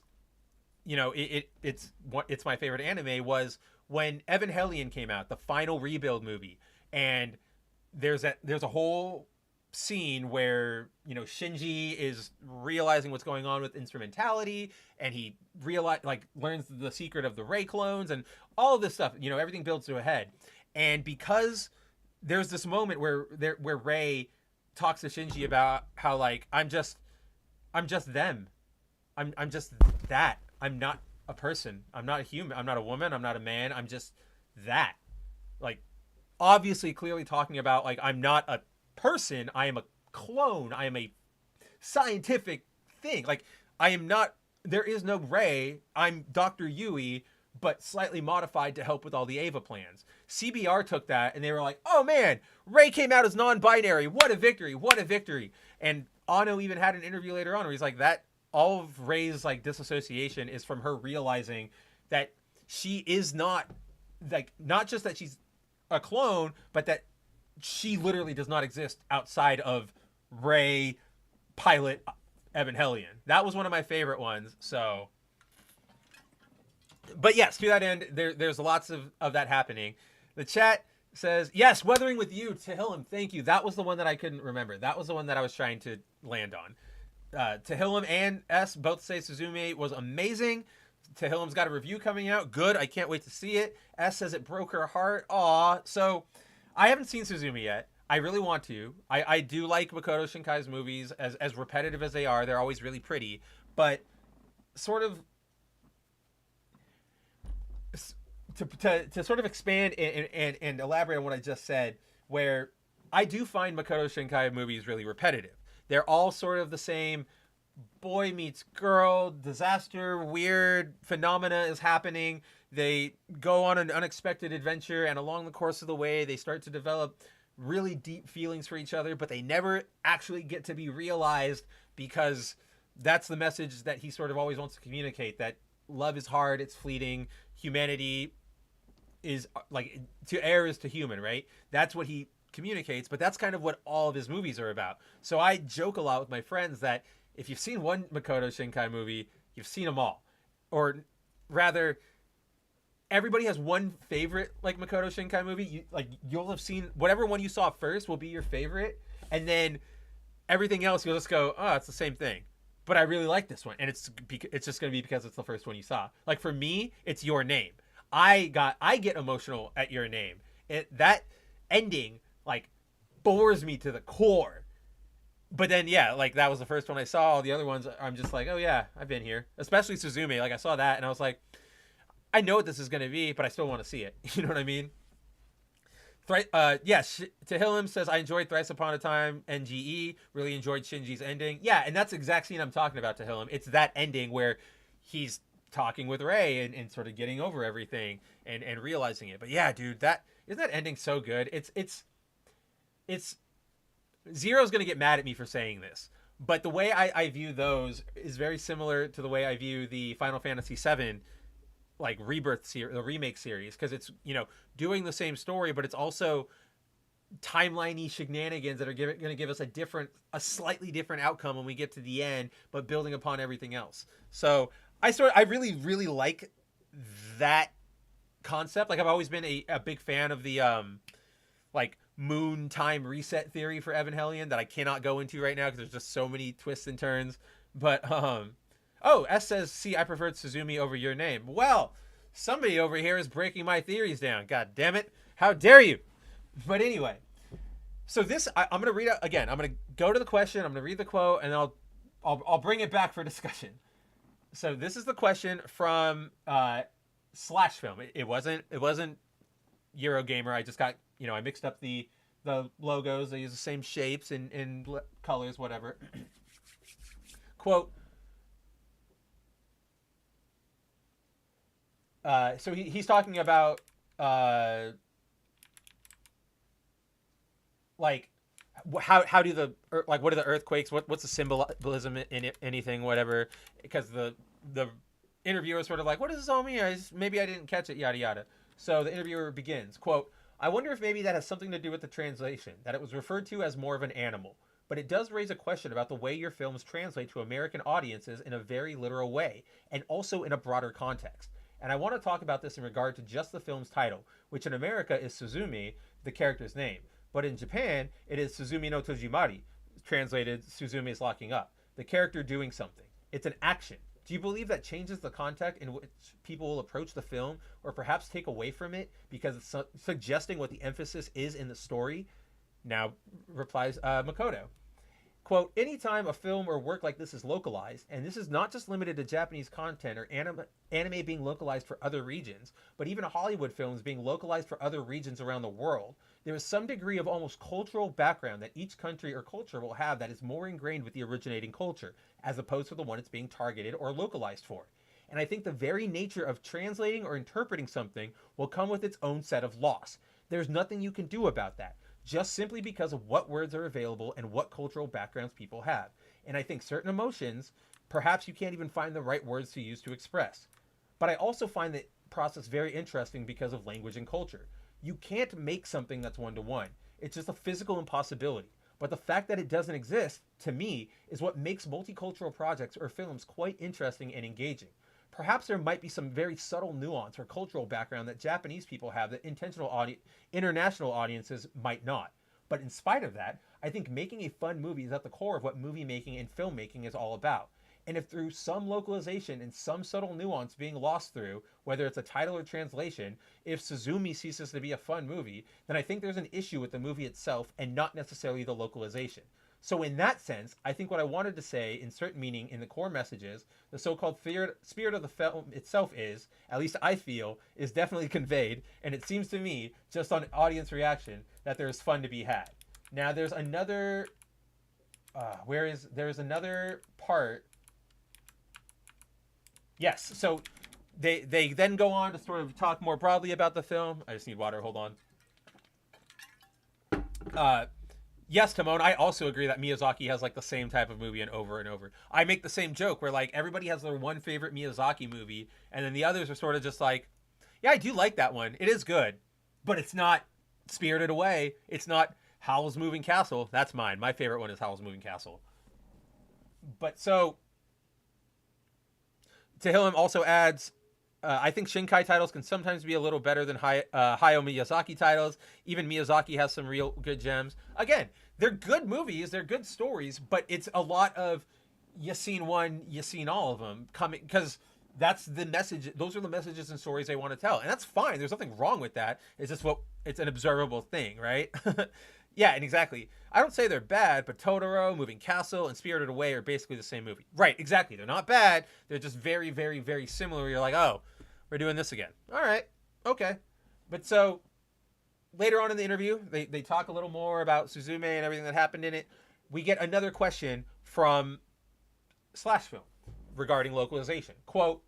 it's my favorite anime, was when Evangelion came out, the final rebuild movie, and there's a whole scene where Shinji is realizing what's going on with instrumentality, and he learns the secret of the Ray clones and all of this stuff. Everything builds to a head, and because there's this moment where Ray talks to Shinji about how I'm just them, I'm just that. I'm not a person. I'm not a human. I'm not a woman. I'm not a man. I'm just that. Obviously, clearly talking about I'm not a person. I am a clone. I am a scientific thing. I am not. There is no Ray. I'm Dr. Yui, but slightly modified to help with all the Ava plans. CBR took that and they were like, "Oh man, Ray came out as non-binary. What a victory! What a victory!" And Ano even had an interview later on where he's like, "That all of Ray's disassociation is from her realizing that she is not not just that she's a clone, but that she literally does not exist outside of Ray pilot Evangelion." That was one of my favorite ones. So, but yes, to that end, there's lots of that happening. The chat says, yes, Weathering with You, Tehillim, thank you. That was the one that I couldn't remember. That was the one that I was trying to land on. Tehillim and S both say Suzume was amazing. Tehillim's got a review coming out. Good. I can't wait to see it. S says it broke her heart. Aw. So I haven't seen Suzume yet. I really want to. I do like Makoto Shinkai's movies, as repetitive as they are. They're always really pretty. But sort of to sort of expand and elaborate on what I just said, where I do find Makoto Shinkai movies really repetitive. They're all sort of the same. Boy meets girl, disaster, weird phenomena is happening. They go on an unexpected adventure, and along the course of the way, they start to develop really deep feelings for each other, but they never actually get to be realized, because that's the message that he sort of always wants to communicate, that love is hard, it's fleeting, humanity is to err is to human, right? That's what he communicates, but that's kind of what all of his movies are about. So I joke a lot with my friends that if you've seen one Makoto Shinkai movie, you've seen them all. Or rather, everybody has one favorite Makoto Shinkai movie. You'll have seen whatever one you saw first will be your favorite, and then everything else you'll just go, oh, it's the same thing. But I really like this one, and it's just going to be because it's the first one you saw. For me, it's Your Name. I get emotional at Your Name. That ending bores me to the core. But then, yeah, that was the first one I saw. All the other ones, I'm just like, oh yeah, I've been here. Especially Suzume. I saw that and I was like, I know what this is going to be, but I still want to see it. You know what I mean? Tehillim says, I enjoyed Thrice Upon a Time NGE. Really enjoyed Shinji's ending. Yeah, and that's the exact scene I'm talking about, Tehillim. It's that ending where he's talking with Ray and sort of getting over everything and realizing it. But yeah, dude, isn't that ending so good? It's Zero's going to get mad at me for saying this, but the way I view those is very similar to the way I view the Final Fantasy VII Rebirth series, the remake series, because it's doing the same story, but it's also timeliney shenanigans that are going to give us a slightly different outcome when we get to the end, but building upon everything else. So I really, really like that concept. I've always been a big fan of the moon time reset theory for Evangelion that I cannot go into right now because there's just so many twists and turns. But S says, see, I preferred Suzume over Your Name. Well, somebody over here is breaking my theories down. God damn it. How dare you? But anyway, so this, I'm going to read it again. I'm going to go to the question. I'm going to read the quote, and I'll bring it back for discussion. So this is the question from Slash Film. It wasn't Eurogamer. I just got, I mixed up the logos. They use the same shapes and colors, whatever. Quote, so he's talking about how do the what are the earthquakes, what's the symbolism in it, anything, whatever, because the interviewer is sort of what does this all mean? Maybe I didn't catch it, yada yada. So the interviewer begins, quote, I wonder if maybe that has something to do with the translation, that it was referred to as more of an animal. But it does raise a question about the way your films translate to American audiences in a very literal way, and also in a broader context. And I want to talk about this in regard to just the film's title, which in America is Suzumi, the character's name. But in Japan, it is Suzumi no Tojimari, translated Suzumi is locking up, the character doing something. It's an action. Do you believe that changes the context in which people will approach the film, or perhaps take away from it because it's suggesting what the emphasis is in the story? Now, replies Makoto. Quote, anytime a film or work like this is localized, and this is not just limited to Japanese content or anime being localized for other regions, but even Hollywood films being localized for other regions around the world, there is some degree of almost cultural background that each country or culture will have that is more ingrained with the originating culture, as opposed to the one it's being targeted or localized for. And I think the very nature of translating or interpreting something will come with its own set of loss. There's nothing you can do about that, just simply because of what words are available and what cultural backgrounds people have. And I think certain emotions, perhaps you can't even find the right words to use to express. But I also find that process very interesting because of language and culture. You can't make something that's one-to-one. It's just a physical impossibility. But the fact that it doesn't exist, to me, is what makes multicultural projects or films quite interesting and engaging. Perhaps there might be some very subtle nuance or cultural background that Japanese people have that international audiences might not. But in spite of that, I think making a fun movie is at the core of what movie making and filmmaking is all about. And if through some localization and some subtle nuance being lost through, whether it's a title or translation, if Suzumi ceases to be a fun movie, then I think there's an issue with the movie itself and not necessarily the localization. So in that sense, I think what I wanted to say, insert meaning in the core messages, the so-called spirit of the film itself is, at least I feel, is definitely conveyed, and it seems to me, just on audience reaction, that there's fun to be had. Now there's another, there's another part. Yes, so they then go on to sort of talk more broadly about the film. I just need water, hold on. Yes, Timon, I also agree that Miyazaki has like the same type of movie and over. I make the same joke where like everybody has their one favorite Miyazaki movie, and then the others are sort of just like, yeah, I do like that one. It is good, but it's not Spirited Away. It's not Howl's Moving Castle. That's mine. My favorite one is Howl's Moving Castle. But so, Tehillim also adds, I think Shinkai titles can sometimes be a little better than Hayao Miyazaki titles. Even Miyazaki has some real good gems. Again, they're good movies, they're good stories, but it's a lot of you seen one, you seen all of them coming, because that's the message. Those are the messages and stories they want to tell, and that's fine. There's nothing wrong with that. It's just it's an observable thing, right? Yeah, and exactly. I don't say they're bad, but Totoro, Moving Castle, and Spirited Away are basically the same movie. Right, exactly. They're not bad. They're just very, very, very similar. You're like, oh, we're doing this again. All right, okay. But so later on in the interview, they talk a little more about Suzume and everything that happened in it. We get another question from Slash Film regarding localization. Quote,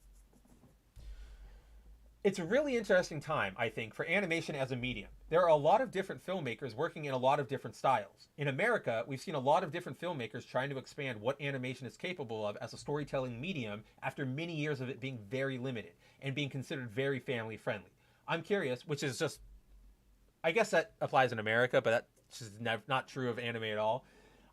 it's a really interesting time, I think, for animation as a medium. There are a lot of different filmmakers working in a lot of different styles. In America, we've seen a lot of different filmmakers trying to expand what animation is capable of as a storytelling medium after many years of it being very limited and being considered very family friendly. I'm curious, which is just, I guess that applies in America, but that's just not true of anime at all.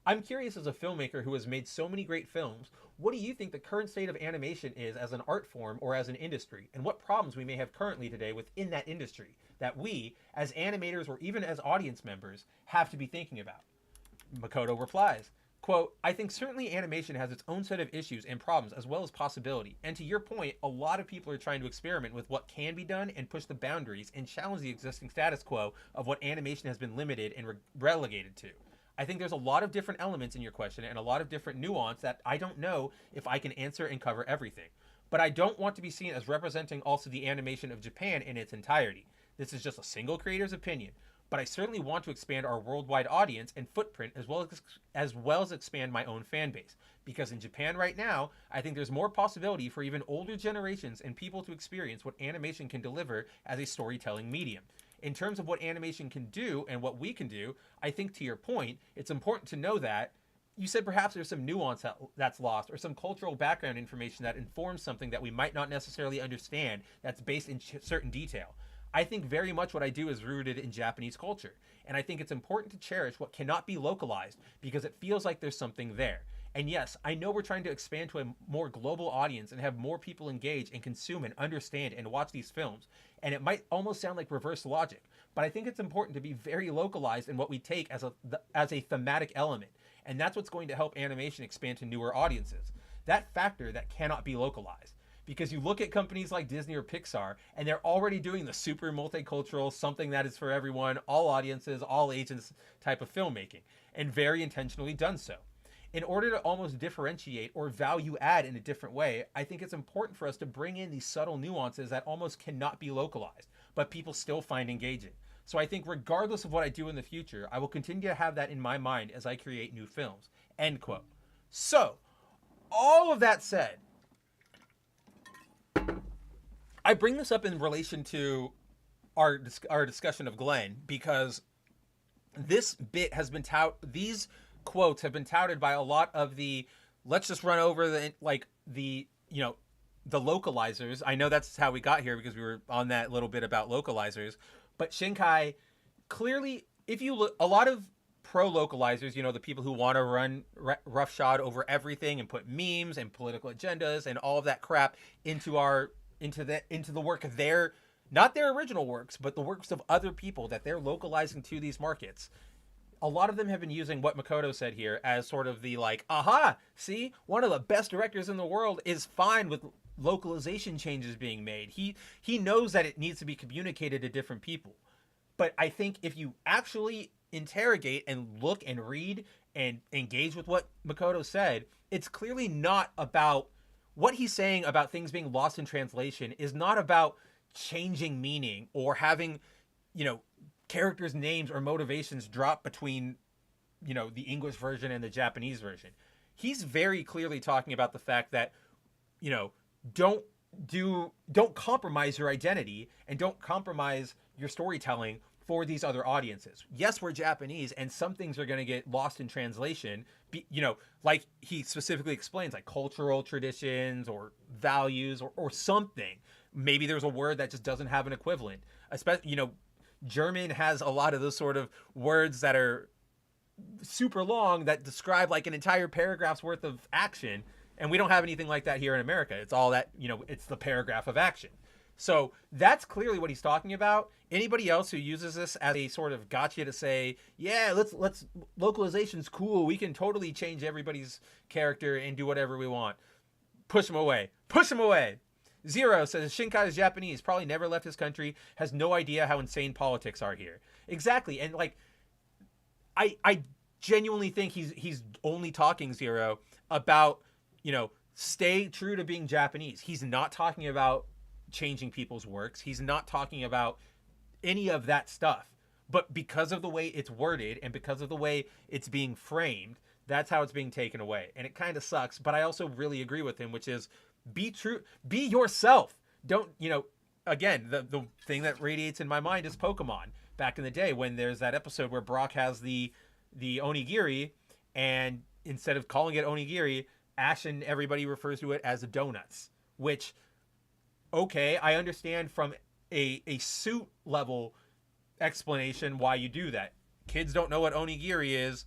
I'm curious, as a filmmaker who has made so many great films, what do you think the current state of animation is as an art form or as an industry, and what problems we may have currently today within that industry that we, as animators or even as audience members, have to be thinking about? Makoto replies, quote, I think certainly animation has its own set of issues and problems as well as possibility, and to your point, a lot of people are trying to experiment with what can be done and push the boundaries and challenge the existing status quo of what animation has been limited and relegated to. I think there's a lot of different elements in your question and a lot of different nuance that I don't know if I can answer and cover everything. But I don't want to be seen as representing also the animation of Japan in its entirety. This is just a single creator's opinion. But I certainly want to expand our worldwide audience and footprint as well as expand my own fan base. Because in Japan right now, I think there's more possibility for even older generations and people to experience what animation can deliver as a storytelling medium. In terms of what animation can do and what we can do, I think to your point, it's important to know that you said perhaps there's some nuance that's lost or some cultural background information that informs something that we might not necessarily understand that's based in certain detail. I think very much what I do is rooted in Japanese culture. And I think it's important to cherish what cannot be localized because it feels like there's something there. And yes, I know we're trying to expand to a more global audience and have more people engage and consume and understand and watch these films. And it might almost sound like reverse logic, but I think it's important to be very localized in what we take as a thematic element. And that's what's going to help animation expand to newer audiences. That factor that cannot be localized. Because you look at companies like Disney or Pixar, and they're already doing the super multicultural, something that is for everyone, all audiences, all ages type of filmmaking, and very intentionally done so. In order to almost differentiate or value add in a different way, I think it's important for us to bring in these subtle nuances that almost cannot be localized, but people still find engaging. So I think regardless of what I do in the future, I will continue to have that in my mind as I create new films. End quote. So, all of that said, I bring this up in relation to our discussion of Glenn because this bit has been these quotes have been touted by a lot of the let's just run over the localizers. I know that's how we got here because we were on that little bit about localizers, but Shinkai clearly, if you look, a lot of pro localizers, the people who want to run roughshod over everything and put memes and political agendas and all of that crap into the work of not their original works, but the works of other people that they're localizing to these markets. A lot of them have been using what Makoto said here as sort of the aha, see, one of the best directors in the world is fine with localization changes being made. He knows that it needs to be communicated to different people. But I think if you actually interrogate and look and read and engage with what Makoto said, it's clearly not about what he's saying about things being lost in translation is not about changing meaning or having, characters' names or motivations drop between, the English version and the Japanese version. He's very clearly talking about the fact that, don't compromise your identity and don't compromise your storytelling for these other audiences. Yes, we're Japanese and some things are going to get lost in translation, like he specifically explains, like cultural traditions or values or something. Maybe there's a word that just doesn't have an equivalent. Especially, German has a lot of those sort of words that are super long that describe like an entire paragraph's worth of action. And we don't have anything like that here in America. It's all that, it's the paragraph of action. So that's clearly what he's talking about. Anybody else who uses this as a sort of gotcha to say, yeah, let's localization's cool. We can totally change everybody's character and do whatever we want. Push him away. Push him away. Zero says Shinkai is Japanese, probably never left his country, has no idea how insane politics are here. Exactly. And I genuinely think he's only talking, Zero, about, stay true to being Japanese. He's not talking about changing people's works. He's not talking about any of that stuff. But because of the way it's worded and because of the way it's being framed, that's how it's being taken away. And it kind of sucks, but I also really agree with him, which is be true, be yourself. Don't, again, the thing that radiates in my mind is Pokemon. Back in the day when there's that episode where Brock has the onigiri, and instead of calling it onigiri, Ash and everybody refers to it as donuts, which, okay, I understand from a suit level explanation why you do that. Kids don't know what onigiri is.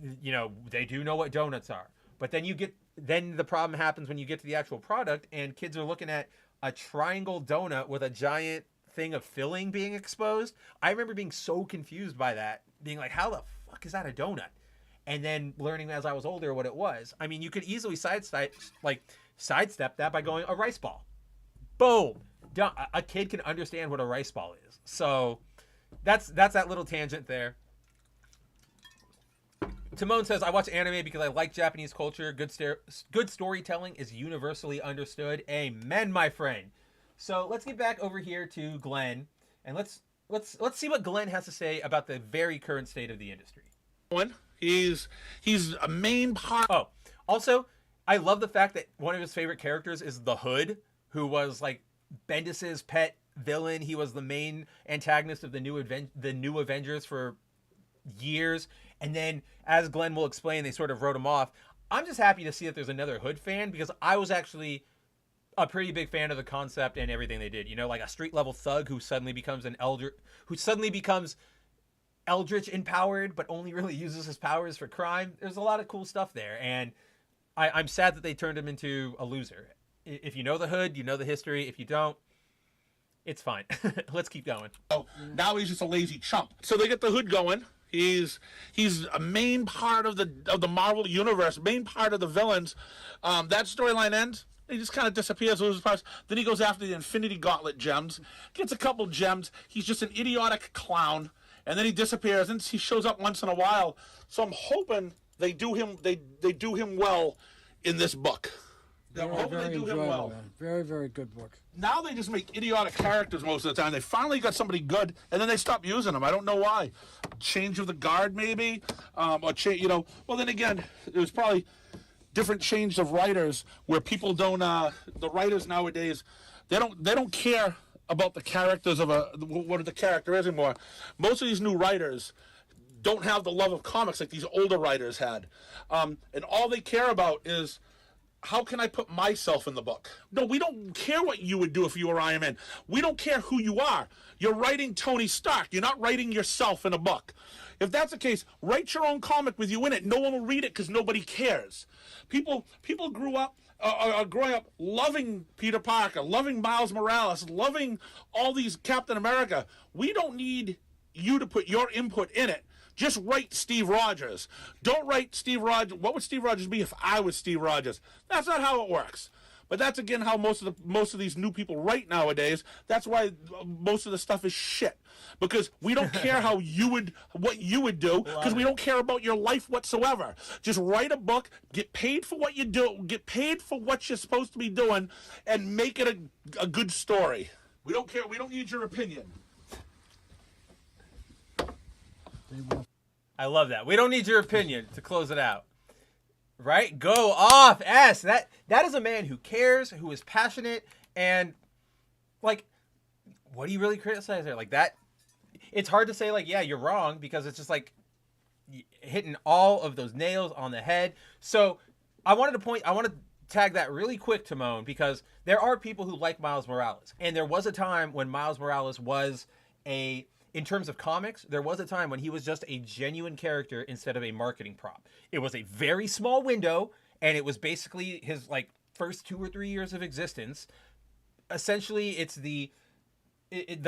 They do know what donuts are. But then the problem happens when you get to the actual product and kids are looking at a triangle donut with a giant thing of filling being exposed. I remember being so confused by that, being like, how the fuck is that a donut? And then learning as I was older what it was. I mean, you could easily sidestep that by going a rice ball. Boom. A kid can understand what a rice ball is. So that's that little tangent there. Timon says, I watch anime because I like Japanese culture. Good storytelling is universally understood. Amen, my friend. So let's get back over here to Glenn, and let's see what Glenn has to say about the very current state of the industry. He's a main part. Oh, also, I love the fact that one of his favorite characters is the Hood, who was like Bendis's pet villain. He was the main antagonist of the new Avengers for years. And then, as Glenn will explain, they sort of wrote him off. I'm just happy to see that there's another Hood fan, because I was actually a pretty big fan of the concept and everything they did. You know, like a street level thug who suddenly becomes eldritch empowered, but only really uses his powers for crime. There's a lot of cool stuff there, and I'm sad that they turned him into a loser. If you know the hood, you know the history. If you don't, it's fine. Let's keep going. So now he's just a lazy chump. So they get the hood going. He's a main part of the Marvel universe, main part of the villains. That storyline ends. He just kind of disappears, loses parts. Then he goes after the Infinity Gauntlet gems, gets a couple gems. He's just an idiotic clown, and then he disappears. And he shows up once in a while. So I'm hoping they do him well in this book. I'm hoping they do him well. Man. Very, very good book. Now they just make idiotic characters most of the time. They finally got somebody good, and then they stop using them. I don't know why. Change of the guard, maybe, or change. Well, then again, it was probably different change of writers where people don't. The writers nowadays, they don't care about the characters of what the character is anymore. Most of these new writers don't have the love of comics like these older writers had, and all they care about is, how can I put myself in the book? No, we don't care what you would do if you were Iron Man. We don't care who you are. You're writing Tony Stark. You're not writing yourself in a book. If that's the case, write your own comic with you in it. No one will read it because nobody cares. People grew up, are growing up loving Peter Parker, loving Miles Morales, loving all these Captain America. We don't need you to put your input in it. Just write Steve Rogers. Don't write Steve Rogers. What would Steve Rogers be if I was Steve Rogers? That's not how it works. But that's again how most of these new people write nowadays. That's why most of the stuff is shit. Because we don't care what you would do, because we don't care about your life whatsoever. Just write a book, get paid for what you do, get paid for what you're supposed to be doing, and make it a good story. We don't care. We don't need your opinion. I love that. We don't need your opinion to close it out. Right? Go off, S. That is a man who cares, who is passionate, and like, what do you really criticize there? Like that, it's hard to say like, yeah, you're wrong, because it's just like hitting all of those nails on the head. So I want to tag that really quick, Timon, because there are people who like Miles Morales, and there was a time when Miles Morales was in terms of comics, there was a time when he was just a genuine character instead of a marketing prop. It was a very small window, and it was basically his like first 2 or 3 years of existence. Essentially, it's the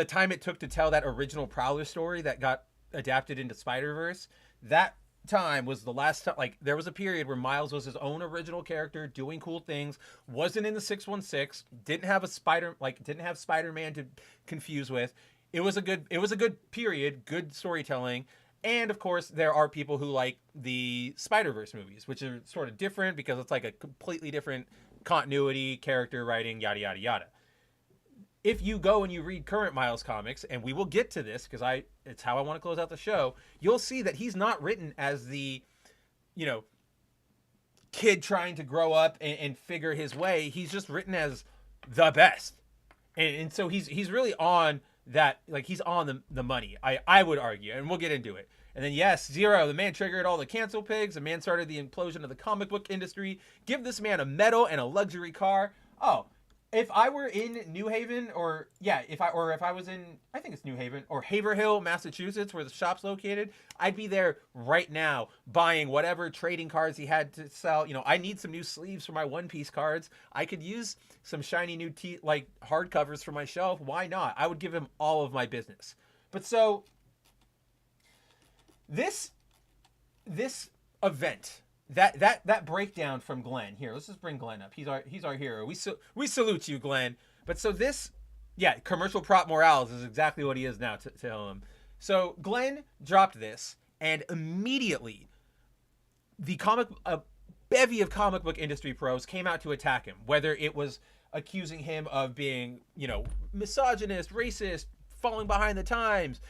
time it took to tell that original Prowler story that got adapted into Spider-Verse. That time was the last time. Like, there was a period where Miles was his own original character, doing cool things, wasn't in the 616, didn't have Spider-Man to confuse with. It was a good period, good storytelling. And of course, there are people who like the Spider-Verse movies, which are sort of different because it's like a completely different continuity, character writing, yada, yada, yada. If you go and you read current Miles comics, and we will get to this because it's how I want to close out the show, you'll see that he's not written as the, kid trying to grow up and figure his way. He's just written as the best. And so he's really on that, like, he's on the money, I would argue, and we'll get into it. And then, yes, Zero, the man triggered all the cancel pigs. The man started the implosion of the comic book industry. Give this man a medal and a luxury car. Oh, if I were in New Haven, if I was in, I think it's New Haven, or Haverhill, Massachusetts, where the shop's located, I'd be there right now buying whatever trading cards he had to sell. I need some new sleeves for my One Piece cards. I could use some shiny new hardcovers for my shelf. Why not? I would give him all of my business. But so this event, that breakdown from Glenn here. Let's just bring Glenn up. He's our hero. We salute you, Glenn. But so this, commercial prop Morales is exactly what he is now, to tell him. So Glenn dropped this, and immediately a bevy of comic book industry pros came out to attack him, whether it was accusing him of being, misogynist, racist, falling behind the times,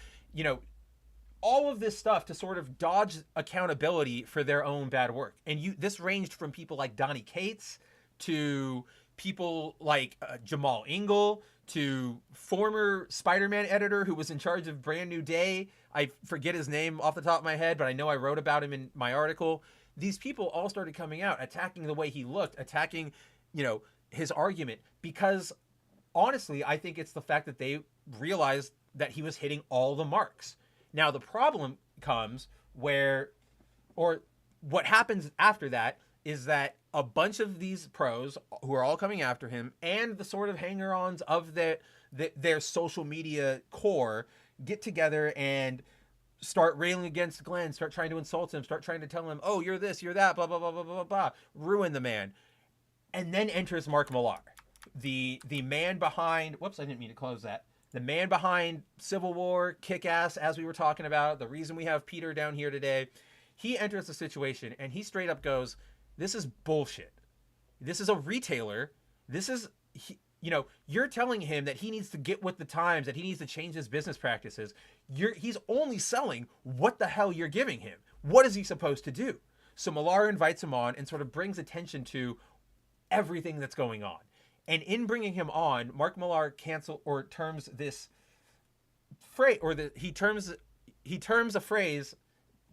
all of this stuff to sort of dodge accountability for their own bad work. And this ranged from people like Donny Cates to people like Jamal Ingle to former Spider-Man editor who was in charge of Brand New Day. I forget his name off the top of my head, but I know I wrote about him in my article. These people all started coming out, attacking the way he looked, attacking, his argument, because honestly, I think it's the fact that they realized that he was hitting all the marks. Now the problem comes where, or what happens after that is that a bunch of these pros who are all coming after him and the sort of hanger-ons of their social media core get together and start railing against Glenn, start trying to insult him, start trying to tell him, oh, you're this, you're that, blah, blah, blah, blah, blah, blah, ruin the man. And then enters Mark Millar, the man behind, whoops, I didn't mean to close that. The man behind Civil War, Kick-Ass, as we were talking about, the reason we have Peter down here today. He enters the situation and he straight up goes, this is bullshit. This is a retailer. This is, you're telling him that he needs to get with the times, that he needs to change his business practices. He's only selling what the hell you're giving him. What is he supposed to do? So Millar invites him on and sort of brings attention to everything that's going on. And in bringing him on, Mark Millar terms this phrase, or he terms a phrase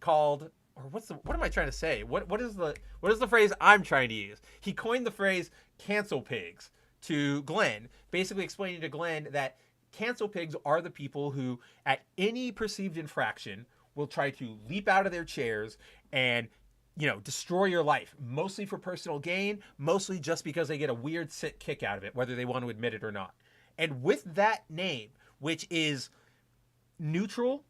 called, or what am I trying to say? What is the phrase I'm trying to use? He coined the phrase cancel pigs to Glenn, basically explaining to Glenn that cancel pigs are the people who, at any perceived infraction, will try to leap out of their chairs and destroy your life, mostly for personal gain, mostly just because they get a weird sick kick out of it, whether they want to admit it or not. And with that name, which is neutral,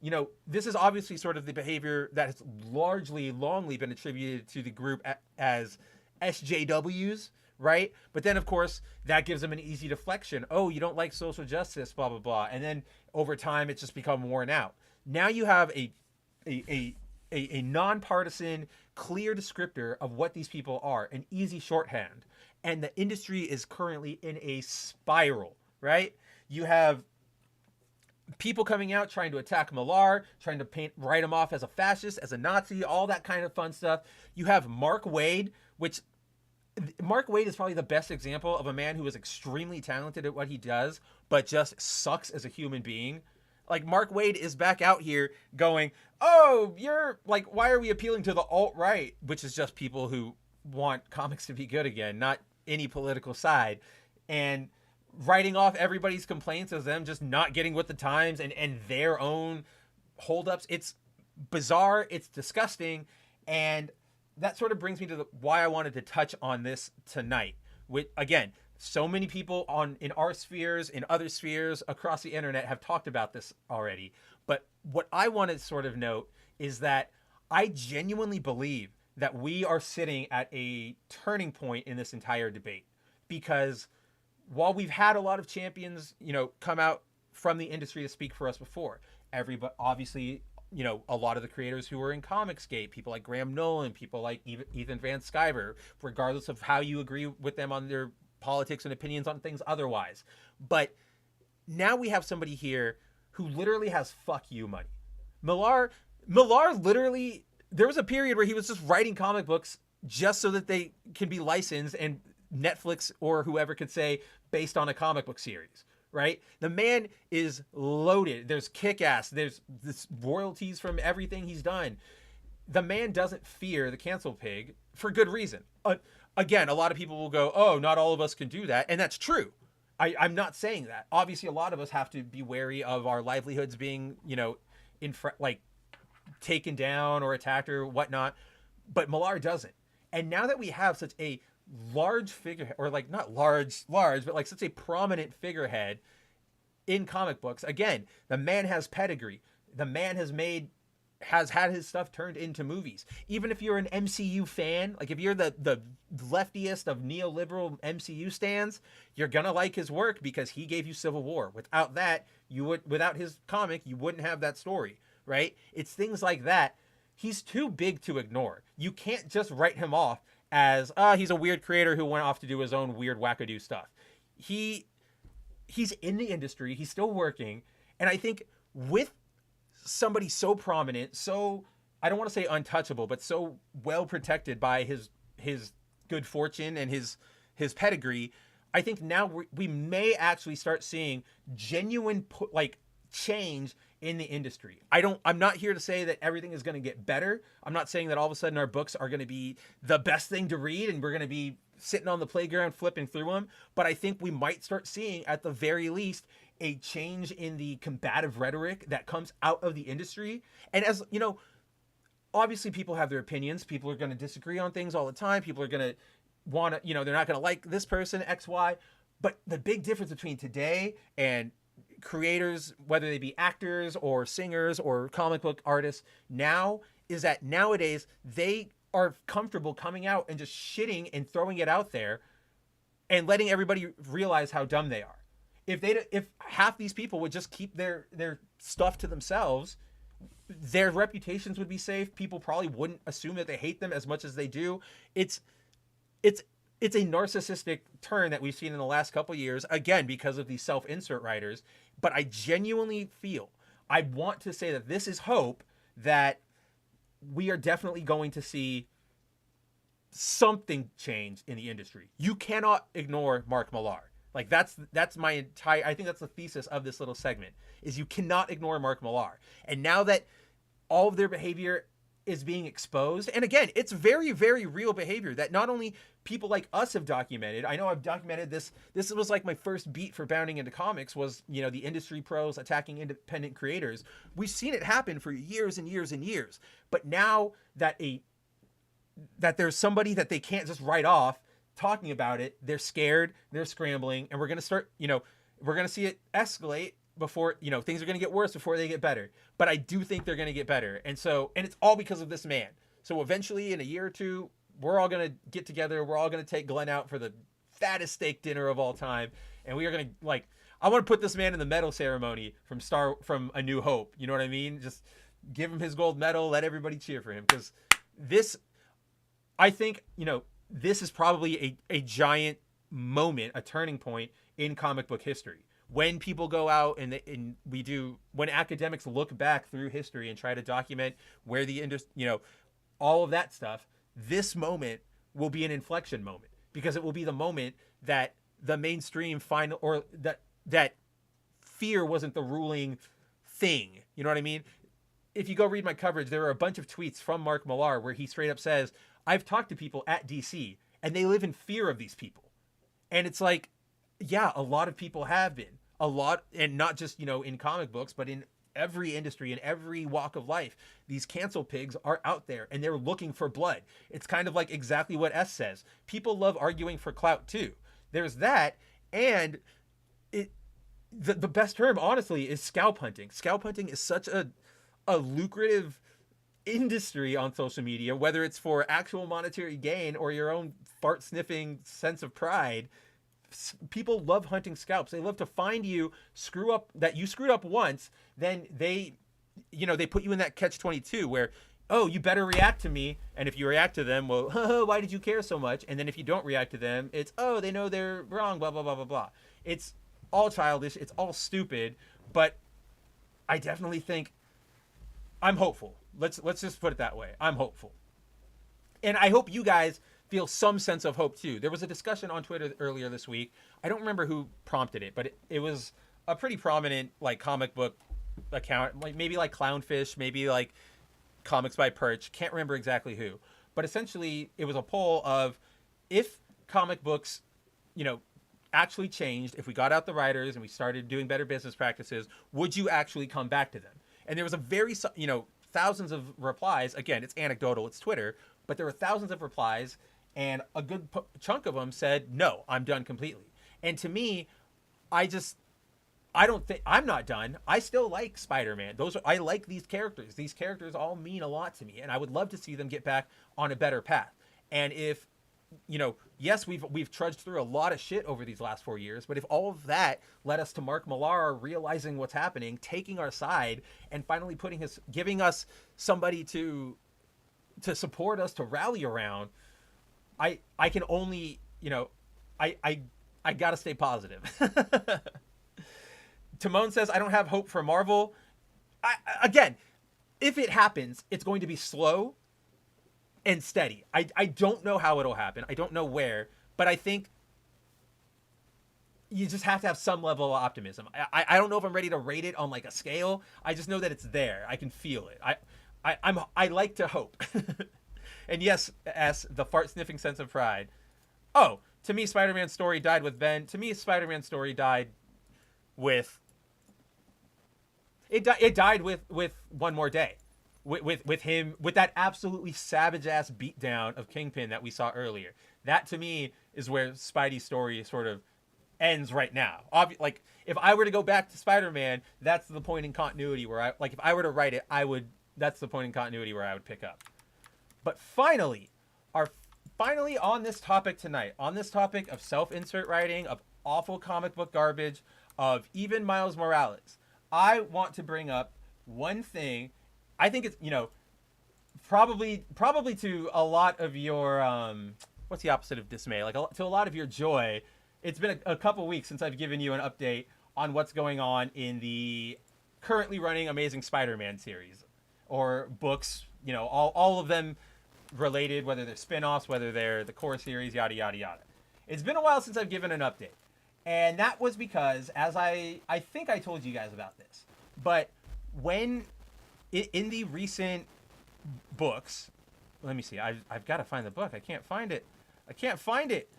this is obviously sort of the behavior that has longly been attributed to the group as SJWs, right? But then, of course, that gives them an easy deflection. Oh, you don't like social justice, blah, blah, blah. And then over time, it's just become worn out. Now you have a nonpartisan, clear descriptor of what these people are, an easy shorthand. And the industry is currently in a spiral, right? You have people coming out trying to attack Millar, trying to write him off as a fascist, as a Nazi, all that kind of fun stuff. You have Mark Waid, which Mark Waid is probably the best example of a man who is extremely talented at what he does, but just sucks as a human being. Like, Mark Waid is back out here going, oh, you're like, why are we appealing to the alt-right? Which is just people who want comics to be good again, not any political side. And writing off everybody's complaints as them just not getting with the times and their own holdups. It's bizarre. It's disgusting. And that sort of brings me to why I wanted to touch on this tonight. With, again, so many people in our spheres, in other spheres across the internet have talked about this already. But what I want to sort of note is that I genuinely believe that we are sitting at a turning point in this entire debate. Because while we've had a lot of champions, come out from the industry to speak for us before, everybody, obviously, a lot of the creators who were in Comicsgate, people like Graham Nolan, people like Ethan Van Sciver, regardless of how you agree with them on their politics and opinions on things otherwise. But now we have somebody here who literally has fuck you money. Millar literally, there was a period where he was just writing comic books just so that they can be licensed and Netflix or whoever could say based on a comic book series, right? The man is loaded. There's Kick-Ass. There's this royalties from everything he's done. The man doesn't fear the cancel pig for good reason. Again, a lot of people will go, oh, not all of us can do that. And that's true. I'm not saying that. Obviously, a lot of us have to be wary of our livelihoods being, taken down or attacked or whatnot. But Millar doesn't. And now that we have such a large figurehead, or like not large, but like such a prominent figurehead in comic books, again, the man has pedigree. The man has had his stuff turned into movies. Even if you're an MCU fan, like if you're the leftiest of neoliberal MCU stans, you're gonna like his work because he gave you Civil War. Without that, without his comic, you wouldn't have that story, right? It's things like that. He's too big to ignore. You can't just write him off as he's a weird creator who went off to do his own weird wackadoo stuff. He's in the industry, he's still working, and I think with somebody so prominent, so, I don't want to say untouchable, but so well protected by his good fortune and his pedigree, I think now we may actually start seeing genuine change in the industry. I'm not here to say that everything is going to get better. I'm not saying that all of a sudden our books are going to be the best thing to read and we're going to be sitting on the playground flipping through them, but I think we might start seeing, at the very least, a change in the combative rhetoric that comes out of the industry. And as you know, obviously people have their opinions. People are going to disagree on things all the time. People are going to want to, they're not going to like this person, X, Y. But the big difference between today and creators, whether they be actors or singers or comic book artists now, is that nowadays they are comfortable coming out and just shitting and throwing it out there and letting everybody realize how dumb they are. If half these people would just keep their stuff to themselves, their reputations would be safe. People probably wouldn't assume that they hate them as much as they do. It's a narcissistic turn that we've seen in the last couple of years, again, because of these self-insert writers. But I genuinely feel, I want to say that this is hope that we are definitely going to see something change in the industry. You cannot ignore Mark Millar. Like that's my entire, I think that's the thesis of this little segment, is you cannot ignore Mark Millar. And now that all of their behavior is being exposed, and again, it's very, very real behavior that not only people like us have documented. I know I've documented this. This was like my first beat for Bounding into Comics was, the industry pros attacking independent creators. We've seen it happen for years and years and years. But now that there's somebody that they can't just write off talking about it, they're scared, they're scrambling, and we're going to start, we're going to see it escalate before, things are going to get worse before they get better. But I do think they're going to get better. And it's all because of this man. So eventually in a year or two, we're all going to get together. We're all going to take Glenn out for the fattest steak dinner of all time. And we are going to, I want to put this man in the medal ceremony from A New Hope. You know what I mean? Just give him his gold medal. Let everybody cheer for him. Because I think, this is probably a giant moment, a turning point in comic book history. When people go out and when academics look back through history and try to document where the industry, all of that stuff, this moment will be an inflection moment, because it will be the moment that the mainstream or that fear wasn't the ruling thing. You know what I mean? If you go read my coverage, there are a bunch of tweets from Mark Millar where he straight up says, I've talked to people at DC and they live in fear of these people. And it's like, yeah, a lot of people have been. And not just, in comic books, but in every industry, in every walk of life. These cancel pigs are out there and they're looking for blood. It's kind of like exactly what S says. People love arguing for clout too. There's that. And the best term, honestly, is scalp hunting. Scalp hunting is such a lucrative industry on social media, whether it's for actual monetary gain or your own fart sniffing sense of pride. People love hunting scalps. They love to find you, screwed up once, then they put you in that catch-22 where, oh, you better react to me. And if you react to them, well, why did you care so much? And then if you don't react to them, it's, oh, they know they're wrong, blah, blah, blah, blah, blah. It's all childish. It's all stupid. But I definitely think I'm hopeful. Let's just put it that way. I'm hopeful. And I hope you guys feel some sense of hope too. There was a discussion on Twitter earlier this week. I don't remember who prompted it, but it was a pretty prominent comic book account, maybe Clownfish, maybe Comics by Perch. Can't remember exactly who. But essentially it was a poll of, if comic books, actually changed, if we got out the writers and we started doing better business practices, would you actually come back to them? And there was a very, thousands of replies. Again, it's anecdotal, it's Twitter, but there were thousands of replies, and a good chunk of them said, no, I'm done completely. And to me, I'm not done. I still like Spider-Man. I like these characters. These characters all mean a lot to me, and I would love to see them get back on a better path. And if, yes, we've trudged through a lot of shit over these last 4 years, but if all of that led us to Mark Millar realizing what's happening, taking our side, and finally giving us somebody to support us, to rally around, I can only, I gotta stay positive. Timon says, I don't have hope for Marvel. Again, if it happens, it's going to be slow and steady. I don't know how it'll happen. I don't know where, but I think you just have to have some level of optimism. I don't know if I'm ready to rate it on like a scale. I just know that it's there. I can feel it. I like to hope. And yes, as the fart sniffing sense of pride. Oh, to me, Spider-Man's story died with Ben. To me, Spider-Man's story died with it died with One More Day. With him, with that absolutely savage ass beatdown of Kingpin that we saw earlier. That to me is where Spidey's story sort of ends right now. Like if I were to go back to Spider-Man, that's the point in continuity where if I were to write it, that's the point in continuity where I would pick up. But finally on this topic tonight, on this topic of self-insert writing, of awful comic book garbage, of even Miles Morales, I want to bring up one thing. I think it's, probably to a lot of your, what's the opposite of dismay? Like to a lot of your joy. It's been a couple weeks since I've given you an update on what's going on in the currently running Amazing Spider-Man series or books, all of them related, whether they're spin-offs, whether they're the core series, yada, yada, yada. It's been a while since I've given an update. And that was because, as I think I told you guys about this, but when in the recent books, let me see. I've got to find the book. I can't find it.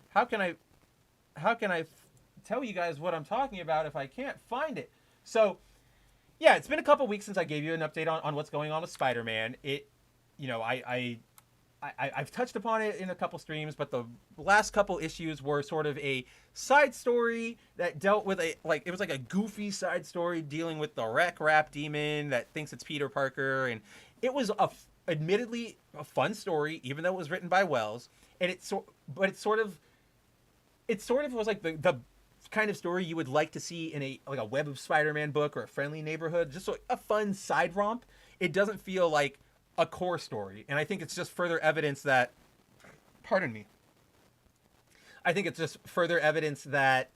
How can I tell you guys what I'm talking about if I can't find it? So, yeah, it's been a couple weeks since I gave you an update on what's going on with Spider-Man. I've touched upon it in a couple streams, but the last couple issues were sort of a side story that dealt with it was like a goofy side story dealing with the rap demon that thinks it's Peter Parker, and it was admittedly a fun story, even though it was written by Wells, and it sort of was like the kind of story you would like to see in a Web of Spider-Man book or a Friendly Neighborhood, just a fun side romp. It doesn't feel like a core story, and I think it's just further evidence that, pardon me, I think it's just further evidence that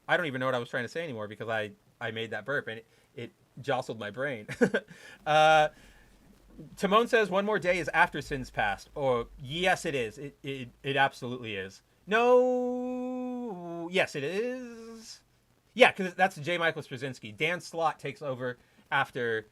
I don't even know what I was trying to say anymore because I made that burp and it jostled my brain. Timon says One More Day is after Sin's Past. Oh, yes, it is. It absolutely is. No, yes, it is. Yeah, because that's J. Michael Straczynski. Dan Slott takes over after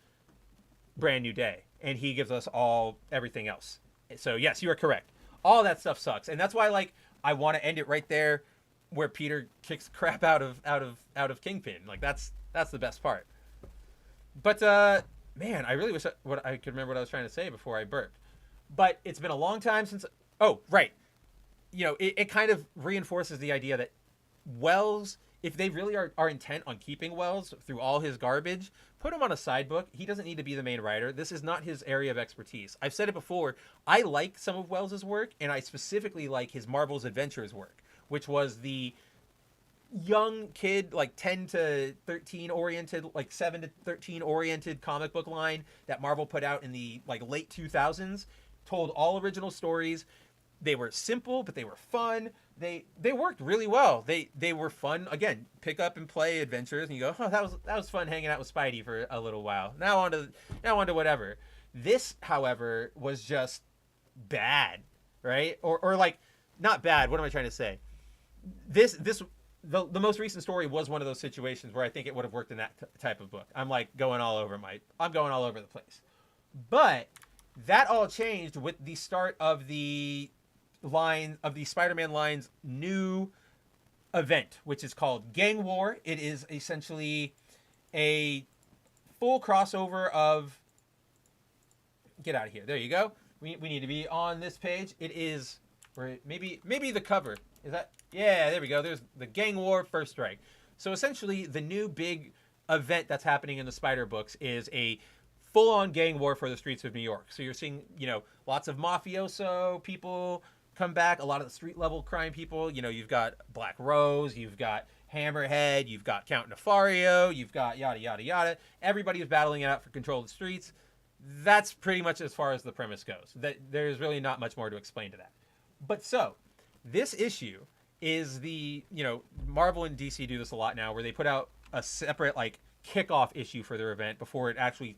Brand New Day, and he gives us all everything else. So yes, you are correct. All that stuff sucks, and that's why I want to end it right there, where Peter kicks crap out of Kingpin. That's the best part. But man, I really wish I could remember what I was trying to say before I burped. But it's been a long time since. Oh, right. It kind of reinforces the idea that Wells, if they really are intent on keeping Wells through all his garbage, put him on a side book. He doesn't need to be the main writer. This is not his area of expertise. I've said it before. I like some of Wells's work, and I specifically like his Marvel's Adventures work, which was the young kid, 10 to 13 oriented, 7 to 13 oriented comic book line that Marvel put out in the late 2000s. Told all original stories. They were simple, but they were fun. They worked really well. They were fun. Again, pick up and play adventures, and you go, oh, that was fun hanging out with Spidey for a little while. Now on to whatever. This, however, was just bad, right? Or not bad. What am I trying to say? The most recent story was one of those situations where I think it would have worked in that type of book. I'm going all over the place. But that all changed with the start of the Spider-Man line's new event, which is called Gang War. It is essentially a full crossover of, get out of here. There you go. We need to be on this page. It is, or maybe the cover. Is that? Yeah, there we go. There's the Gang War First Strike. So essentially the new big event that's happening in the Spider books is a full-on gang war for the streets of New York. So you're seeing, lots of mafioso people come back, a lot of the street-level crime people. You've got Black Rose, you've got Hammerhead, you've got Count Nefario, you've got yada, yada, yada. Everybody is battling it out for control of the streets. That's pretty much as far as the premise goes. There's really not much more to explain to that. But so, this issue is Marvel and DC do this a lot now, where they put out a separate, kickoff issue for their event before it actually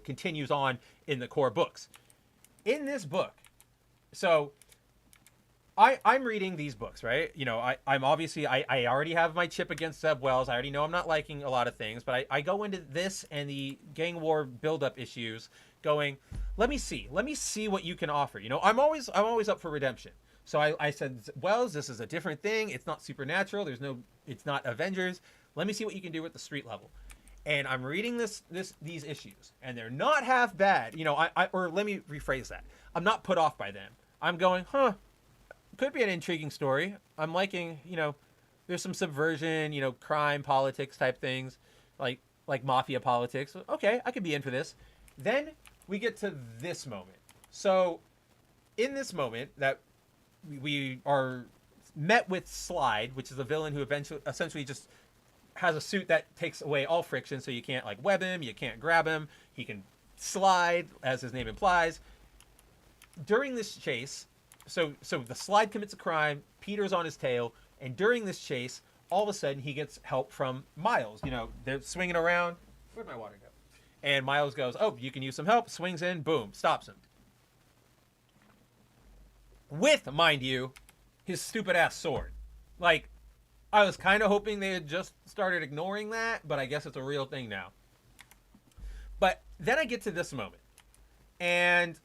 continues on in the core books. In this book, so I'm reading these books, right? You know, I'm obviously, I already have my chip against Zeb Wells. I already know I'm not liking a lot of things, but I go into this and the gang war buildup issues going, let me see what you can offer. You know, I'm always up for redemption. So I said, Wells, this is a different thing. It's not supernatural. It's not Avengers. Let me see what you can do at the street level. And I'm reading these issues, and they're not half bad. You know, or let me rephrase that. I'm not put off by them. I'm going, could be an intriguing story. I'm liking, you know, there's some subversion, you know, crime, politics type things, like mafia politics. Okay, I could be in for this. Then we get to this moment. So in this moment that we are met with Slide, which is a villain who essentially just has a suit that takes away all friction, so you can't like web him, you can't grab him, he can slide, as his name implies. During this chase, so the Slide commits a crime, Peter's on his tail, and during this chase, all of a sudden he gets help from Miles. You know, they're swinging around. Where'd my water go? And Miles goes, oh, you can use some help, swings in, boom, stops him. With, mind you, his stupid ass sword. Like, I was kind of hoping they had just started ignoring that, but I guess it's a real thing now. But then I get to this moment. And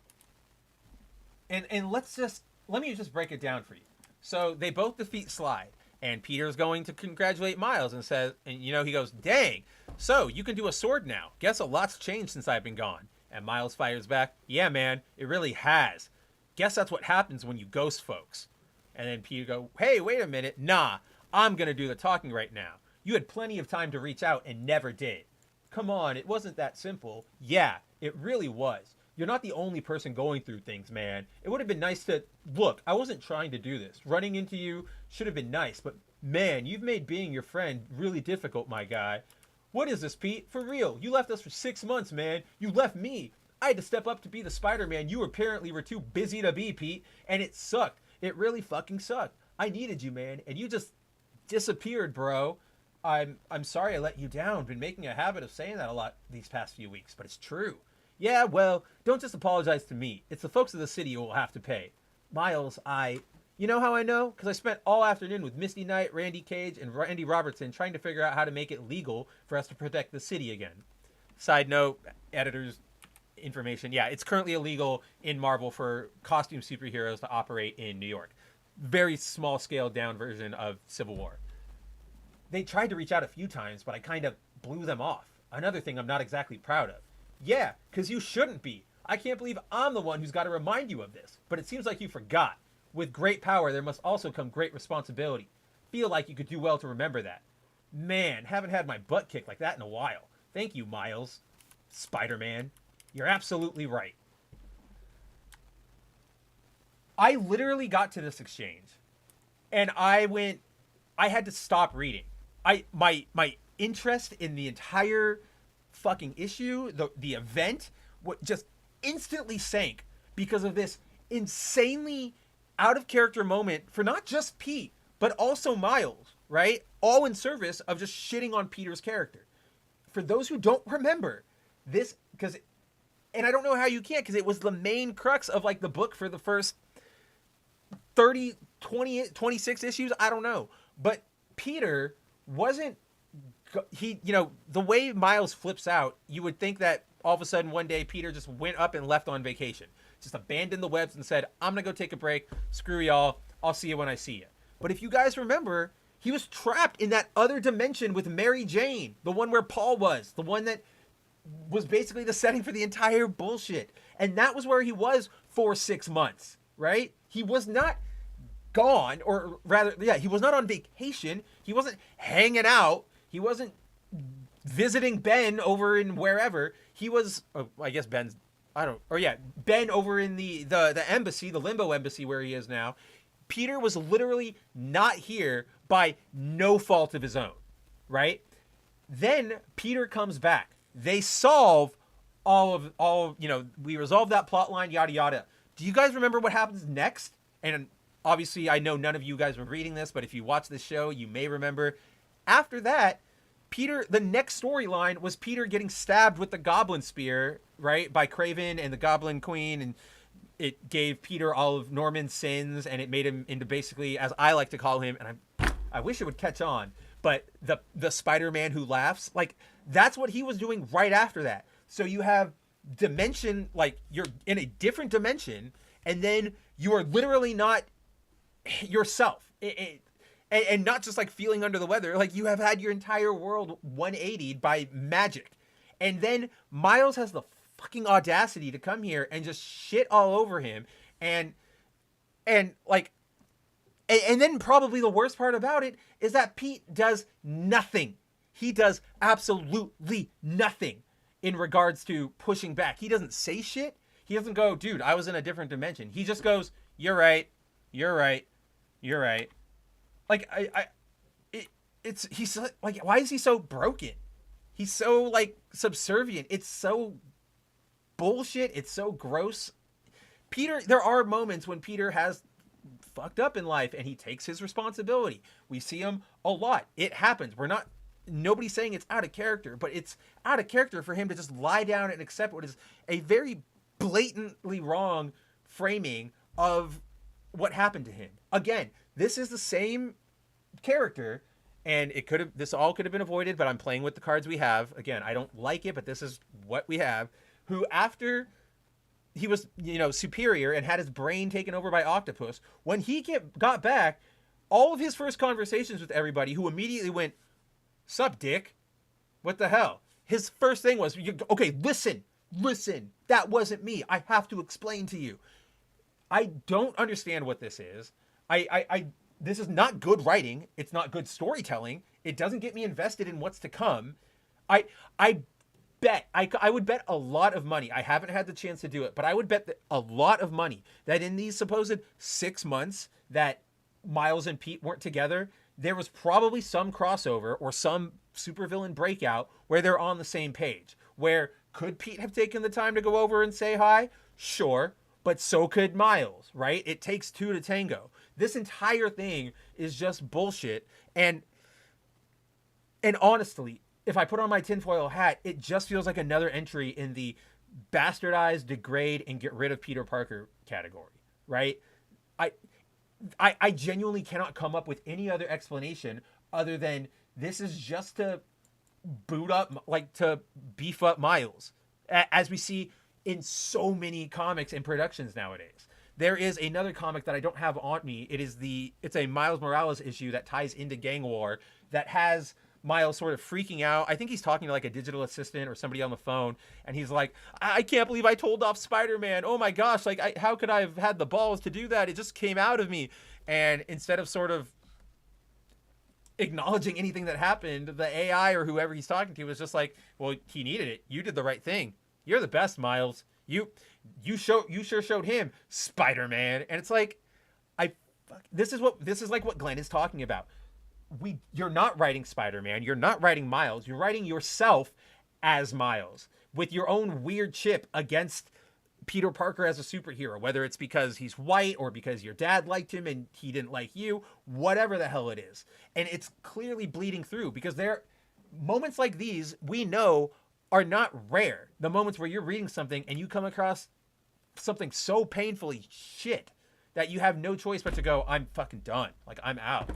let me just break it down for you. So they both defeat Slide, and Peter's going to congratulate Miles and says, and you know, he goes, dang, so you can do a sword now. Guess a lot's changed since I've been gone. And Miles fires back, yeah, man, it really has. Guess that's what happens when you ghost folks. And then Peter go, hey, wait a minute. Nah, I'm going to do the talking right now. You had plenty of time to reach out and never did. Come on, it wasn't that simple. Yeah, it really was. You're not the only person going through things, man. It would have been nice to... Look, I wasn't trying to do this. Running into you should have been nice, but man, you've made being your friend really difficult, my guy. What is this, Pete? For real, you left us for 6 months, man. You left me. I had to step up to be the Spider-Man you apparently were too busy to be, Pete, and it sucked. It really fucking sucked. I needed you, man, and you just disappeared, bro. I'm sorry I let you down. Been making a habit of saying that a lot these past few weeks, but it's true. Yeah, well, don't just apologize to me. It's the folks of the city who will have to pay. Miles, you know how I know? Because I spent all afternoon with Misty Knight, Randy Cage, and Randy Robertson trying to figure out how to make it legal for us to protect the city again. Side note, editor's information. Yeah, it's currently illegal in Marvel for costume superheroes to operate in New York. Very small scale down version of Civil War. They tried to reach out a few times, but I kind of blew them off. Another thing I'm not exactly proud of. Yeah, because you shouldn't be. I can't believe I'm the one who's got to remind you of this. But it seems like you forgot. With great power, there must also come great responsibility. Feel like you could do well to remember that. Man, haven't had my butt kicked like that in a while. Thank you, Miles. Spider-Man. You're absolutely right. I literally got to this exchange. And I had to stop reading. My interest in the entire fucking issue, the event, just instantly sank because of this insanely out of character moment for not just Pete, but also Miles, right? All in service of just shitting on Peter's character. For those who don't remember this, and I don't know how you can't, because it was the main crux of like the book for the first 30, 20, 26 issues. I don't know. But Peter wasn't, the way Miles flips out, you would think that all of a sudden one day Peter just went up and left on vacation. Just abandoned the webs and said, I'm going to go take a break. Screw y'all. I'll see you when I see you. But if you guys remember, he was trapped in that other dimension with Mary Jane, the one where Paul was, the one that was basically the setting for the entire bullshit. And that was where he was for 6 months, right? He was not gone, or rather, he was not on vacation. He wasn't hanging out. He wasn't visiting Ben over in wherever. He was, I guess Ben over in the embassy, the Limbo Embassy where he is now. Peter was literally not here by no fault of his own, right? Then Peter comes back. They solve we resolve that plot line, yada, yada. Do you guys remember what happens next? And obviously, I know none of you guys were reading this, but if you watch this show, you may remember. After that, the next storyline was Peter getting stabbed with the Goblin Spear, right, by Kraven and the Goblin Queen, and it gave Peter all of Norman's sins, and it made him into basically, as I like to call him, and I wish it would catch on, but the Spider-Man who laughs, like that's what he was doing right after that. So you have dimension, like you're in a different dimension, and then you are literally not yourself. And not just like feeling under the weather, like you have had your entire world 180'd by magic. And then Miles has the fucking audacity to come here and just shit all over him. And like, and then probably the worst part about it is that Pete does nothing. He does absolutely nothing in regards to pushing back. He doesn't say shit. He doesn't go, dude, I was in a different dimension. He just goes, you're right. You're right. You're right. Like, he's like, why is he so broken? He's so like subservient. It's so bullshit. It's so gross. Peter, there are moments when Peter has fucked up in life and he takes his responsibility. We see him a lot. It happens. Nobody's saying it's out of character, but it's out of character for him to just lie down and accept what is a very blatantly wrong framing of what happened to him. Again, this is the same character, and this all could have been avoided, but I'm playing with the cards we have. Again, I don't like it, but this is what we have. Who, after he was, superior and had his brain taken over by Octopus, when he got back, all of his first conversations with everybody who immediately went, "Sup, dick? What the hell?" His first thing was, okay, listen, that wasn't me. I have to explain to you. I don't understand what this is. This is not good writing. It's not good storytelling. It doesn't get me invested in what's to come. I would bet a lot of money. I haven't had the chance to do it, but I would bet a lot of money that in these supposed 6 months that Miles and Pete weren't together, there was probably some crossover or some supervillain breakout where they're on the same page. Where could Pete have taken the time to go over and say hi? Sure. But so could Miles, right? It takes two to tango. This entire thing is just bullshit. And honestly, if I put on my tinfoil hat, it just feels like another entry in the bastardize, degrade, and get rid of Peter Parker category, right? I genuinely cannot come up with any other explanation other than this is just to to beef up Miles, as we see in so many comics and productions nowadays. There is another comic that I don't have on me. It's a Miles Morales issue that ties into Gang War that has Miles sort of freaking out. I think he's talking to like a digital assistant or somebody on the phone, and he's like, I can't believe I told off Spider-Man. Oh my gosh, like how could I have had the balls to do that? It just came out of me. And instead of sort of acknowledging anything that happened, the AI or whoever he's talking to was just like, well, he needed it. You did the right thing. You're the best, Miles. You sure showed him, Spider-Man. And it's like, this is like what Glenn is talking about. You're not writing Spider-Man. You're not writing Miles. You're writing yourself as Miles with your own weird chip against Peter Parker as a superhero, whether it's because he's white or because your dad liked him and he didn't like you, whatever the hell it is. And it's clearly bleeding through because moments like these, we know, are not rare. The moments where you're reading something and you come across something so painfully shit that you have no choice but to go, I'm fucking done. Like, I'm out.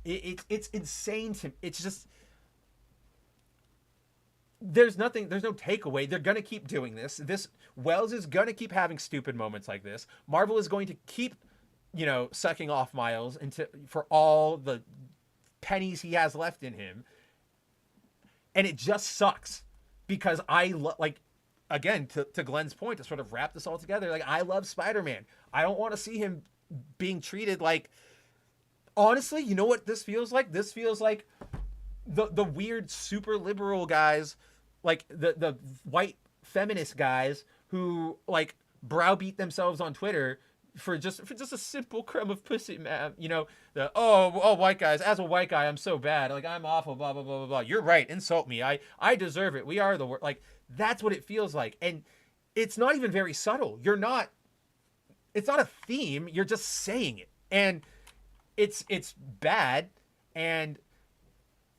It's insane to me. It's just, there's no takeaway. They're going to keep doing this. Wells is going to keep having stupid moments like this. Marvel is going to keep, sucking off Miles for all the pennies he has left in him. And it just sucks because again, to Glenn's point, to sort of wrap this all together, like, I love Spider-Man. I don't want to see him being treated like, honestly, you know what this feels like? This feels like the weird super liberal guys, like the white feminist guys who like browbeat themselves on Twitter for just a simple crumb of pussy, man. White guys. As a white guy, I'm so bad. Like, I'm awful. Blah blah blah blah blah. You're right. Insult me. I deserve it. We are the worst. Like, that's what it feels like, and it's not even very subtle. It's not a theme. You're just saying it, and it's bad, and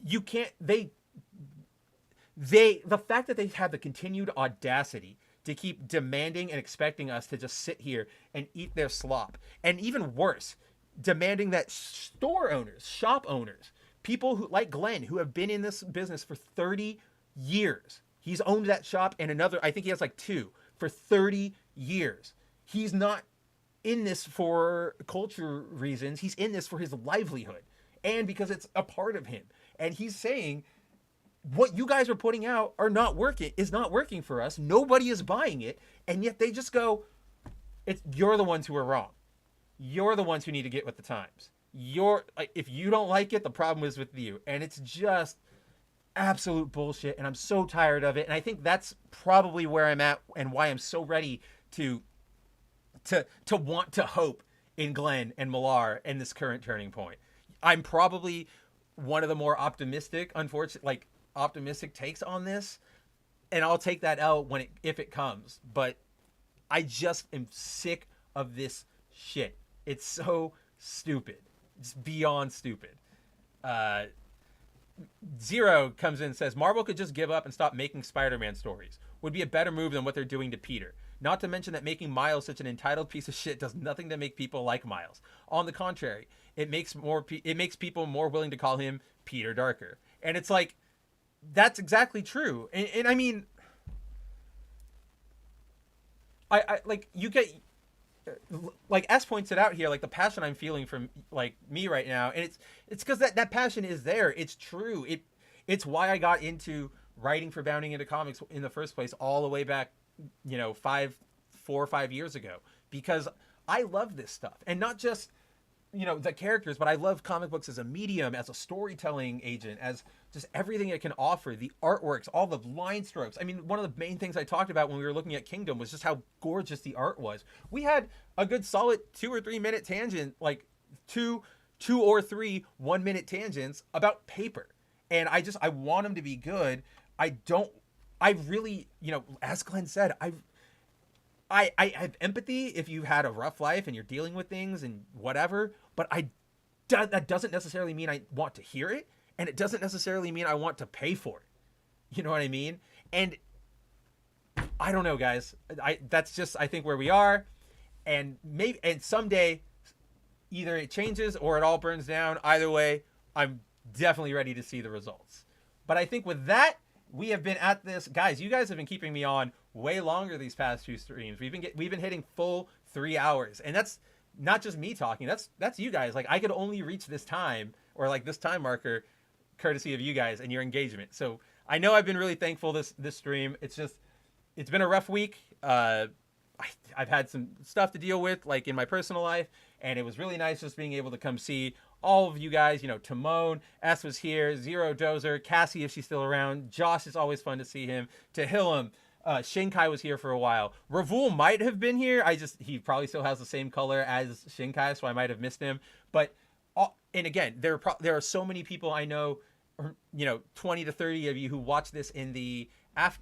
you can't. The fact that they have the continued audacity to keep demanding and expecting us to just sit here and eat their slop. And even worse, demanding that store owners, shop owners, people who like Glenn, who have been in this business for 30 years. He's owned that shop and another, I think he has like 2 for 30 years. He's not in this for culture reasons. He's in this for his livelihood and because it's a part of him. And he's saying, what you guys are putting out is not working for us. Nobody is buying it. And yet they just go, you're the ones who are wrong. You're the ones who need to get with the times. If you don't like it, the problem is with you. And it's just absolute bullshit. And I'm so tired of it. And I think that's probably where I'm at and why I'm so ready to want to hope in Glenn and Millar and this current turning point. I'm probably one of the more optimistic takes on this, and I'll take that L if it comes. But I just am sick of this shit. It's so stupid. It's beyond stupid. Zero comes in and says, Marvel could just give up and stop making Spider-Man stories. Would be a better move than what they're doing to Peter. Not to mention that making Miles such an entitled piece of shit does nothing to make people like Miles. On the contrary, it makes people more willing to call him Peter Darker. And it's like, that's exactly true. And I mean, I like, you get, like S points it out here, like the passion I'm feeling from like me right now. And it's because that passion is there. It's true. It's why I got into writing for Bounding Into Comics in the first place, all the way back, 4 or 5 years ago, because I love this stuff. And not just, the characters, but I love comic books as a medium, as a storytelling agent, as just everything it can offer, the artworks, all the line strokes. I mean, one of the main things I talked about when we were looking at Kingdom was just how gorgeous the art was. We had a good solid 2 or 3 minute tangent, like two or three 1 minute tangents about paper. And I want them to be good. I really, as Glenn said, I have empathy if you've had a rough life and you're dealing with things and whatever, but that doesn't necessarily mean I want to hear it, and it doesn't necessarily mean I want to pay for it. You know what I mean? And I don't know, guys. That's just, I think, where we are, and someday either it changes or it all burns down. Either way, I'm definitely ready to see the results. But I think with that, we have been at this, guys. You guys have been keeping me on way longer these past 2 streams. We've been hitting full 3 hours, and that's not just me talking. That's you guys. Like, I could only reach this time, or like this time marker, courtesy of you guys and your engagement. So I know I've been really thankful this stream. It's been a rough week. I've had some stuff to deal with, like in my personal life, and it was really nice just being able to come see all of you guys. Timon, S was here, Zero Dozer, Cassie if she's still around, Josh is always fun to see him, Tehillim, Shinkai was here for a while. Ravul might have been here. He probably still has the same color as Shinkai, so I might have missed him. But and again, there are so many people I know, 20 to 30 of you who watch this in the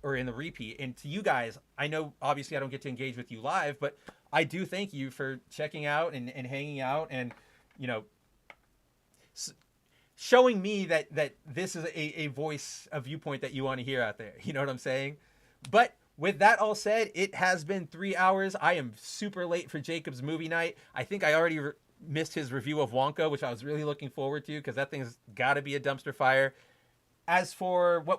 repeat. And to you guys, I know obviously I don't get to engage with you live, but I do thank you for checking out and hanging out and showing me that this is a voice, a viewpoint that you want to hear out there. You know what I'm saying? But with that all said, it has been 3 hours. I am super late for Jacob's movie night. I think I already missed his review of Wonka, which I was really looking forward to, because that thing's got to be a dumpster fire. As for what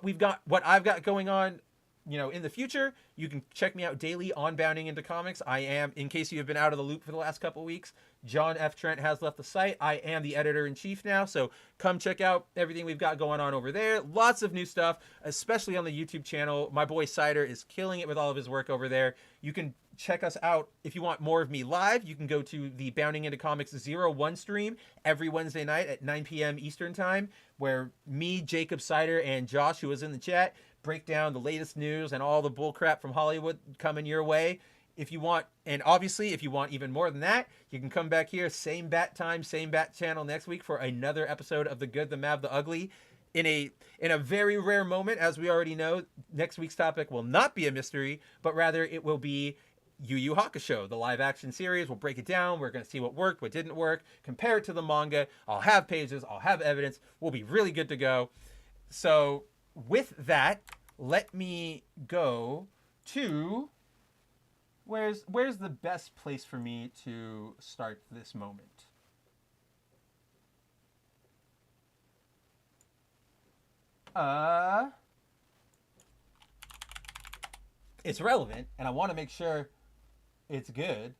I've got going on, in the future, you can check me out daily on Bounding Into Comics. I am, in case you have been out of the loop for the last couple of weeks, John F. Trent has left the site. I am the editor-in-chief now, so come check out everything we've got going on over there. Lots of new stuff, especially on the YouTube channel. My boy Cider is killing it with all of his work over there. You can check us out if you want more of me live. You can go to the Bounding Into Comics 01 stream every Wednesday night at 9 p.m. Eastern Time, where me, Jacob, Cider, and Josh, who was in the chat, break down the latest news and all the bullcrap from Hollywood coming your way. If you want, and obviously if you want even more than that, you can come back here, same bat time, same bat channel next week for another episode of The Good, the Mad, the Ugly. In a very rare moment, as we already know, next week's topic will not be a mystery, but rather it will be Yu Yu Hakusho, the live action series. We'll break it down. We're going to see what worked, what didn't work, compare it to the manga. I'll have pages, I'll have evidence. We'll be really good to go. So with that, let me go to Where's the best place for me to start this moment? It's relevant, and I want to make sure it's good,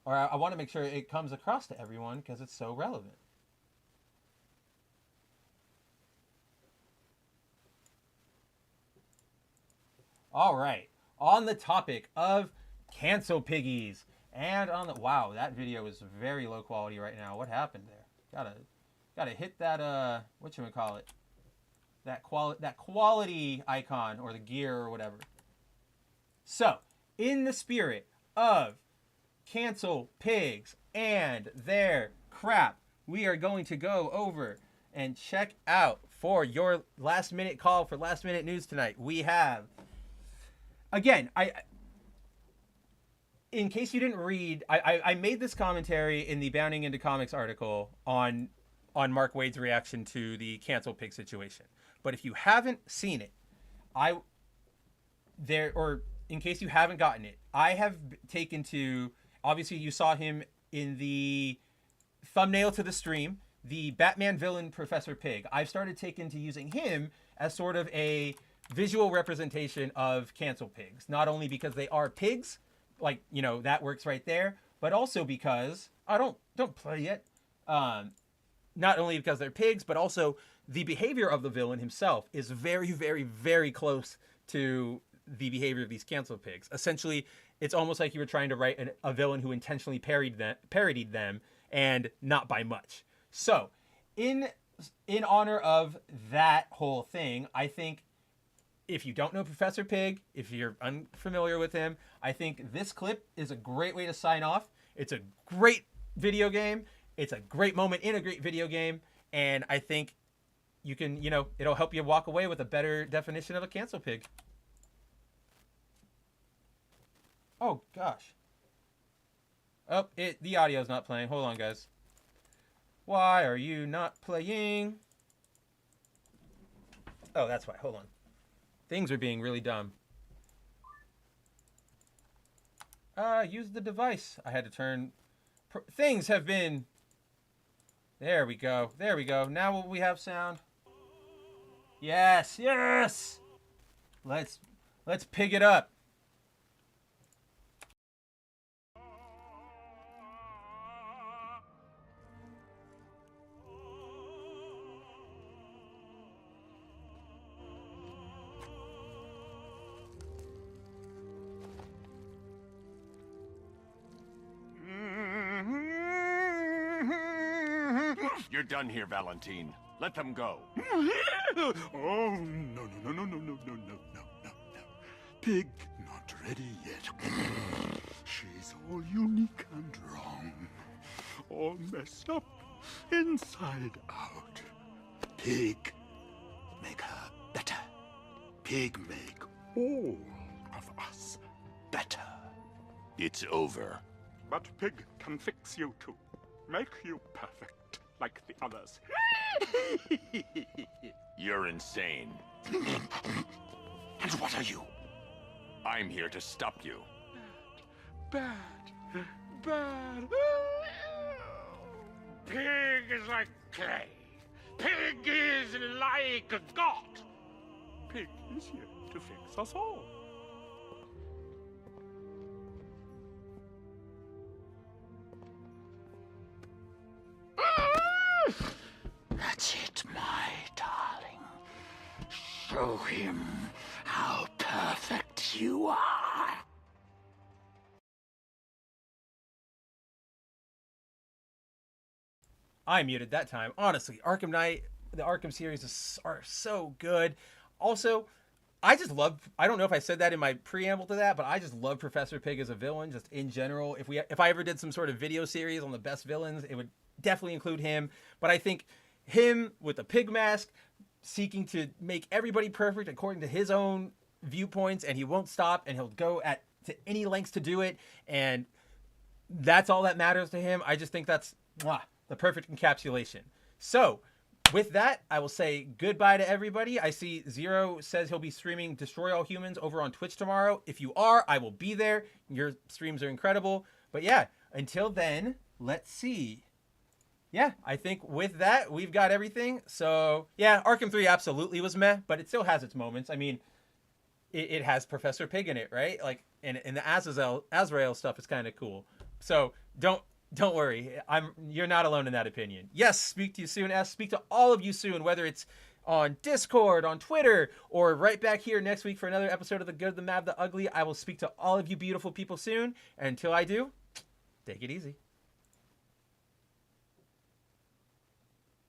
or I want to make sure it comes across to everyone because it's so relevant. All right, on the topic of cancel piggies, and on the wow, that video is very low quality right now. What happened there? Gotta hit that whatchamacallit, that quality icon or the gear or whatever. So, in the spirit of cancel pigs and their crap, we are going to go over and check out for your last minute call for last minute news tonight. We have, again, in case you didn't read, I made this commentary in the Bounding into Comics article on Mark Waid's reaction to the cancel pig situation. But if you haven't seen it, in case you haven't gotten it, I have taken to, obviously you saw him in the thumbnail to the stream, the Batman villain Professor Pig. I've started taking to using him as sort of a visual representation of cancel pigs. Not only because they are pigs, like, you know, that works right there, but also because, don't play yet. Not only because they're pigs, but also the behavior of the villain himself is very, very, very close to the behavior of these cancel pigs. Essentially, it's almost like you were trying to write a villain who intentionally parodied them, and not by much. So, in honor of that whole thing, I think if you don't know Professor Pig, if you're unfamiliar with him, I think this clip is a great way to sign off. It's a great video game. It's a great moment in a great video game. And I think you can, it'll help you walk away with a better definition of a cancel pig. Oh, gosh. Oh, the audio's not playing. Hold on, guys. Why are you not playing? Oh, that's why. Hold on. Things are being really dumb. Use the device. I had to turn... Things have been... There we go. There we go. Now will we have sound? Yes, yes! Let's pig it up. You're done here, Valentine. Let them go. Oh, no. Pig not ready yet. She's all unique and wrong. All messed up, inside out. Pig, make her better. Pig make all of us better. It's over. But Pig can fix you too. Make you perfect, like the others. You're insane. And what are you? I'm here to stop you. Bad. Pig is like clay. Pig is like a god. Pig is here to fix us all. That's it, my darling. Show him how perfect you are. I muted that time. Honestly, Arkham Knight, the Arkham series are so good. Also, I don't know if I said that in my preamble to that, but I just love Professor Pig as a villain, just in general. If I ever did some sort of video series on the best villains, it would definitely include him. But I think him with a pig mask, seeking to make everybody perfect according to his own viewpoints, and he won't stop, and he'll go to any lengths to do it, and that's all that matters to him. I just think that's the perfect encapsulation. So, with that, I will say goodbye to everybody. I see Zero says he'll be streaming Destroy All Humans over on Twitch tomorrow. If you are, I will be there. Your streams are incredible. But yeah, until then, let's see. Yeah, I think with that, we've got everything. So yeah, Arkham 3 absolutely was meh, but it still has its moments. I mean, it has Professor Pig in it, right? Like, and the Azrael stuff is kind of cool. So don't worry. You're not alone in that opinion. Yes, speak to you soon. Speak to all of you soon, whether it's on Discord, on Twitter, or right back here next week for another episode of The Good, the Mad, the Ugly. I will speak to all of you beautiful people soon. And until I do, take it easy.